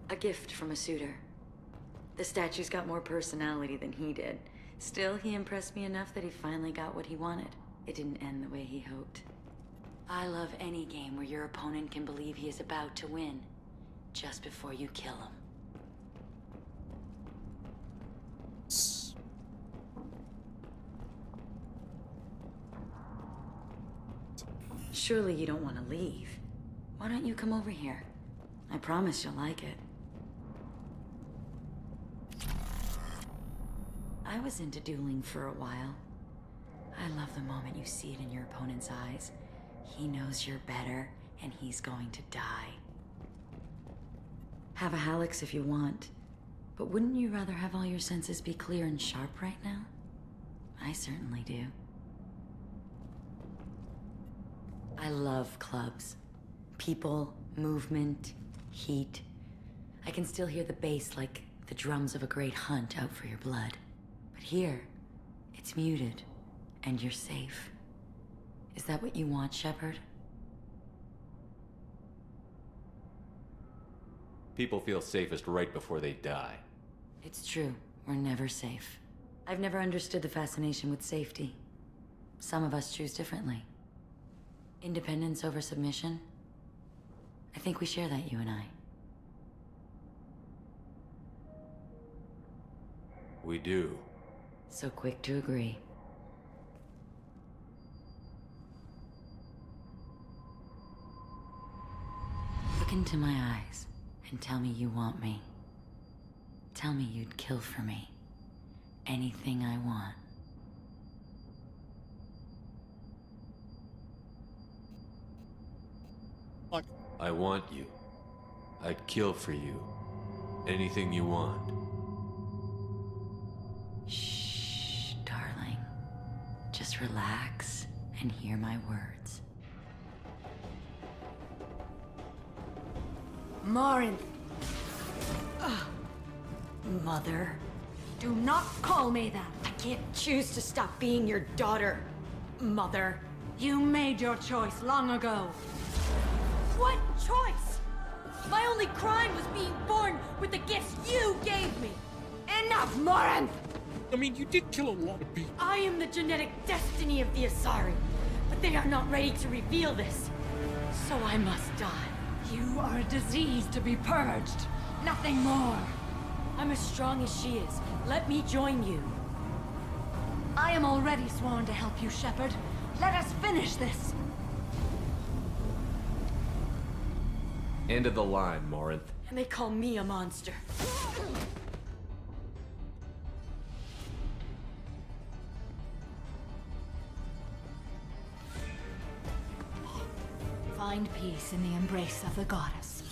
A gift from a suitor. The statue's got more personality than he did. Still, he impressed me enough that he finally got what he wanted. It didn't end the way he hoped. I love any game where your opponent can believe he is about to win, just before you kill him. Surely you don't want to leave. Why don't you come over here? I promise you'll like it. I was into dueling for a while. I love the moment you see it in your opponent's eyes. He knows you're better, and he's going to die. Have a Hallex if you want, but wouldn't you rather have all your senses be clear and sharp right now? I certainly do. I love clubs. People, movement, heat. I can still hear the bass like the drums of a great hunt out for your blood. But here, it's muted, and you're safe. Is that what you want, Shepard? People feel safest right before they die. It's true. We're never safe. I've never understood the fascination with safety. Some of us choose differently. Independence over submission? I think we share that, you and I. We do. So quick to agree. Look into my eyes and tell me you want me. Tell me you'd kill for me. Anything I want. I want you. I'd kill for you. Anything you want. Shh, darling. Just relax and hear my words. Morinth. Mother. Do not call me that. I can't choose to stop being your daughter, Mother. You made your choice long ago. What choice? My only crime was being born with the gifts you gave me. Enough, Morinth! I mean, you did kill a lot of people. I am the genetic destiny of the Asari, but they are not ready to reveal this. So I must die. You are a disease to be purged. Nothing more. I'm as strong as she is. Let me join you. I am already sworn to help you, Shepard. Let us finish this. End of the line, Morinth. And they call me a monster. Find peace in the embrace of the goddess.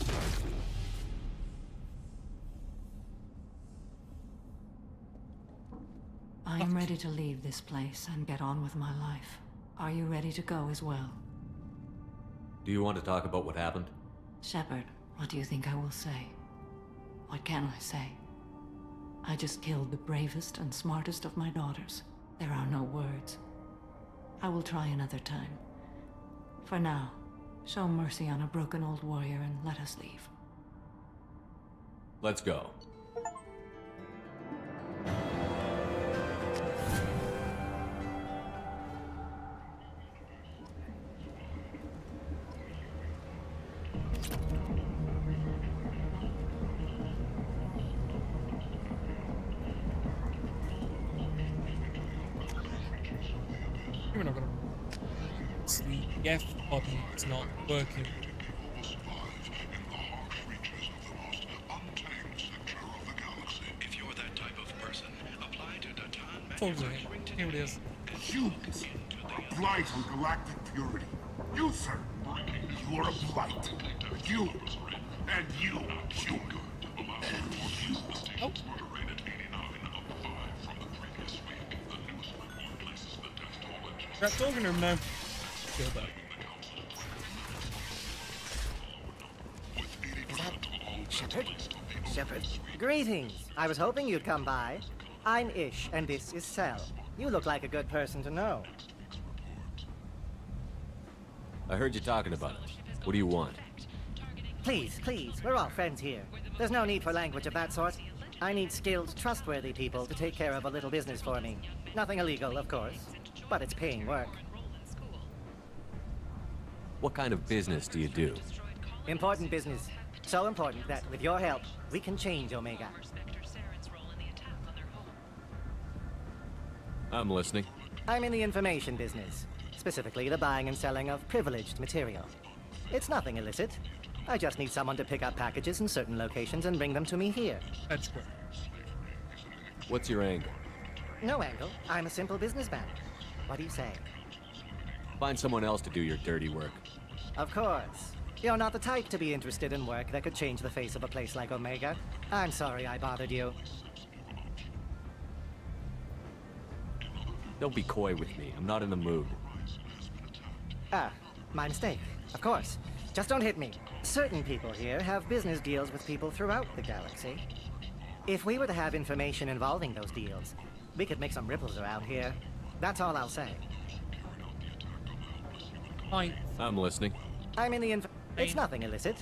I am ready to leave this place and get on with my life. Are you ready to go as well? Do you want to talk about what happened? Shepard, what do you think I will say? What can I say? I just killed the bravest and smartest of my daughters. There are no words. I will try another time. For now, show mercy on a broken old warrior and let us leave. Let's go. We're not gonna. It's the F button. It's not working. If you're that type of person, apply to Datan Told you. Here it is. You are a blight on galactic purity. You, sir, you are a blight. You, and you, you. Oh. Rat talking to him now. Kill that. Is that Shepard? Shepard? Greetings. I was hoping you'd come by. I'm Ish, and this is Cell. You look like a good person to know. I heard you talking about it. What do you want? Please, please, we're all friends here. There's no need for language of that sort. I need skilled, trustworthy people to take care of a little business for me. Nothing illegal, of course, but it's paying work. What kind of business do you do? Important business. So important that, with your help, we can change Omega. I'm listening. I'm in the information business, specifically the buying and selling of privileged material. It's nothing illicit. I just need someone to pick up packages in certain locations and bring them to me here. That's good. What's your angle? No angle. I'm a simple businessman. What do you say? Find someone else to do your dirty work. Of course. You're not the type to be interested in work that could change the face of a place like Omega. I'm sorry I bothered you. Don't be coy with me. I'm not in the mood. Ah, my mistake. Of course. Just don't hit me. Certain people here have business deals with people throughout the galaxy. If we were to have information involving those deals, we could make some ripples around here. That's all I'll say. Fine. I'm listening. I'm in the It's nothing illicit.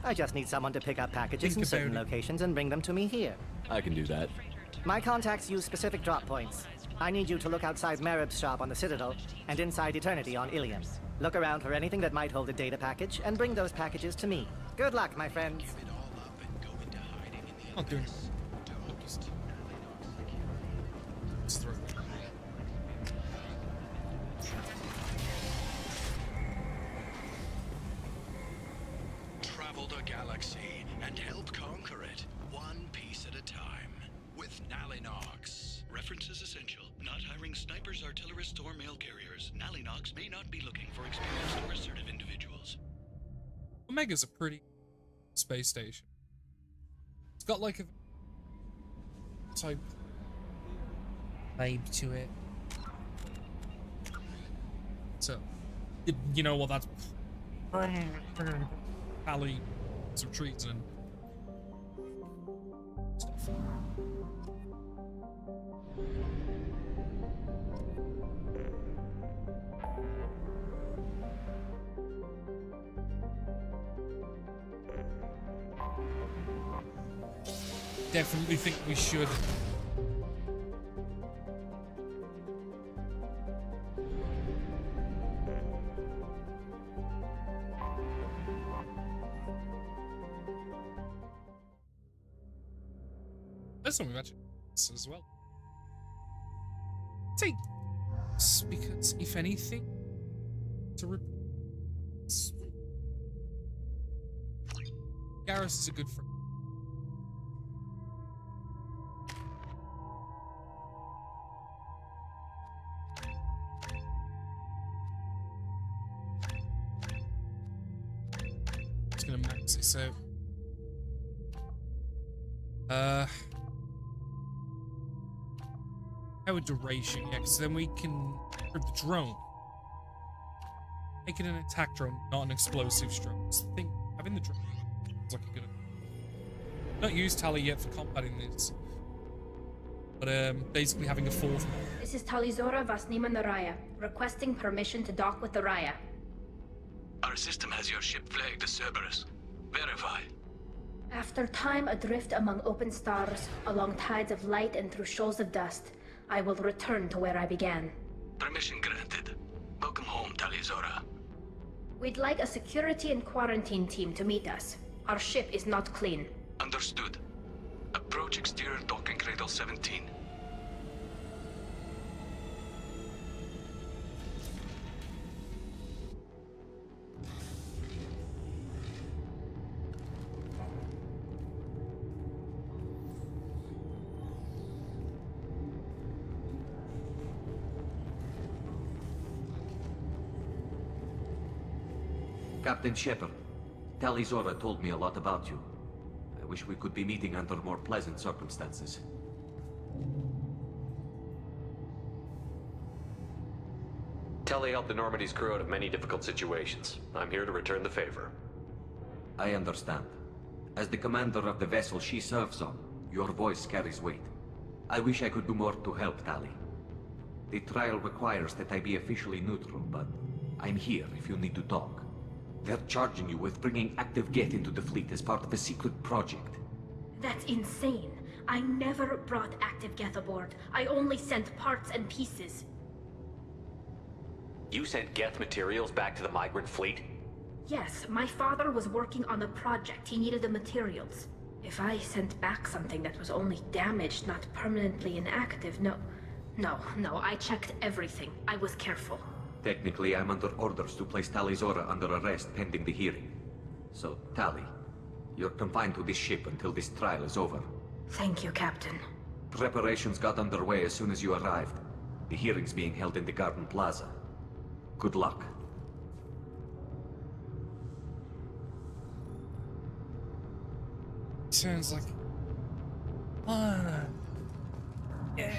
I just need someone to pick up packages in certain locations and bring them to me here. I can do that. My contacts use specific drop points. I need you to look outside Marib's shop on the Citadel and inside Eternity on Ilium. Look around for anything that might hold a data package and bring those packages to me. Good luck, my friends. I'm doing it. Let's throw it. Travel the galaxy and help conquer it, one piece at a time. With Nalinox. References essential. Not hiring snipers, artillerists, or mail carriers. Nalinox may not be looking for experienced or assertive individuals. Omega's a pretty space station. It's got like a type vibe to it. So, you know what? That's Pally, some trees and stuff. Definitely think we should. That's something we mentioned as well. Take this because, if anything, to report, Garrus is a good friend. Just gonna max this out. Power duration, yeah, because then we can grab the drone. Make it an attack drone, not an explosive drone. So I think having the drone is like a good. Not used Tali yet for combating this, but basically having a fourth. This is Talizora Vasnima Naraya, requesting permission to dock with the Raya. Our system has your ship flagged as Cerberus. Verify. After time adrift among open stars, along tides of light and through shoals of dust, I will return to where I began. Permission granted. Welcome home, Tali'Zorah. We'd like a security and quarantine team to meet us. Our ship is not clean. Understood. Approach exterior docking cradle 17. Captain Shepard, Tali'Zorah told me a lot about you. I wish we could be meeting under more pleasant circumstances. Tali helped the Normandy's crew out of many difficult situations. I'm here to return the favor. I understand. As the commander of the vessel she serves on, your voice carries weight. I wish I could do more to help, Tali. The trial requires that I be officially neutral, but I'm here if you need to talk. They're charging you with bringing active Geth into the fleet as part of a secret project. That's insane. I never brought active Geth aboard. I only sent parts and pieces. You sent Geth materials back to the migrant fleet? Yes, my father was working on a project. He needed the materials. If I sent back something that was only damaged, not permanently inactive, no, I checked everything. I was careful. Technically, I'm under orders to place Tali'Zorah under arrest pending the hearing. So, Tali, you're confined to this ship until this trial is over. Thank you, Captain. Preparations got underway as soon as you arrived. The hearing's being held in the Garden Plaza. Good luck. Sounds like... yeah.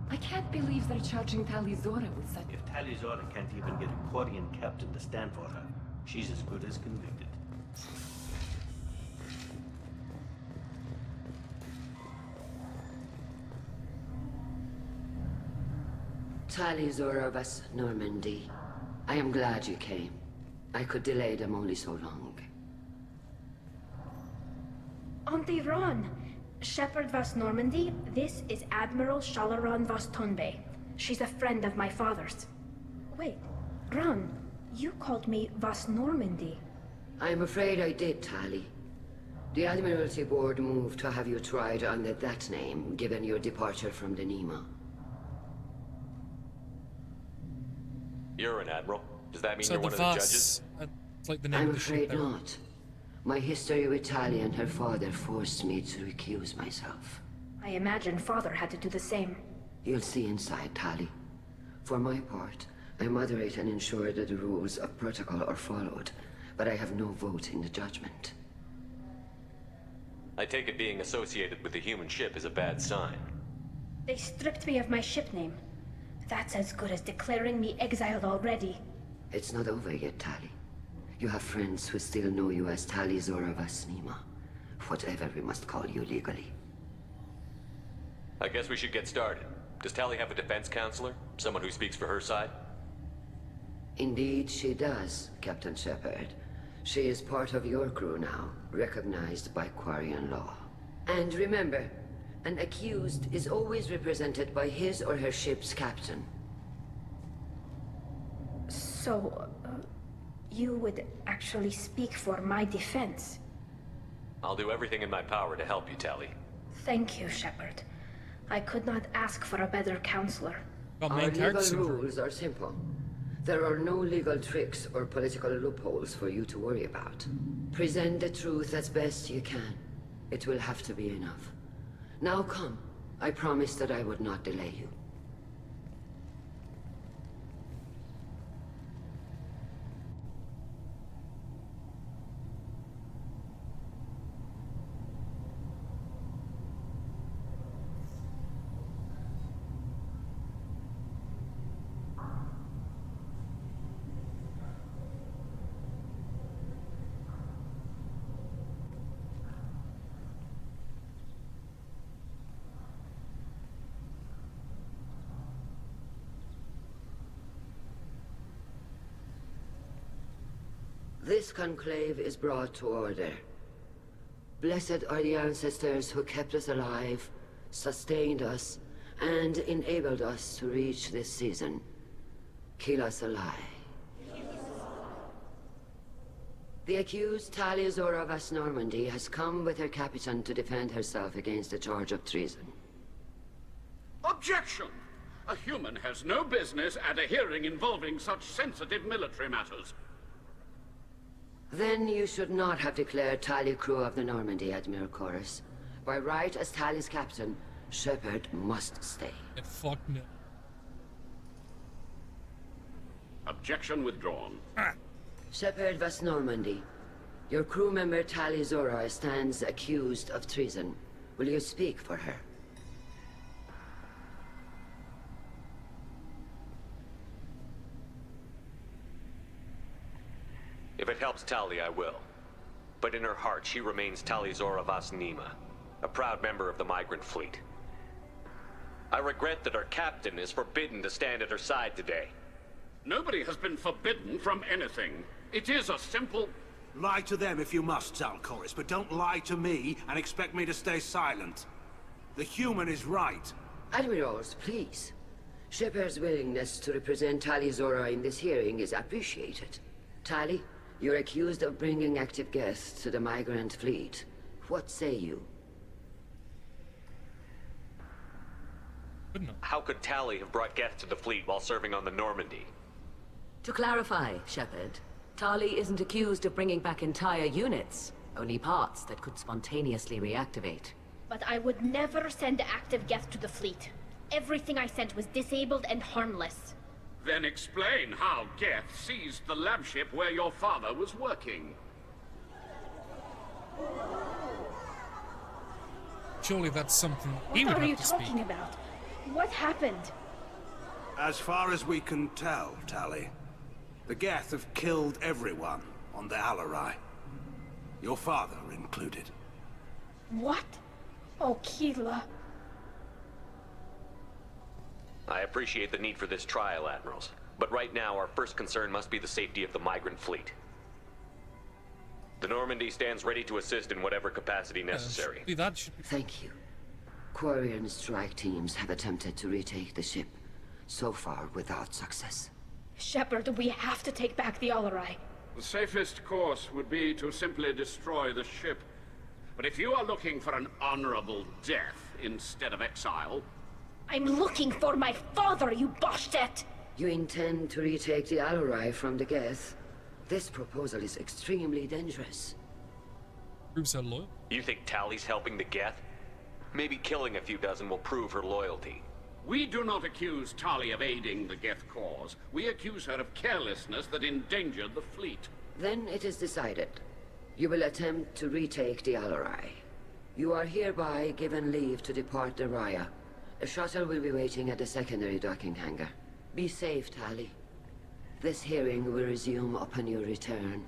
I can't believe they're charging Tali'Zorah with such... If Tali'Zorah can't even get a Quarian captain to stand for her, she's as good as convicted. Tali'Zorah vas Normandy. I am glad you came. I could delay them only so long. Auntie Ron! Shepard vas Normandy, this is Admiral Shalaran vas Tonbe. She's a friend of my father's. Wait, Ron, you called me vas Normandy. I'm afraid I did, Tali. The Admiralty Board moved to have you tried under that name, given your departure from the Nima. You're an admiral. Does that mean So you're the one of the Voss, judges? like the name I'm of the ship afraid there. not. My history with Tali and her father forced me to recuse myself. I imagine father had to do the same. You'll see inside, Tali. For my part, I moderate and ensure that the rules of protocol are followed, but I have no vote in the judgment. I take it being associated with the human ship is a bad sign. They stripped me of my ship name. That's as good as declaring me exiled already. It's not over yet, Tali. You have friends who still know you as Tali'Zorah vas Nima. Whatever we must call you legally. I guess we should get started. Does Tali have a defense counselor? Someone who speaks for her side? Indeed, she does, Captain Shepard. She is part of your crew now, recognized by Quarian law. And remember, an accused is always represented by his or her ship's captain. So, you would actually speak for my defense? I'll do everything in my power to help you, Tali. Thank you, Shepard. I could not ask for a better counselor. Our legal rules are simple. There are no legal tricks or political loopholes for you to worry about. Present the truth as best you can. It will have to be enough. Now come. I promised that I would not delay you. This conclave is brought to order. Blessed are the ancestors who kept us alive, sustained us, and enabled us to reach this season. Kila Salai. The accused Talia Zora Vas Normandy has come with her captain to defend herself against a charge of treason. Objection! A human has no business at a hearing involving such sensitive military matters. Then you should not have declared Talia crew of the Normandy, Admiral Chorus. By right as Talia's captain, Shepard must stay. Fuck no. Objection withdrawn. Shepard Vas Normandy, your crew member Talia Zora stands accused of treason. Will you speak for her? If it helps Tali, I will. But in her heart, she remains Tali Zora Vas Nima, a proud member of the migrant fleet. I regret that our captain is forbidden to stand at her side today. Nobody has been forbidden from anything. It is a simple... Lie to them if you must, Zalcoris, but don't lie to me and expect me to stay silent. The human is right. Admirals, please. Shepard's willingness to represent Talia Zora in this hearing is appreciated. Tali, you're accused of bringing active guests to the migrant fleet. What say you? How could Tali have brought Geth to the fleet while serving on the Normandy? To clarify, Shepard, Tali isn't accused of bringing back entire units, only parts that could spontaneously reactivate. But I would never send active Geth to the fleet. Everything I sent was disabled and harmless. Then explain how Geth seized the lab ship where your father was working. Surely that's something he What would are you have to speak. talking about? What happened? As far as we can tell, Tali, the Geth have killed everyone on the Alarai. Your father included. What? Oh, Kila. I appreciate the need for this trial, Admirals. But right now, our first concern must be the safety of the migrant fleet. The Normandy stands ready to assist in whatever capacity necessary. Thank you. Quarian strike teams have attempted to retake the ship, so far without success. Shepard, we have to take back the Alarai. The safest course would be to simply destroy the ship. But if you are looking for an honorable death instead of exile... I'm looking for my father, you Boshtet! You intend to retake the Alarai from the Geth? This proposal is extremely dangerous. Proves her loyal. You think Tali's helping the Geth? Maybe killing a few dozen will prove her loyalty. We do not accuse Tali of aiding the Geth cause. We accuse her of carelessness that endangered the fleet. Then it is decided. You will attempt to retake the Alarai. You are hereby given leave to depart the Raya. A shuttle will be waiting at the secondary docking hangar. Be safe, Tali. This hearing will resume upon your return,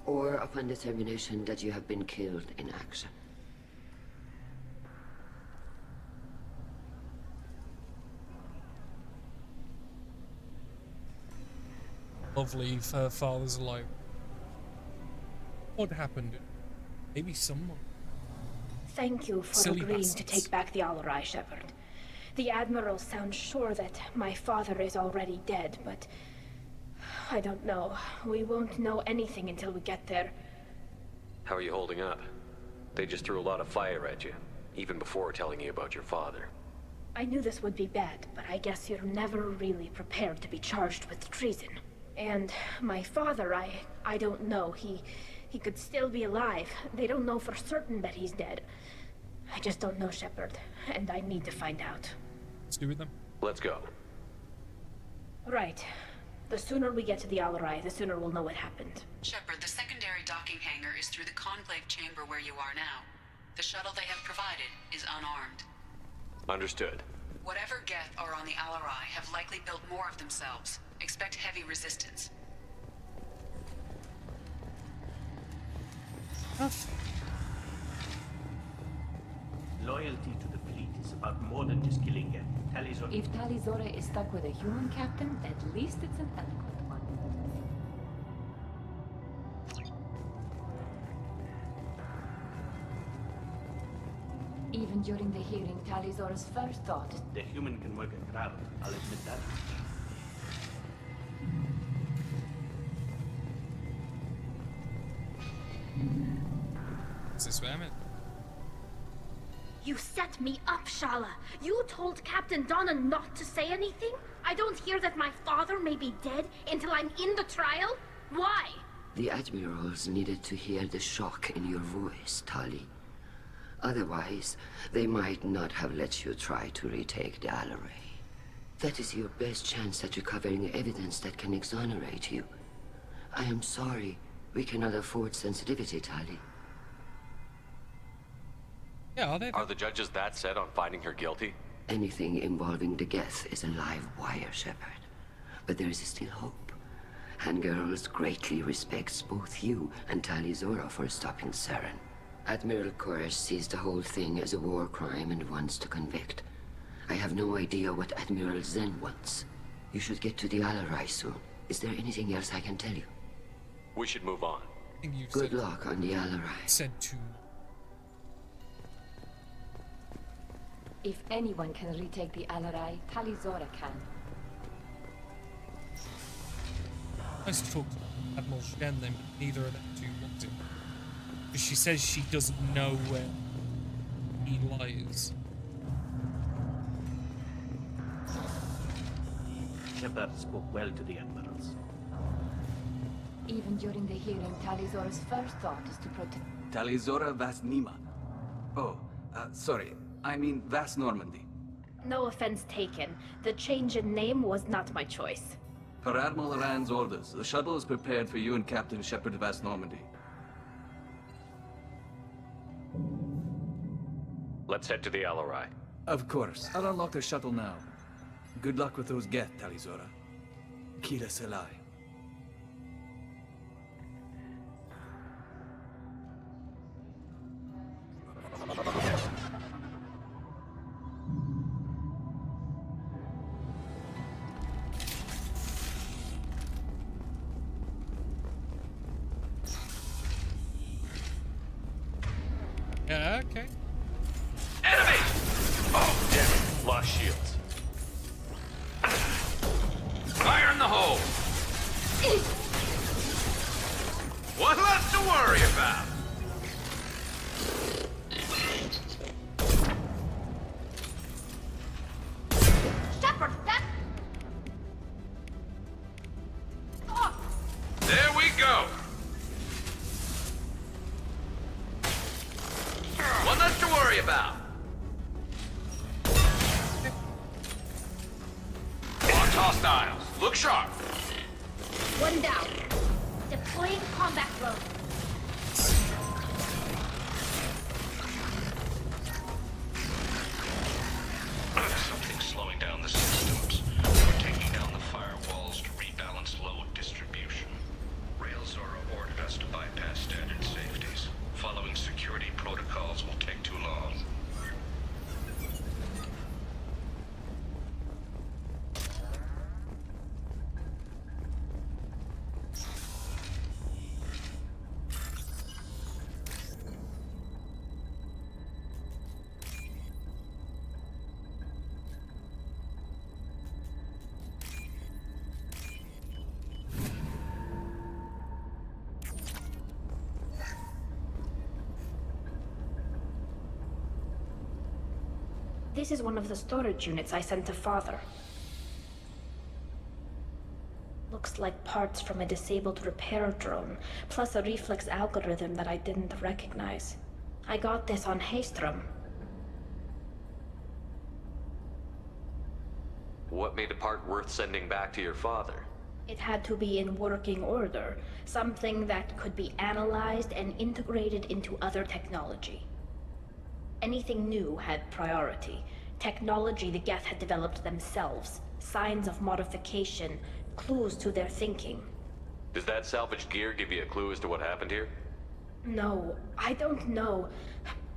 or upon determination that you have been killed in action. Lovely if her father's alive. What happened? Maybe someone. Thank you for Silly agreeing bastards. to take back the Alarai, Shepard. The Admiral sounds sure that my father is already dead, but... I don't know. We won't know anything until we get there. How are you holding up? They just threw a lot of fire at you, even before telling you about your father. I knew this would be bad, but I guess you're never really prepared to be charged with treason. And my father, I don't know. He could still be alive. They don't know for certain that he's dead. I just don't know, Shepard, and I need to find out. Let's do with them. Let's go. Right. The sooner we get to the Alarai, the sooner we'll know what happened. Shepard, the secondary docking hangar is through the conclave chamber where you are now. The shuttle they have provided is unarmed. Understood. Whatever Geth are on the Alarai have likely built more of themselves. Expect heavy resistance. Loyalty to the fleet is about more than just killing Geth. Talizor. If Tali Zora is stuck with a human captain, at least it's an eloquent one. during the hearing, Tali'Zorah's first thought... The human can work a crowd, I'll admit that. Is this where I'm at? You set me up, Shala. You told Captain Donna not to say anything? I don't hear that my father may be dead until I'm in the trial? Why? The admirals needed to hear the shock in your voice, Tali. Otherwise, they might not have let you try to retake the Alarai. That is your best chance at recovering evidence that can exonerate you. I am sorry. We cannot afford sensitivity, Tali. Yeah, Are the judges that set on finding her guilty? Anything involving the Geth is a live wire, Shepard. But there is still hope. Hangirls greatly respects both you and Tali'Zorah for stopping Saren. Admiral Koresh sees the whole thing as a war crime and wants to convict. I have no idea what Admiral Zen wants. You should get to the Alarai soon. Is there anything else I can tell you? We should move on. Good luck on the Alarai. Said to. If anyone can retake the Alarai, Tali'Zorah can. Nice to talk to Admiral Shen then, but neither of them two want to. Because she says she doesn't know where he lies. Shepard spoke well to the admirals. Even during the hearing, Tali'Zorah's first thought is to protect... Tali'Zorah Vas Nima. Oh, sorry. I mean Vas Normandy. No offense taken. The change in name was not my choice. Per Admiral Rand's orders, the shuttle is prepared for you and Captain Shepard Vas Normandy. Let's head to the Alarai. Of course. I'll unlock the shuttle now. Good luck with those Geth, Tali'Zorah. Kira Selai. Yeah, okay. Enemy! Oh, damn it. Lost shields. Fire in the hole! What left to worry about? Shepard, that... Oh. There we go! One less to worry about. Launch hostiles. Look sharp. One down. Deploying combat drone. Something's slowing down the systems. We're taking down the firewalls to rebalance load distribution. Railzora ordered us to bypass standard safeties. Following security protocols will take too long. This is one of the storage units I sent to Father. Looks like parts from a disabled repair drone, plus a reflex algorithm that I didn't recognize. I got this on Haestrom. What made a part worth sending back to your father? It had to be in working order, something that could be analyzed and integrated into other technology. Anything new had priority. Technology the Geth had developed themselves. Signs of modification, clues to their thinking. Does that salvaged gear give you a clue as to what happened here? No, I don't know.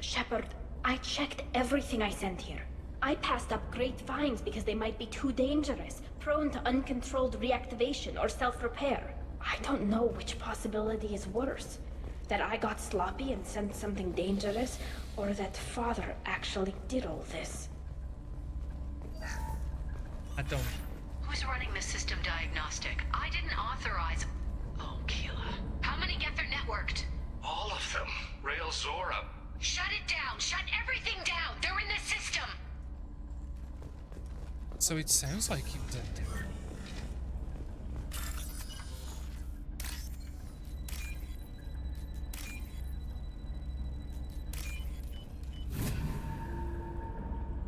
Shepard, I checked everything I sent here. I passed up great finds because they might be too dangerous, prone to uncontrolled reactivation or self-repair. I don't know which possibility is worse. That I got sloppy and sent something dangerous, Or that Father actually did all this. I don't. Who's running the system diagnostic? I didn't authorize... Oh, Keela. How many Geth are networked? All of them. Rail Zora. Shut it down! Shut everything down! They're in the system! So it sounds like he was dead.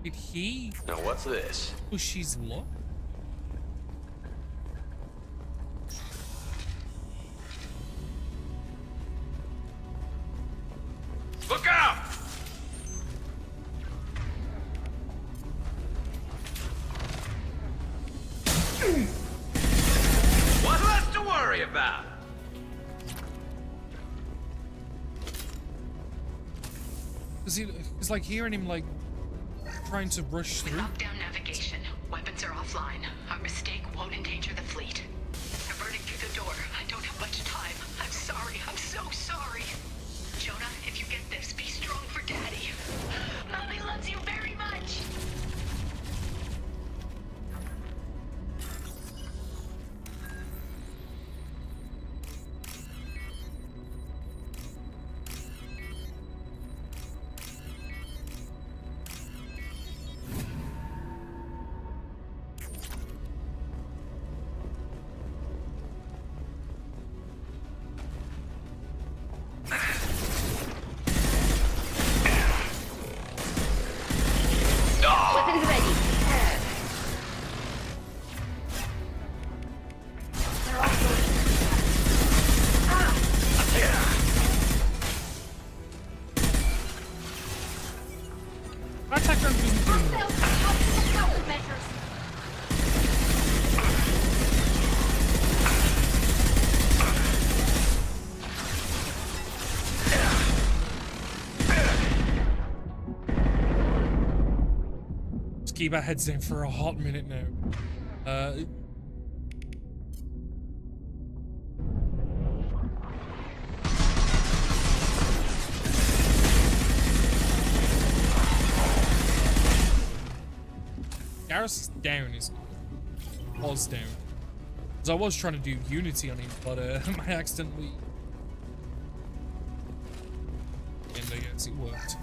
Did he? Now what's this? Push his luck? Look out! What's left to worry about? It's like hearing him like trying to rush through. Lockdown navigation. Weapons are offline. Our mistake won't endanger the fleet. They're burning through the door. I don't have much time. I'm sorry. I'm so sorry. Jonah, if you get this, be strong for Daddy. Mommy loves you very much. Weapons ready. Attack run doesn't do much. Let's keep our heads down for a hot minute now. Garrus is down, was down. Because I was trying to do Unity on him, but I accidentally... And I guess it worked.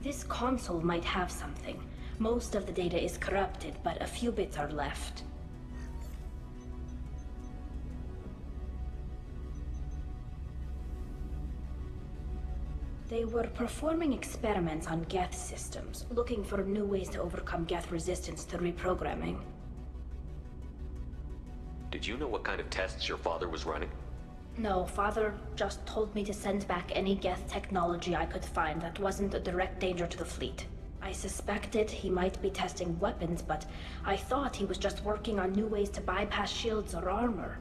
This console might have something. Most of the data is corrupted, but a few bits are left. They were performing experiments on Geth systems, looking for new ways to overcome Geth resistance to reprogramming. Did you know what kind of tests your father was running? No, Father just told me to send back any Geth technology I could find that wasn't a direct danger to the fleet. I suspected he might be testing weapons, but I thought he was just working on new ways to bypass shields or armor.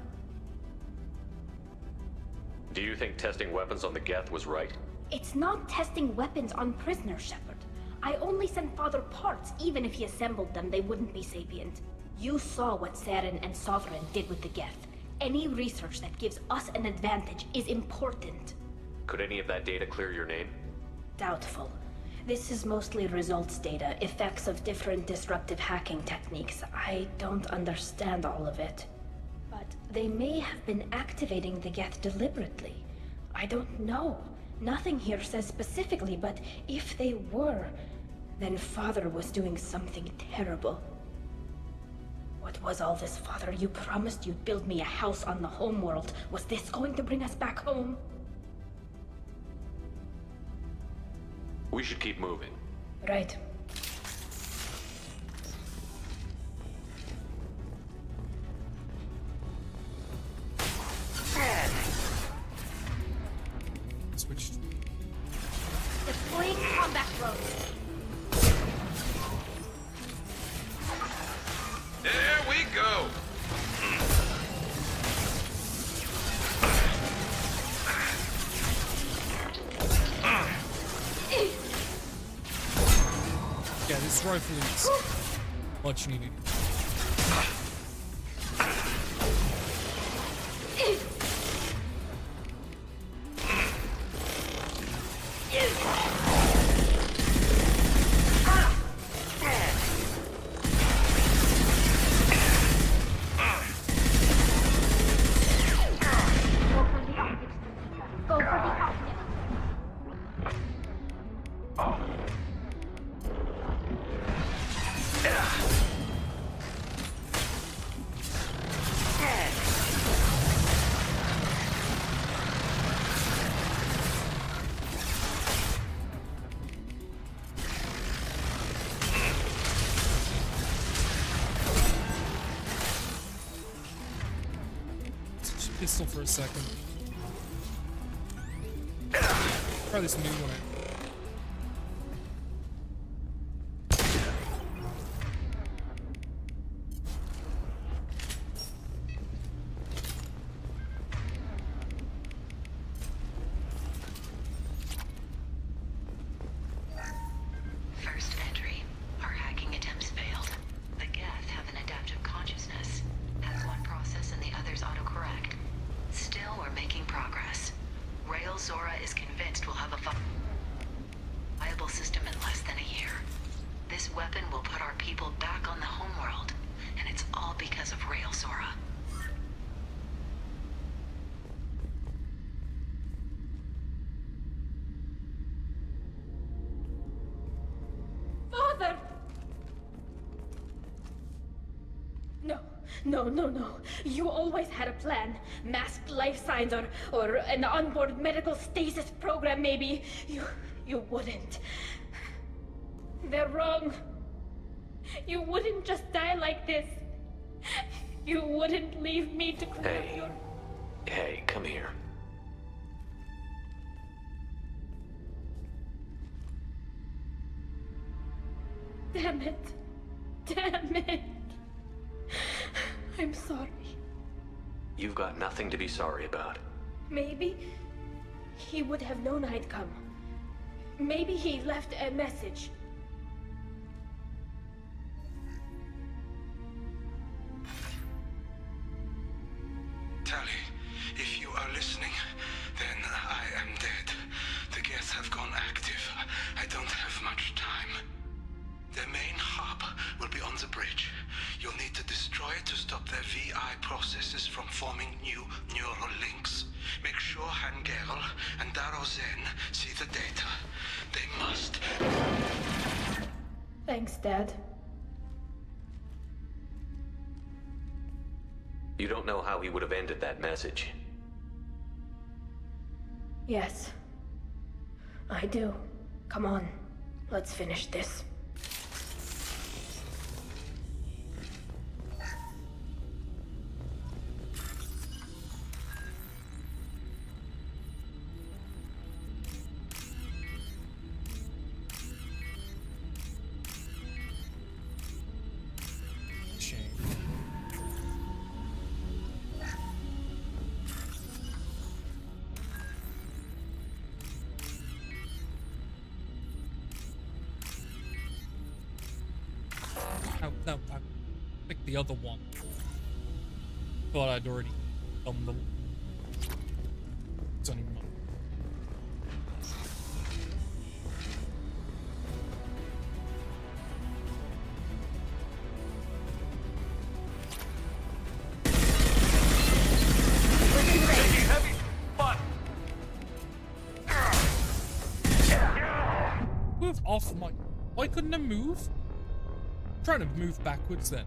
Do you think testing weapons on the Geth was right? It's not testing weapons on prisoners, Shepard. I only sent Father parts. Even if he assembled them, they wouldn't be sapient. You saw what Saren and Sovereign did with the Geth. Any research that gives us an advantage is important. Could any of that data clear your name? Doubtful. This is mostly results data, effects of different disruptive hacking techniques. I don't understand all of it. But they may have been activating the Geth deliberately. I don't know. Nothing here says specifically, but if they were, then Father was doing something terrible. What was all this, Father? You promised you'd build me a house on the homeworld. Was this going to bring us back home? We should keep moving. Right. Switched. Deploying combat drones. rifle is much needed. Pistol for a second. Try this new one. First entry. Our hacking attempts failed. The Geth have an adaptive consciousness. Has one process and the others autocorrect. Still, we're making progress. Rail Zora is convinced we'll have a viable system in less than a year. This weapon will put our people back on the homeworld, and it's all because of Rail Zora. Father! No. You always had a plan. Masked life signs or an onboard medical stasis program, maybe. You wouldn't. They're wrong. You wouldn't just die like this. You wouldn't leave me to clean up your... Hey, come here. Damn it. I'm sorry. You've got nothing to be sorry about. Maybe he would have known I'd come. Maybe he left a message. Tali, if you are listening, then I am dead. The Geth have gone active. I don't have much time. Their main hub will be on the bridge. You'll need to destroy it to stop their VI processes from forming new neural links. Make sure Hangerl and Daro Zen see the data. They must. Thanks, Dad. You don't know how he would have ended that message. Yes. I do. Come on. Let's finish this. No, I picked the other one. Thought I'd already done the... It's only mine. Move off my... Why couldn't I move? Trying to move backwards then.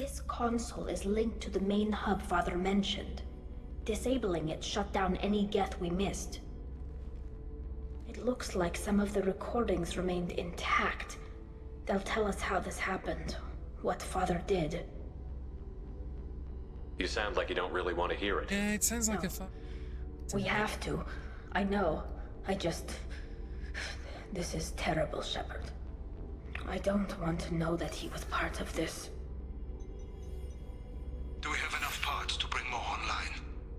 This console is linked to the main hub Father mentioned. Disabling it shut down any Geth we missed. It looks like some of the recordings remained intact. They'll tell us how this happened, what Father did. You sound like you don't really want to hear it. Yeah, it sounds like We have to. I know. This is terrible, Shepard. I don't want to know that he was part of this. Do we have enough parts to bring more online?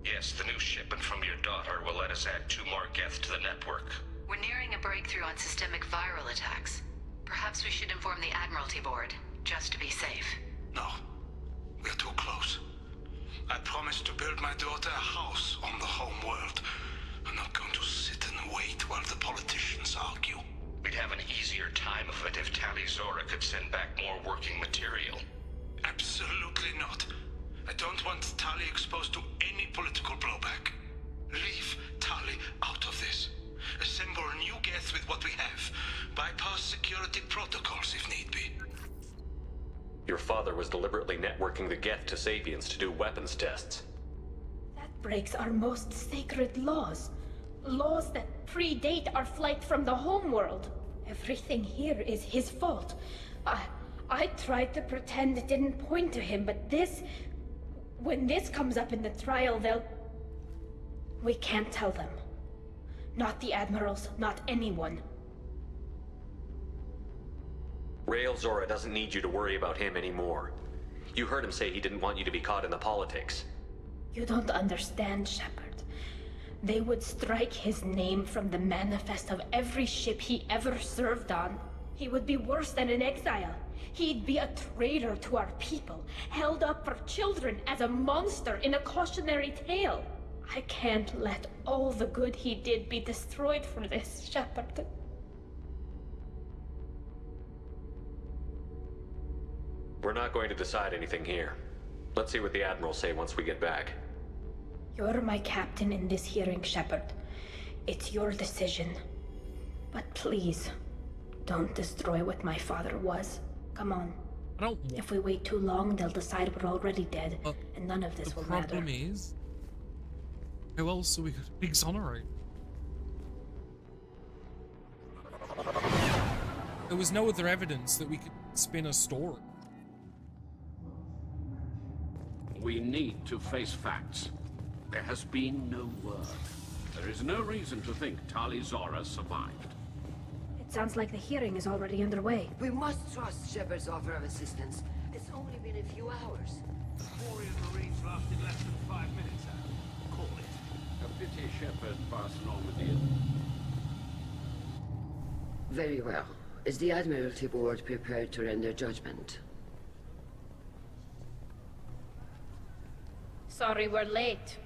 Yes, the new shipment from your daughter will let us add 2 more Geth to the network. We're nearing a breakthrough on systemic viral attacks. Perhaps we should inform the Admiralty Board, just to be safe. No. We're too close. I promised to build my daughter a house on the home world. I'm not going to sit and wait while the politicians argue. We'd have an easier time of it if Tali'Zorah could send back more working material. Absolutely not. I don't want Tali exposed to any political blowback. Leave Tali out of this. Assemble new Geth with what we have. Bypass security protocols if need be. Your father was deliberately networking the Geth to Sabians to do weapons tests. That breaks our most sacred laws. Laws that predate our flight from the homeworld. Everything here is his fault. I tried to pretend it didn't point to him, but this... When this comes up in the trial, they'll... We can't tell them. Not the admirals, not anyone. Rael Zora doesn't need you to worry about him anymore. You heard him say he didn't want you to be caught in the politics. You don't understand, Shepard. They would strike his name from the manifest of every ship he ever served on. He would be worse than an exile. He'd be a traitor to our people, held up for children as a monster in a cautionary tale. I can't let all the good he did be destroyed for this, Shepard. We're not going to decide anything here. Let's see what the Admirals say once we get back. You're my captain in this hearing, Shepard. It's your decision. But please, don't destroy what my father was. Come on. If we wait too long, they'll decide we're already dead, and none of this will matter. The problem is, how else are we going to exonerate? There was no other evidence that we could spin a story. We need to face facts. There has been no word. There is no reason to think Tali'Zorah survived. It sounds like the hearing is already underway. We must trust Shepard's offer of assistance. It's only been a few hours. Quarian Marines lasted less than 5 minutes, call it. A pity Shepard passed Normandy. Very well. Is the Admiralty Board prepared to render judgment? Sorry we're late.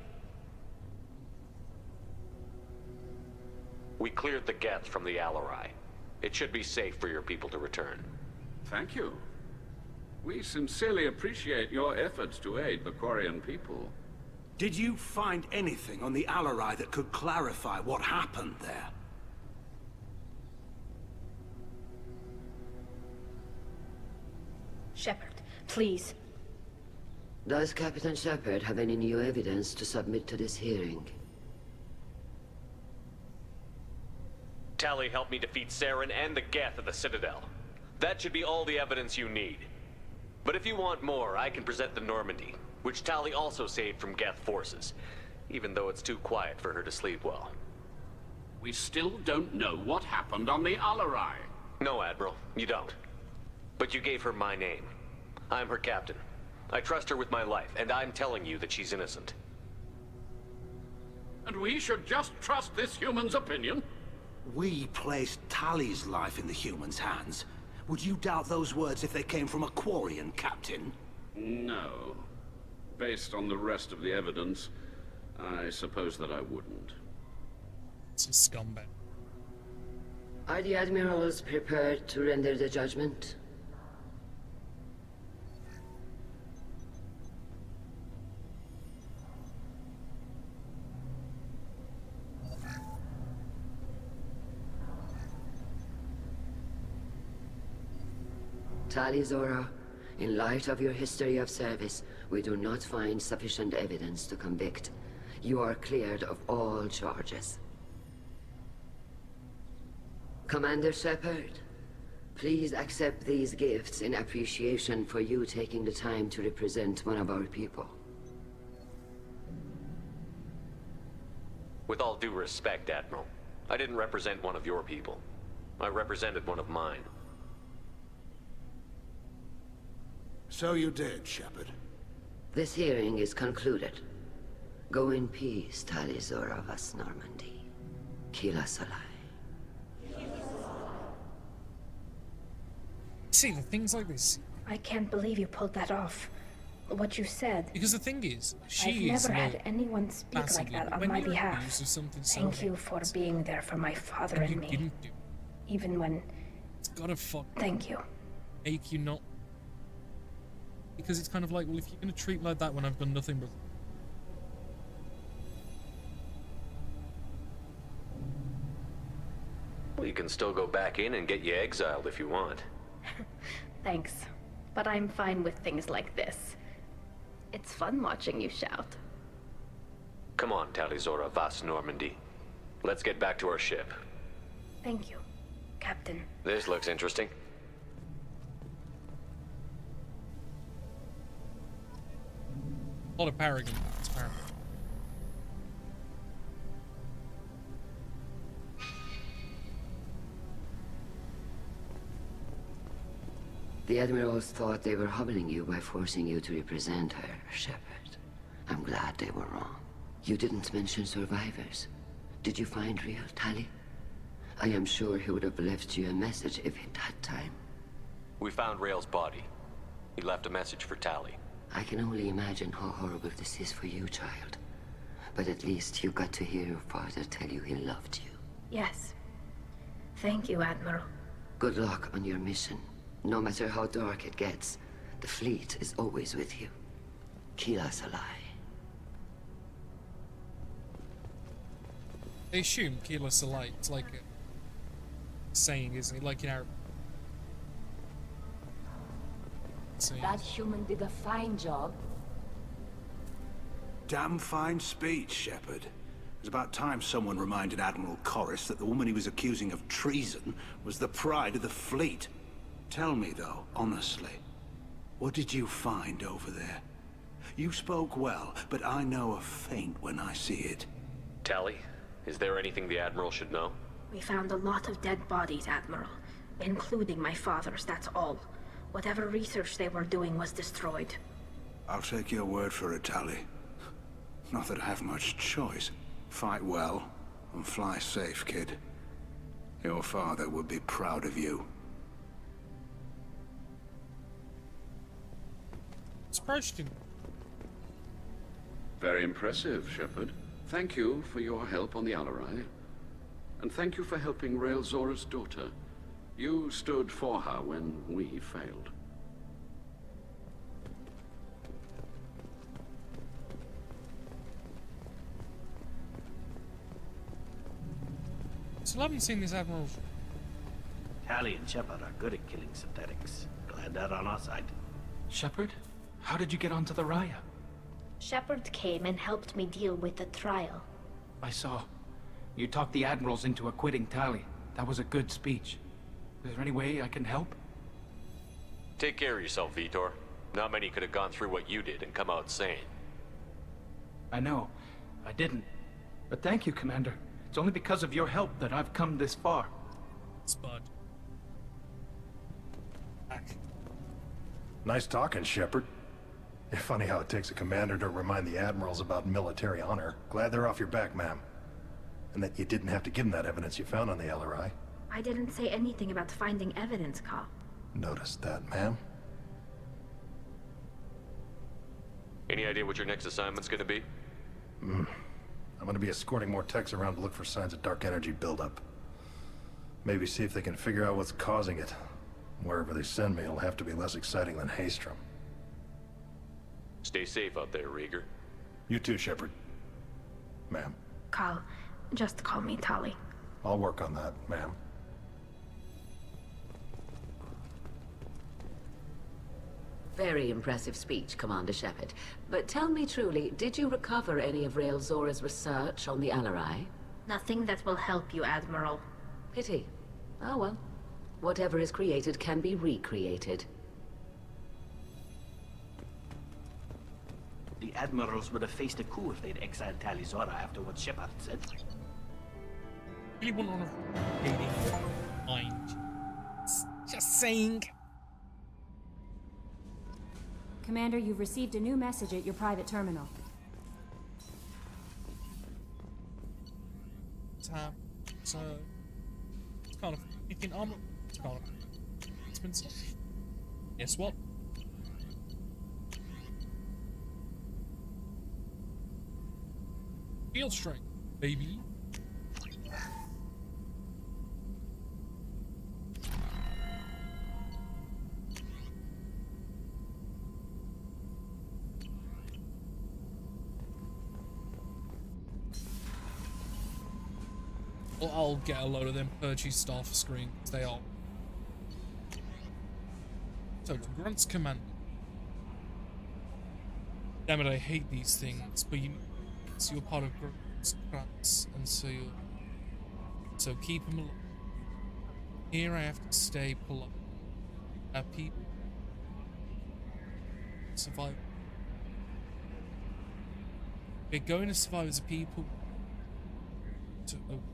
We cleared the Geth from the Alarai. It should be safe for your people to return. Thank you. We sincerely appreciate your efforts to aid the Quarian people. Did you find anything on the Alarai that could clarify what happened there? Shepard, please. Does Captain Shepard have any new evidence to submit to this hearing? Tali helped me defeat Saren and the Geth at the Citadel. That should be all the evidence you need. But if you want more, I can present the Normandy, which Tali also saved from Geth forces, even though it's too quiet for her to sleep well. We still don't know what happened on the Alarai. No, Admiral, you don't. But you gave her my name. I'm her captain. I trust her with my life, and I'm telling you that she's innocent. And we should just trust this human's opinion? We placed Tali's life in the human's hands. Would you doubt those words if they came from a Quarian captain? No. Based on the rest of the evidence, I suppose that I wouldn't. It's a scumbag. Are the Admirals prepared to render the judgment? Tali'Zorah, In light of your history of service, we do not find sufficient evidence to convict. You are cleared of all charges. Commander Shepard, please accept these gifts in appreciation for you taking the time to represent one of our people. With all due respect, Admiral, I didn't represent one of your people. I represented one of mine. So you did, Shepard. This hearing is concluded. Go in peace, Tali'Zorah Vas Normandy. Kila Salai. See, the things like this. I can't believe you pulled that off. What you said. Because the thing is, I've never had anyone speak like that on my behalf. Thank you for being there for my father and me. Even when... It's gotta Thank you. make you not... Because it's kind of like, well, if you're gonna treat me like that when I've done nothing but... Well, you can still go back in and get you exiled if you want. Thanks. But I'm fine with things like this. It's fun watching you shout. Come on, Tali'Zorah Vas Normandy. Let's get back to our ship. Thank you, Captain. This looks interesting. A lot of Paragon. It's Paragon. The Admirals thought they were humbling you by forcing you to represent her, Shepard. I'm glad they were wrong. You didn't mention survivors. Did you find real Tali? I am sure he would have left you a message if he'd had time. We found Rael's body. He left a message for Tali. I can only imagine how horrible this is for you, child. But at least you got to hear your father tell you he loved you. Yes. Thank you, Admiral. Good luck on your mission. No matter how dark it gets, the fleet is always with you. Kila Salai. They assume Kila Salai. It's like a saying, isn't it? Like in Arabic. That human did a fine job. Damn fine speech, Shepard. It was about time someone reminded Admiral Corus that the woman he was accusing of treason was the pride of the fleet. Tell me, though, honestly, what did you find over there? You spoke well, but I know a feint when I see it. Tali, is there anything the Admiral should know? We found a lot of dead bodies, Admiral. Including my father's, that's all. Whatever research they were doing was destroyed. I'll take your word for it, Tali. Not that I have much choice. Fight well, and fly safe, kid. Your father would be proud of you. Very impressive, Shepard. Thank you for your help on the Alarai. And thank you for helping Rael Zora's daughter. You stood for her when we failed. Still haven't seen this Admiral. Tali and Shepard are good at killing synthetics. Glad they're on our side. Shepard? How did you get onto the Raya? Shepard came and helped me deal with the trial. I saw. You talked the Admirals into acquitting Tali. That was a good speech. Is there any way I can help? Take care of yourself, Vitor. Not many could have gone through what you did and come out sane. I know. I didn't. But thank you, Commander. It's only because of your help that I've come this far. Spud. Nice talking, Shepard. Funny how it takes a commander to remind the admirals about military honor. Glad they're off your back, ma'am. And that you didn't have to give them that evidence you found on the LRI. I didn't say anything about finding evidence, Carl. Noticed that, ma'am. Any idea what your next assignment's gonna be? I'm gonna be escorting more techs around to look for signs of dark energy buildup. Maybe see if they can figure out what's causing it. Wherever they send me, it'll have to be less exciting than Haystrom. Stay safe out there, Rieger. You too, Shepard. Ma'am. Carl, just call me Tali. I'll work on that, ma'am. Very impressive speech, Commander Shepard. But tell me truly, did you recover any of Rael Zora's research on the Alarai? Nothing that will help you, Admiral. Pity. Oh well. Whatever is created can be recreated. The Admirals would have faced a coup if they'd exiled Tali Zora after what Shepard said. Really want on a dating mind. Just saying. Commander, you've received a new message at your private terminal. So it's kind of thinking it's kind of expensive. Guess what? Field strength, baby. Well, I'll get a load of them purchase staff screen, because they are. So, to Grunt's command. Damn it, I hate these things, but so you're part of Grunt's, and so you're. So keep them alive. Here I have to stay polite. People. Survive. We're going to survive as a people.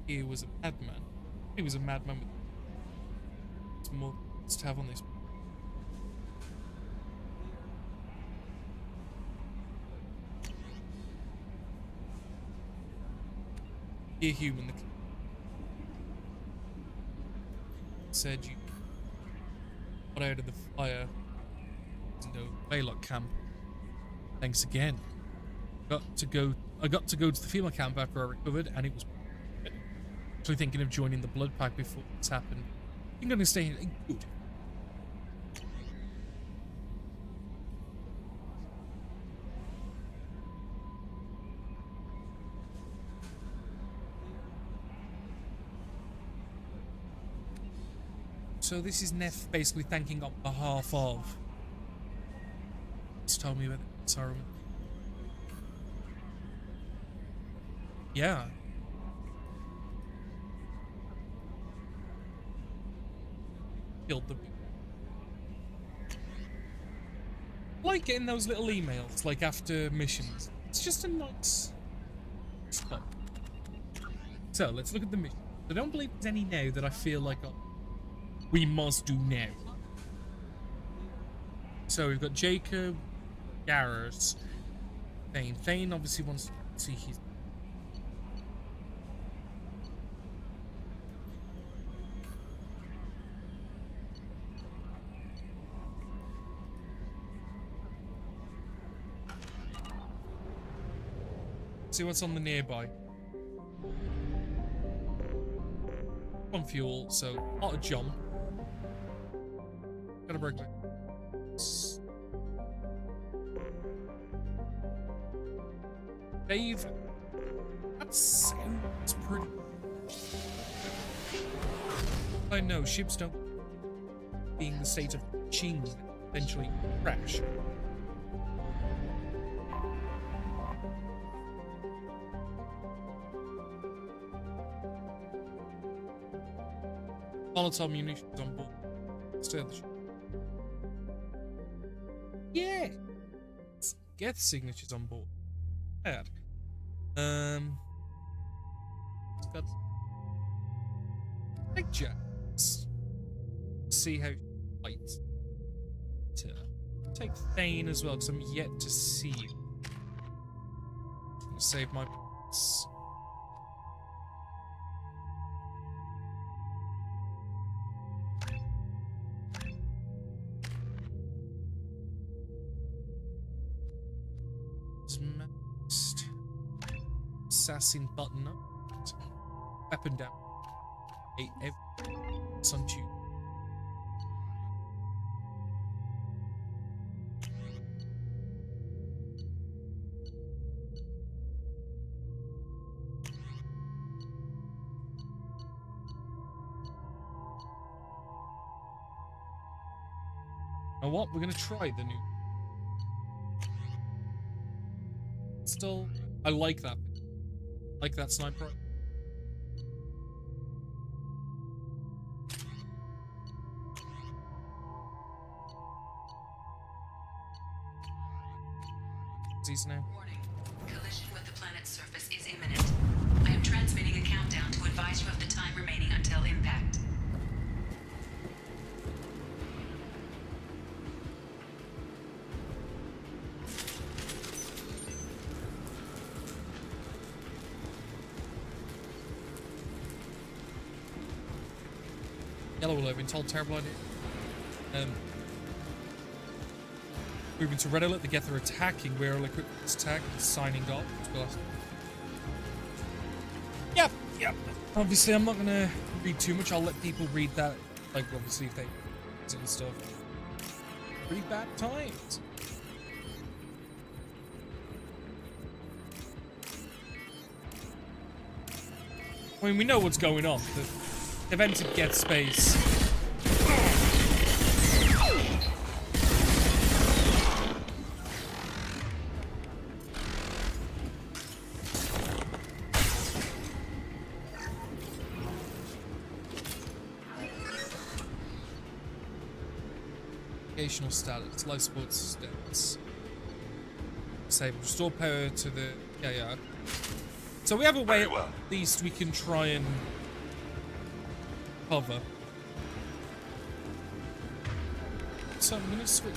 He was a madman. He was a madman with some more to have on this. Dear human, the said you got out of the fire. No Baylock camp. Thanks again. I got to go to the FEMA camp after I recovered, and it was actually thinking of joining the Blood Pack before this happened. I'm gonna stay here. Good. So this is Neff basically thanking on behalf of. Just told me about it. Sorry. Yeah. Killed them. Like getting those little emails, like after missions. It's just a nice stop. So let's look at the mission. I don't believe there's any now that I feel like we must do now. So we've got Jacob, Garrus, Thane. Thane obviously wants to see his. See what's on the nearby. On fuel, so not a jump. Gotta break my. Dave. That sounds pretty. I know ships don't. Being the state of Qing, eventually crash. Volatile munitions on board. Stay the ship. Yeah! Let's get the signatures on board. Bad. It's got hijacks. See how she fights. Take Thane as well, because I'm yet to see you. I'm gonna save my points. Assassin button up. Weapon down. It's on tube. know what? We're gonna try the new. Still, I like that. Like that sniper. These now. Warning. Collision with the planet's surface is imminent. I am transmitting a countdown to advise you of the time remaining until impact. Yellow Willow, been told terrible idea. Moving to red alert, they get their attacking. We're equipped attack, signing off. Yep. Obviously, I'm not gonna read too much. I'll let people read that. Like, obviously, if they and stuff. Pretty bad times. I mean, we know what's going on. They've entered Get Space. Navigational status, life support status. Save, restore power to the. Yeah. So we have a way, at least we can try and cover. So I'm gonna switch.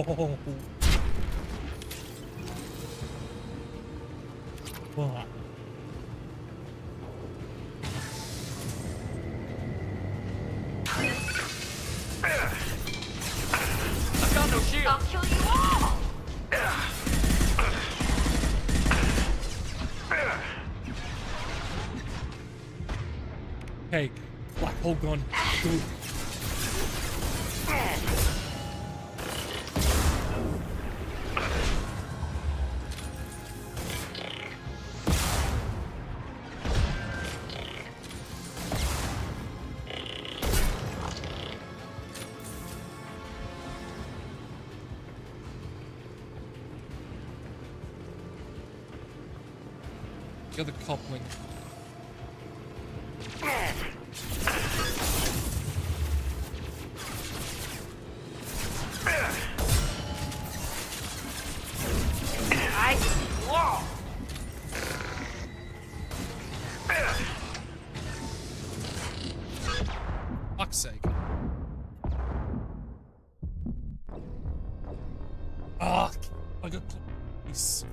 Oh. What? I've got no shield. I'll kill you all. Hey, black hole gun. Dude. The other coupling. Fuck's sake. Ah, I got close.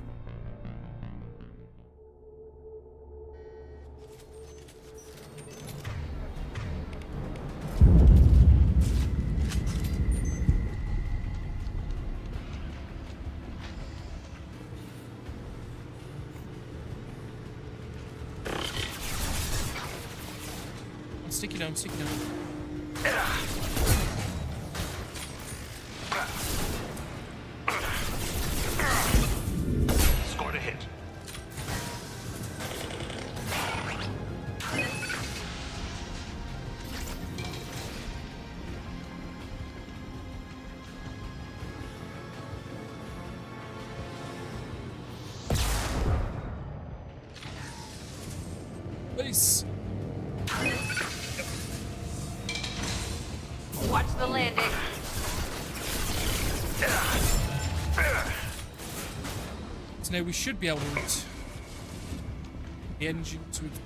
Sticky down, sticky down. Scored a hit. Base. Watch the landing. So now we should be able to route the engine to its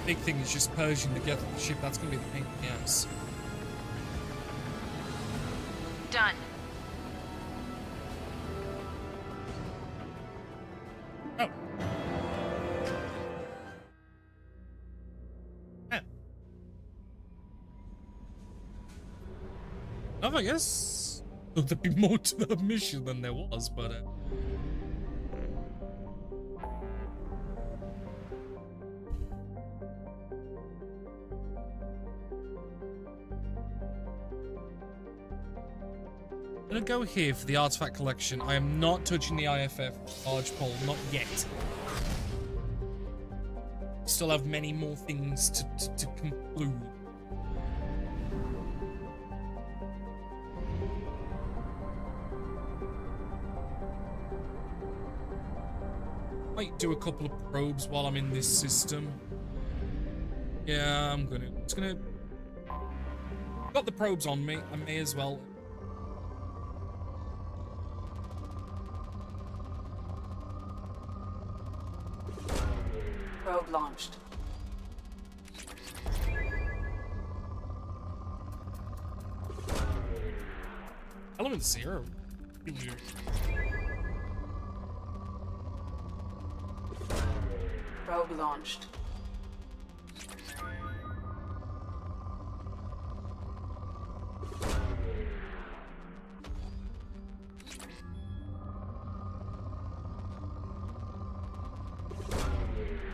big thing is just purging the Geth of the ship. That's going to be the pain in the ass. Done. Oh. Yeah. Oh, I guess there'd be more to the mission than there was, but I'm gonna go here for the artifact collection. I am not touching the IFF large pole, not yet. Still have many more things to conclude. Might do a couple of probes while I'm in this system. Yeah, I'm gonna. It's gonna. Got the probes on me. I may as well. Probe launched. Element 0. Probe launched.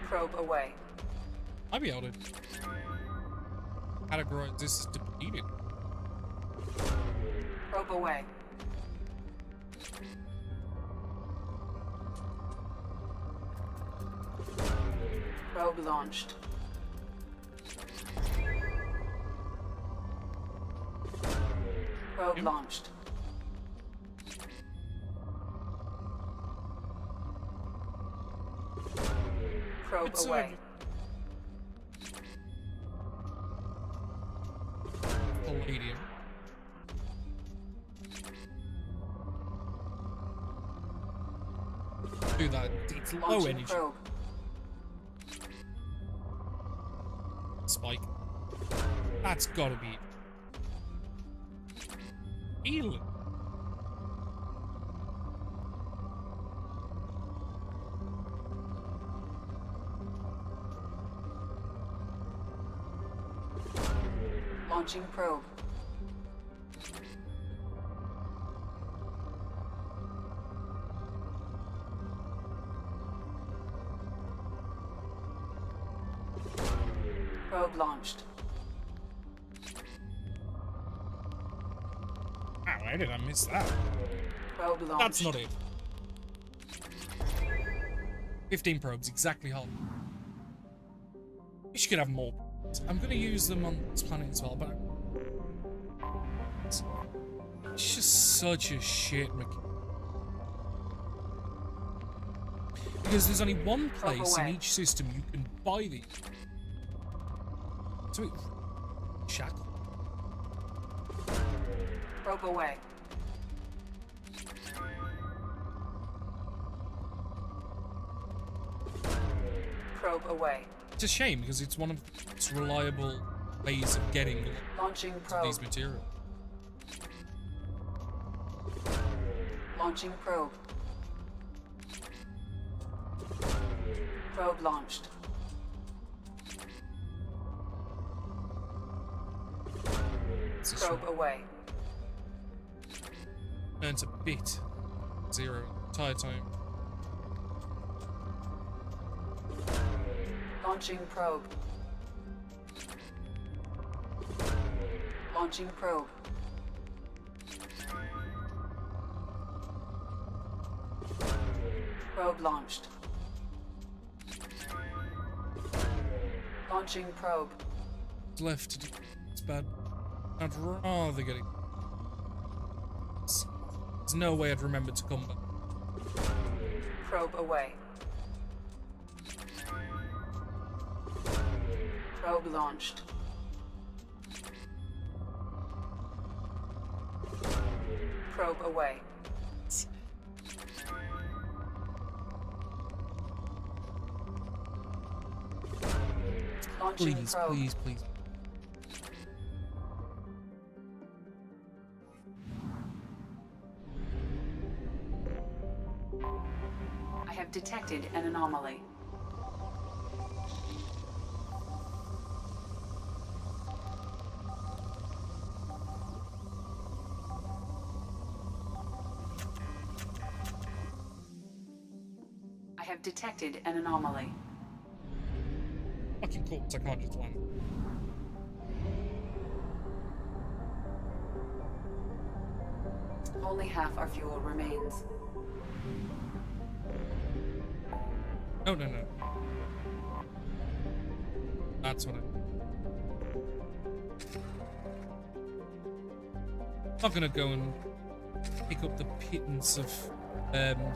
Probe away. I'll be able to categorize this as depleted. Probe away. Probe launched. Probe launched. Probe away. Palladium. Do that. It's low Launching energy. probe. Spike. That's gotta be healing. Launching probe. Probe launched. Wow, why did I miss that? Probe launched. That's not it. 15 probes, exactly half. We should have more. I'm gonna use them on this planet as well, but it's just such a shit mechanic. Because there's only one place in each system you can buy these. So it shackle. Probe away. Probe away. It's a shame because it's one of the most reliable ways of getting Launching probe. these materials. Launching probe. Probe launched. Probe away. Earns a bit. 0 entire time. Launching probe. Launching probe. Probe launched. Launching probe. What's left to do? It's bad. I'd rather get it. There's no way I'd remember to come back. Probe away. Probe launched. Probe away. Launching Please, probe. please, please. I have detected an anomaly. I have detected an anomaly. Fucking cool, I can't just land. Only half our fuel remains. No, no, no. That's what I'm not gonna go and pick up the pittance of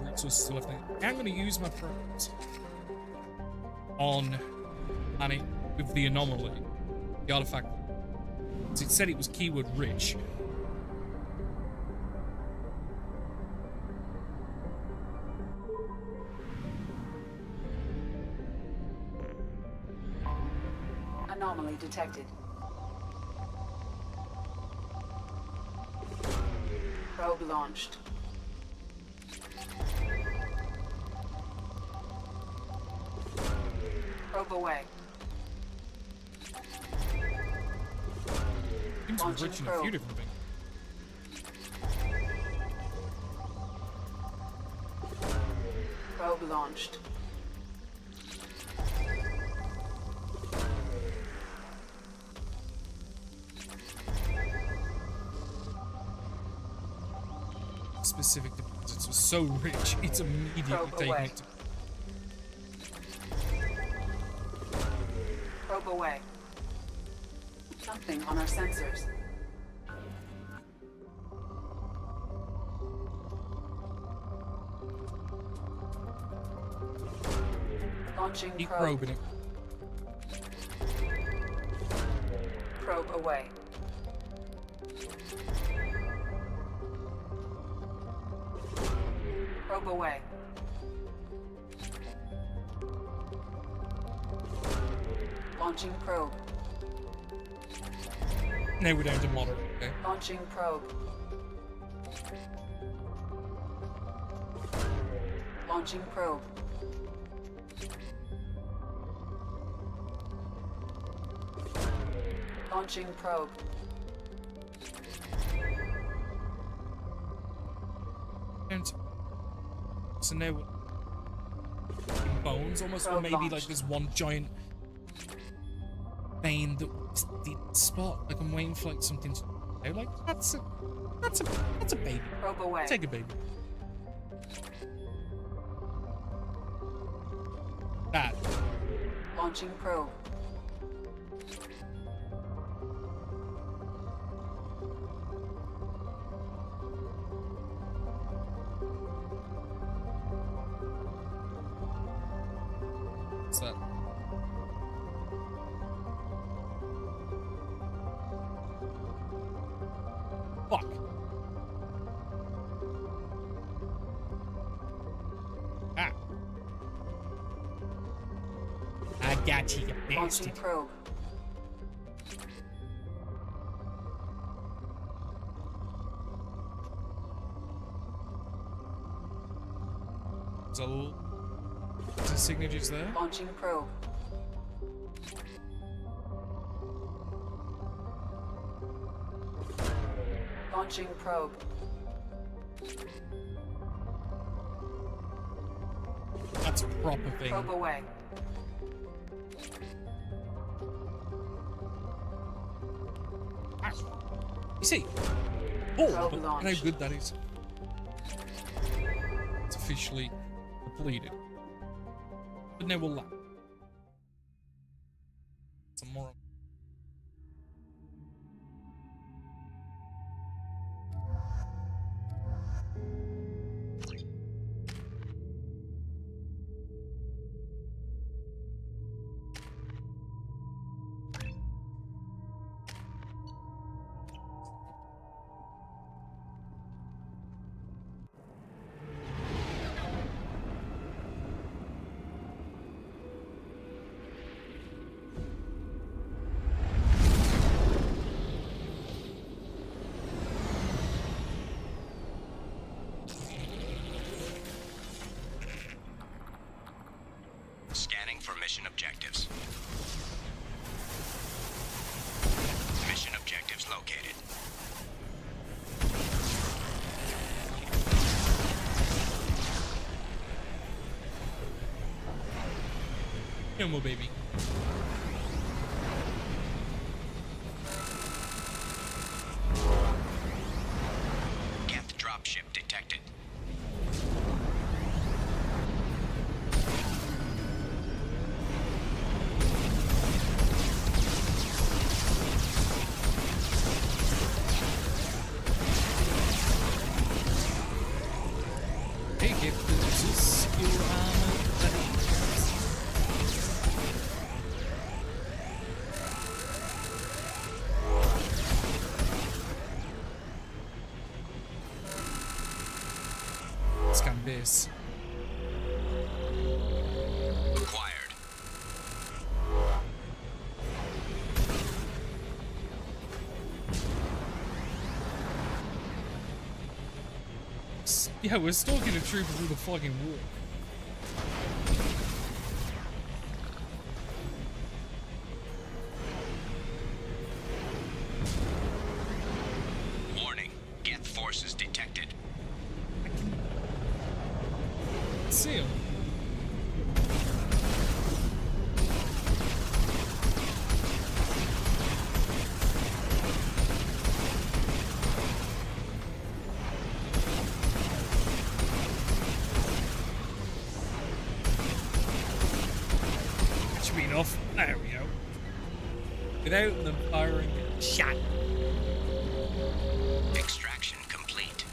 resources still left. I'm gonna use my probes on planet with the anomaly, the artifact. It said it was keyword rich. Anomaly detected. Probe launched. Probe away. Seems Launching rich in a probe. few different things. Probe launched. Specific deposits was so rich, it's immediately Probe taking away. it to. Probe away. Something on our sensors. Launching Keep probe. probing it. Probe away. Probe away. Launching probe. No, we're down to moderate, okay? Launching probe. Launching probe. Launching probe. And so now bones almost, or Probe maybe launched. like there's one giant vein that the spot. Like I'm waiting for like something to, you know, like that's a baby. Probe away. Take a baby. That. Launching probe. What's that? Fuck. Ah. I got you, you Launching bastard. probe. So, the signatures there. Launching probe. Launching probe. That's a proper thing. Probe away. You see? Oh, Probe but you know how launched. good that is. It's officially depleted. But now we'll land. Some more. mission objectives. Mission objectives located. No more, baby. Geth dropship detected. Hey, give this your armor. Scan base. Acquired. Yeah, we're stalking a trooper through the fucking wall. Warning. Geth forces detected. See him. Should be enough. There we go. Without them firing a shot. Extraction complete.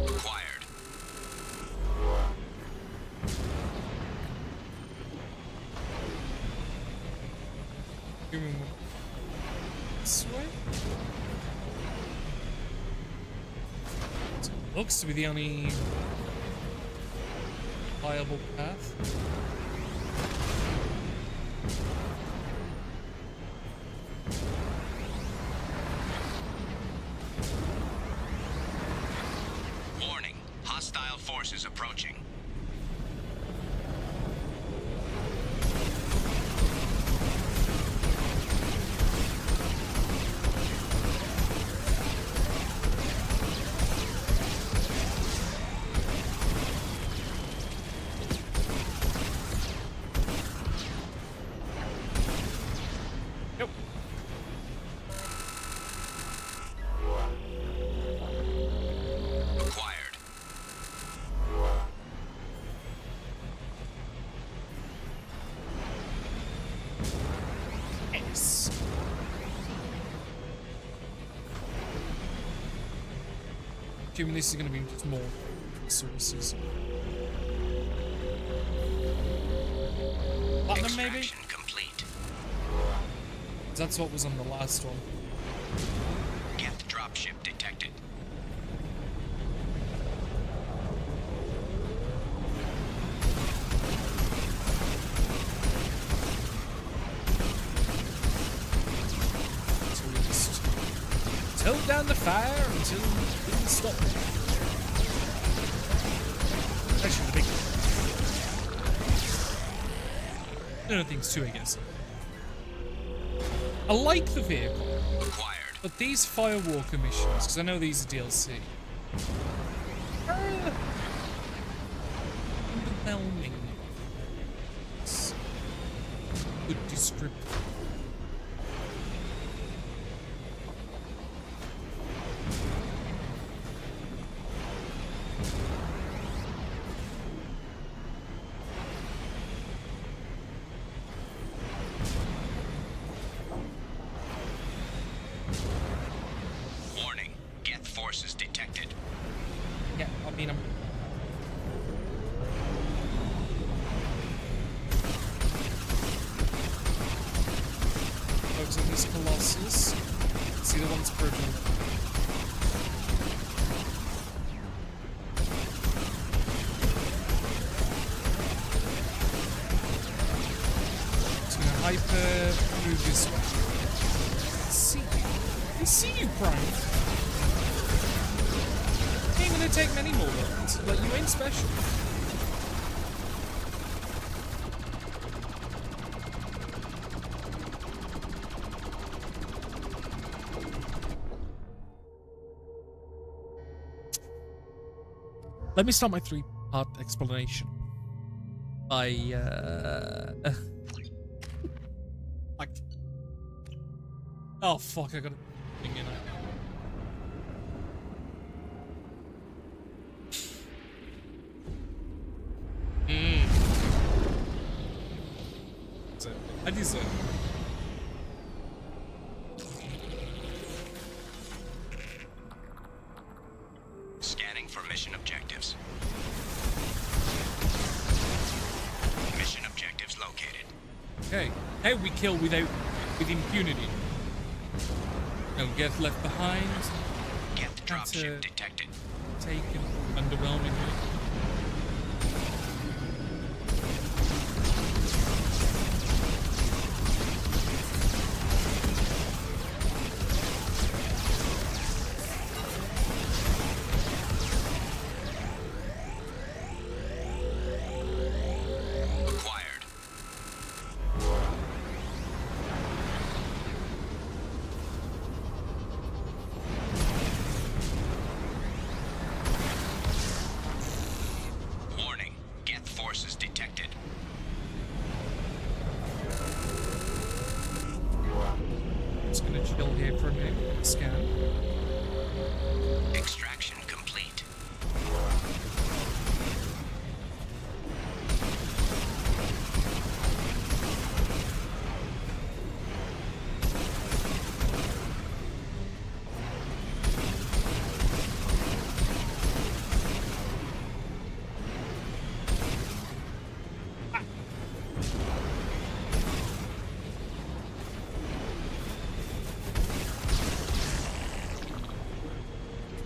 Acquired. Give me more. This way? So it looks to be the only viable path. Warning. Hostile forces approaching. Yep. Acquired. Yes. Assuming this is going to be just more resources. Platinum, maybe? Extraction complete. That's what was on the last one. Geth dropship detected. So we just tilt down the fire until it stops. Actually, the big one. Things too, I guess. I like the vehicle, Acquired. but these Firewalker missions, because I know these are DLC, are underwhelming. It's a good descriptor. Warning. Geth forces detected. Yeah, I mean, I'm... Focus on this Colossus. See the one's purple. hyper move this way. I see you, Prime. Ain't gonna take many more rounds. Like, you ain't special. Let me start my 3-part explanation by, like, oh fuck, I got a thing in it. So, I deserve it. Scanning for mission objectives. Mission objectives located. Okay. Hey, we kill with impunity. No get left behind. Get the dropship detected. Taken underwhelmingly. Extraction complete.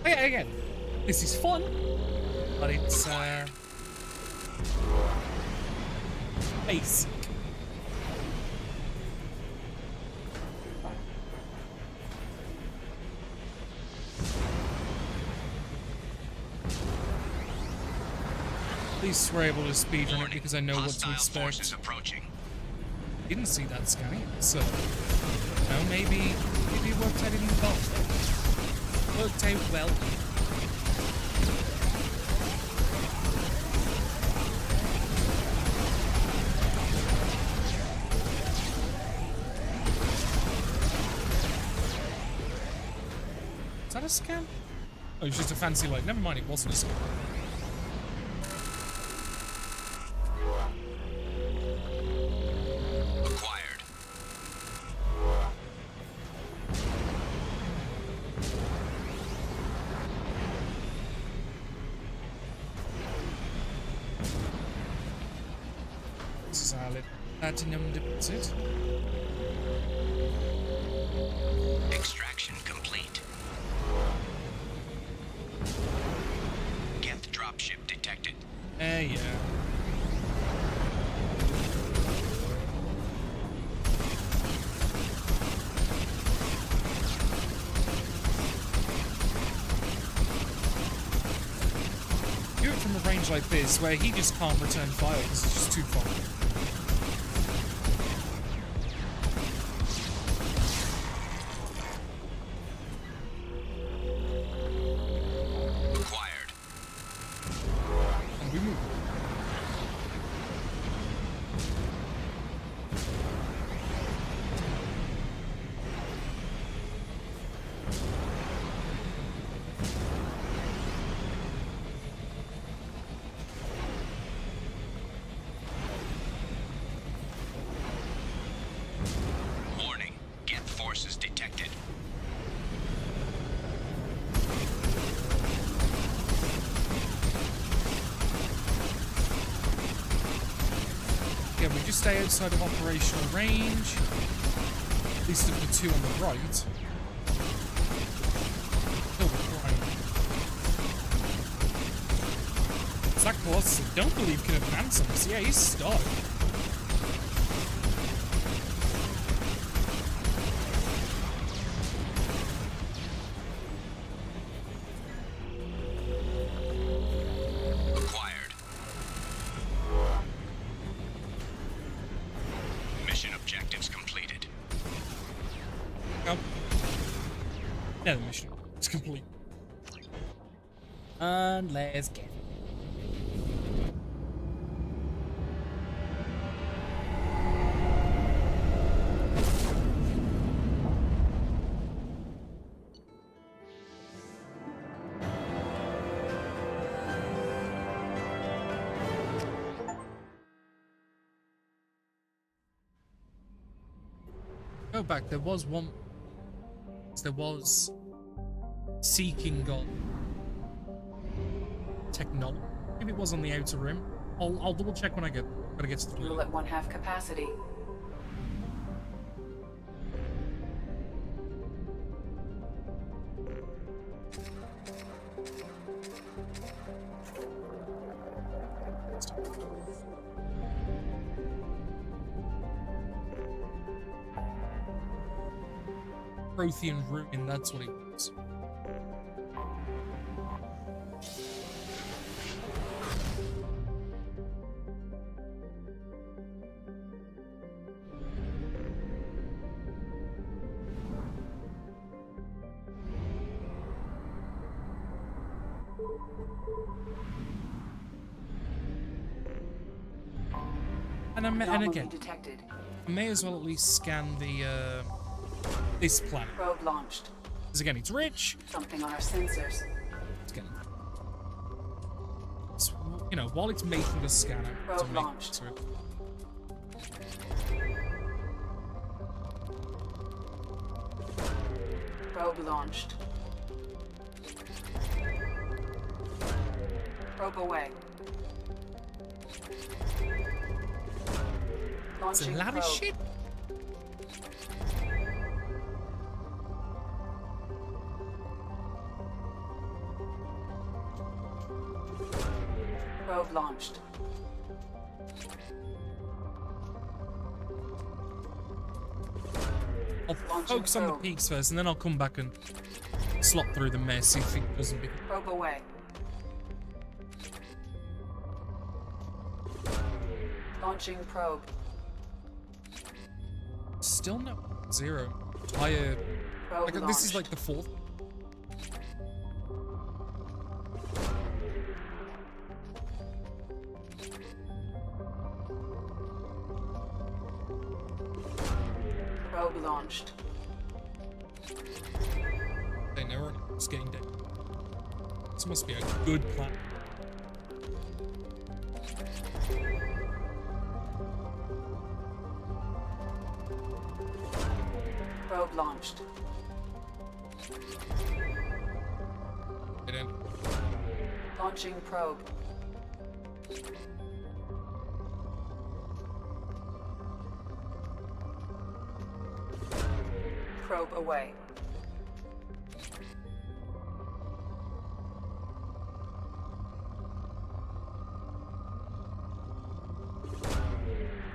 Again, this is fun, but it's basic. At least we're able to speedrun it because I know what to expect. Didn't see that scanning, so maybe it worked out even well. Worked out well. Is that a scam? Oh, it's just a fancy light. Never mind, it wasn't a scam. Platinum deposit. Extraction complete. Get the dropship detected. Yeah. Do it from a range like this, where he just can't return fire because it's just too far. Stay outside of operational range, at least of the two on the right. Zach Boss, I don't believe can advance on us. Yeah, he's stuck. Yeah, the mission is complete. And let's get it. Go back, there was seeking on technology. Maybe it was on the outer rim. I'll double check when I get to the We'll at 1/2 capacity. Prothean ruin, that's what it was. And again, detected. I may as well at least scan the this planet. Probe launched. Because again, it's rich. Something on our sensors. It's getting, it's, you know, while it's making the scanner. Probe launched. Probe launched. Probe away. It's a lot of shit. Probe launched. I'll focus on the peaks first, and then I'll come back and slot through the mess, see if it doesn't become... Probe away. Launching probe. Still no zero. Higher. Like, this is like the fourth. Probe launched. They know it's getting dead. This must be a good plan. Probe launched. It ended. Launching probe. Probe away.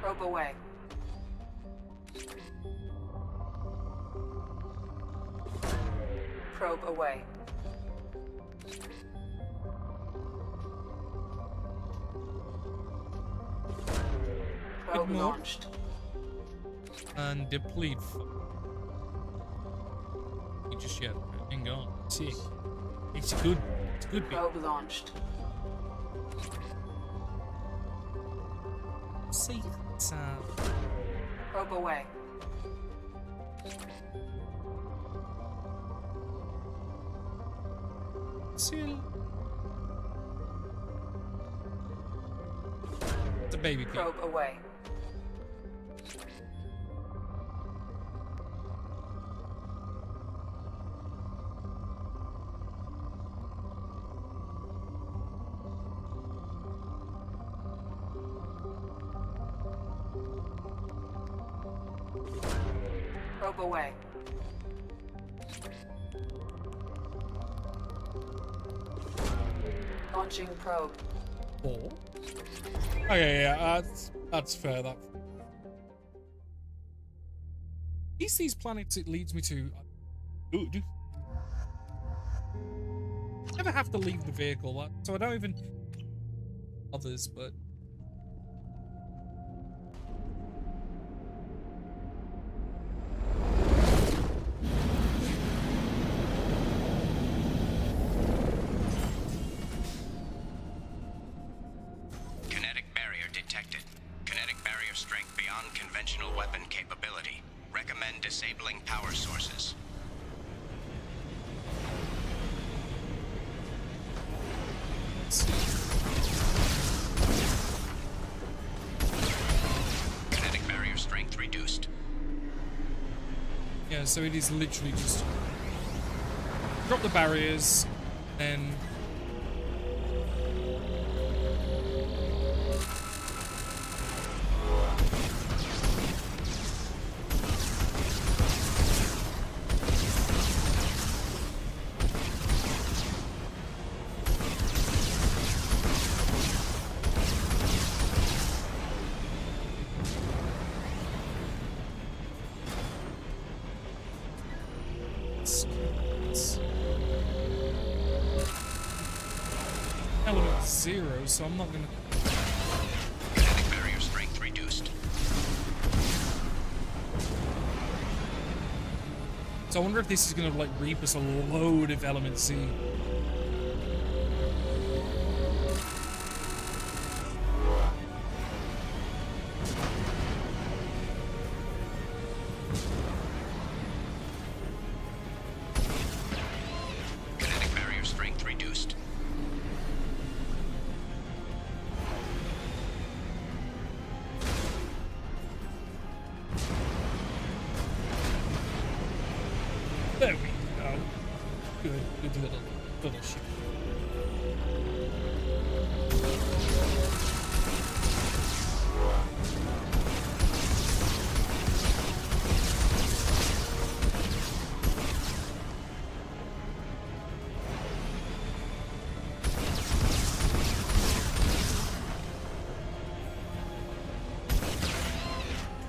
Probe away. Probe away. Probe launched. And deplete. You just yet. Hang on. See. It's a good bit. Probe launched. See. It's Probe away. Still. It's a baby pig. Probe away. Probe away. Launching probe. 4. Okay, yeah, that's fair. That. These planets it leads me to. Good. Never have to leave the vehicle, so I don't even. Others, but. capability. Recommend disabling power sources. Kinetic barrier strength reduced. Yeah, so it is literally just drop the barriers, then element 0, so I'm not gonna. Kinetic barrier strength reduced. So I wonder if this is gonna like reap us a load of element C. Kinetic barrier strength reduced. There we go. Good little shit.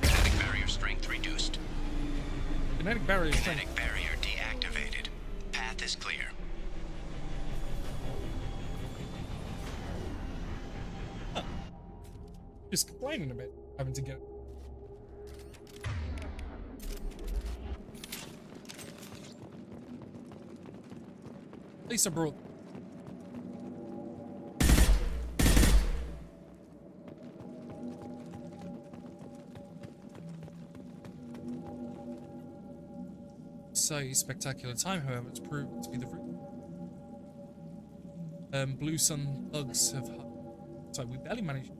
Kinetic barrier strength reduced. Kinetic barrier. Kinetic barrier deactivated. Path is clear. Just complaining a bit, having to get. At least I brought. So spectacular time, however, it's proved to be the route. Blue Sun thugs have. So we barely managed.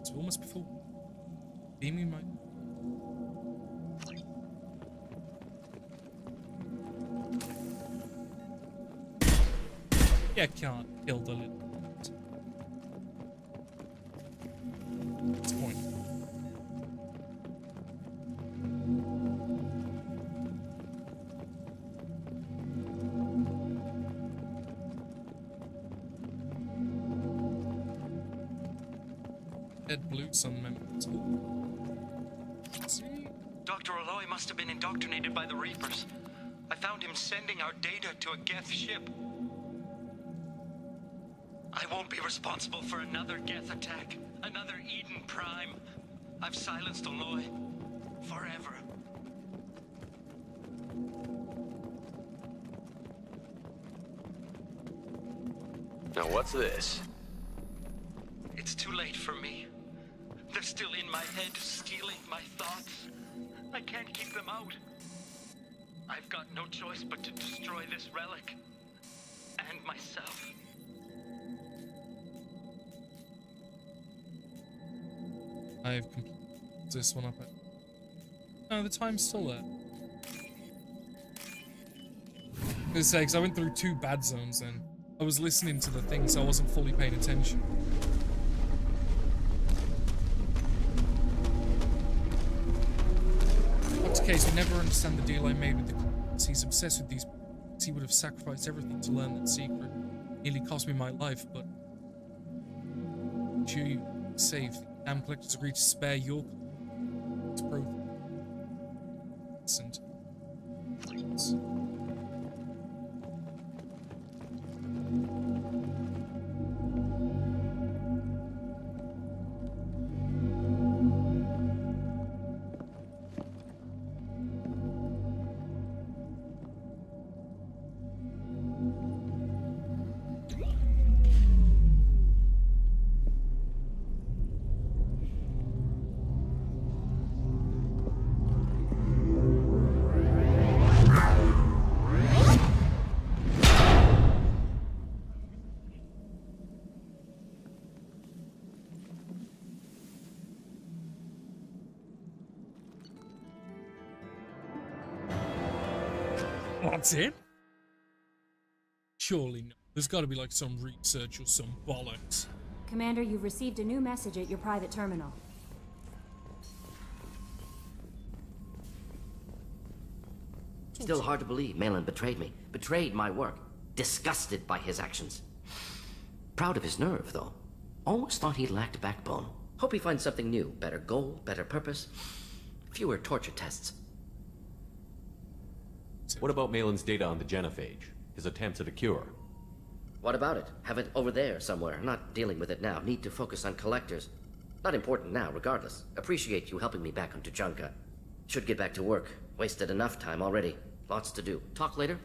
It's almost before beaming my. Yeah, can't kill the little. What's the point? Dead Blue Sun members. See? Dr. Aloy must have been indoctrinated by the Reapers. I found him sending our data to a Geth ship. I won't be responsible for another Geth attack, another Eden Prime. I've silenced Aloy. Forever. Now what's this? It's too late for me. They're still in my head, stealing my thoughts. I can't keep them out. I've got no choice but to destroy this relic. And myself. I've completed this one up. No, the time's still there. I was gonna say, because I went through 2 bad zones then. I was listening to the thing, so I wasn't fully paying attention. What's the case? We never understand the deal I made with the Clintons. He's obsessed with these. He would have sacrificed everything to learn that secret. Nearly cost me my life, but you saved. The damn collectors agreed to spare your proof. And That's it? Surely not. There's got to be like some research or some bollocks. Commander, you've received a new message at your private terminal. Still hard to believe Malin betrayed me. Betrayed my work. Disgusted by his actions. Proud of his nerve, though. Almost thought he lacked backbone. Hope he finds something new. Better goal, better purpose. Fewer torture tests. What about Malin's data on the genophage? His attempts at a cure? What about it? Have it over there somewhere. Not dealing with it now. Need to focus on collectors. Not important now, regardless. Appreciate you helping me back on Tuchanka. Should get back to work. Wasted enough time already. Lots to do. Talk later?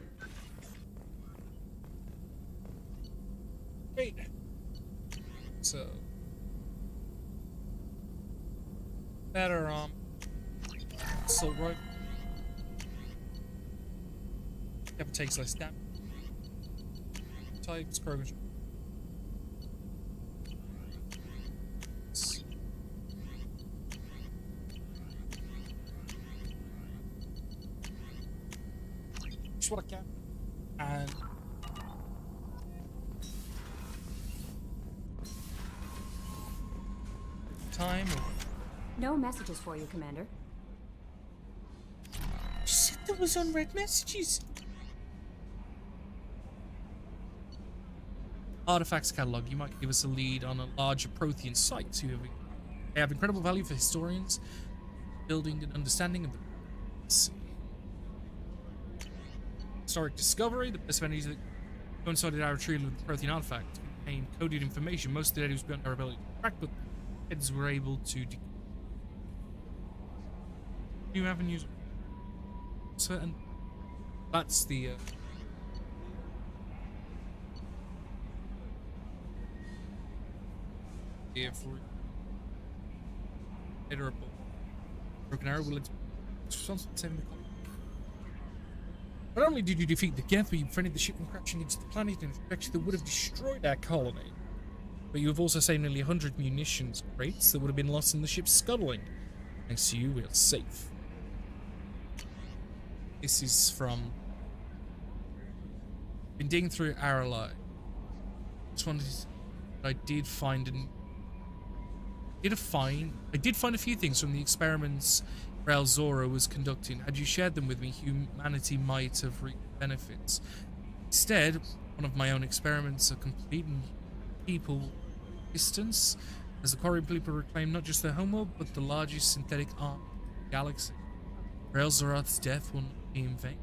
Great. So... better, assault rifle. Yep, it takes less damage. Types, program. Just what I can. And time. No messages for you, Commander. You said there was unread messages. Artifacts catalog. You might give us a lead on a larger Prothean site. They have incredible value for historians, building an understanding of the historic discovery. The best venues that coincided our retrieval of the Prothean artifact contained coded information. Most of the data was beyond our ability to track, but heads were able to new avenues. Certain. That's the. If iterable broken arrow will not only did you defeat the Geth, but you prevented the ship from crashing into the planet in a trajectory that would have destroyed our colony. But you have also saved nearly 100 munitions crates that would have been lost in the ship's scuttling. Thanks to you, we are safe. This is from... been digging through Aralai. Just wanted to... I did find a few things from the experiments Rael Zora was conducting. Had you shared them with me, humanity might have reaped benefits. Instead, one of my own experiments, a complete people distance, as the Quarian people reclaim not just their homeworld, but the largest synthetic arm in the galaxy. Rael Zorath's death will not be in vain.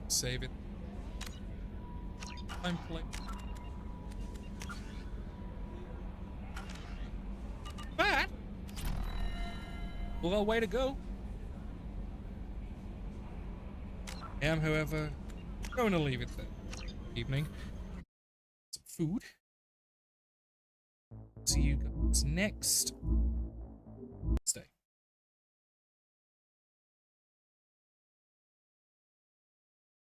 Save it. Time play. But well, way to go. I am, however, going to leave it there. Evening. Some food. See you guys next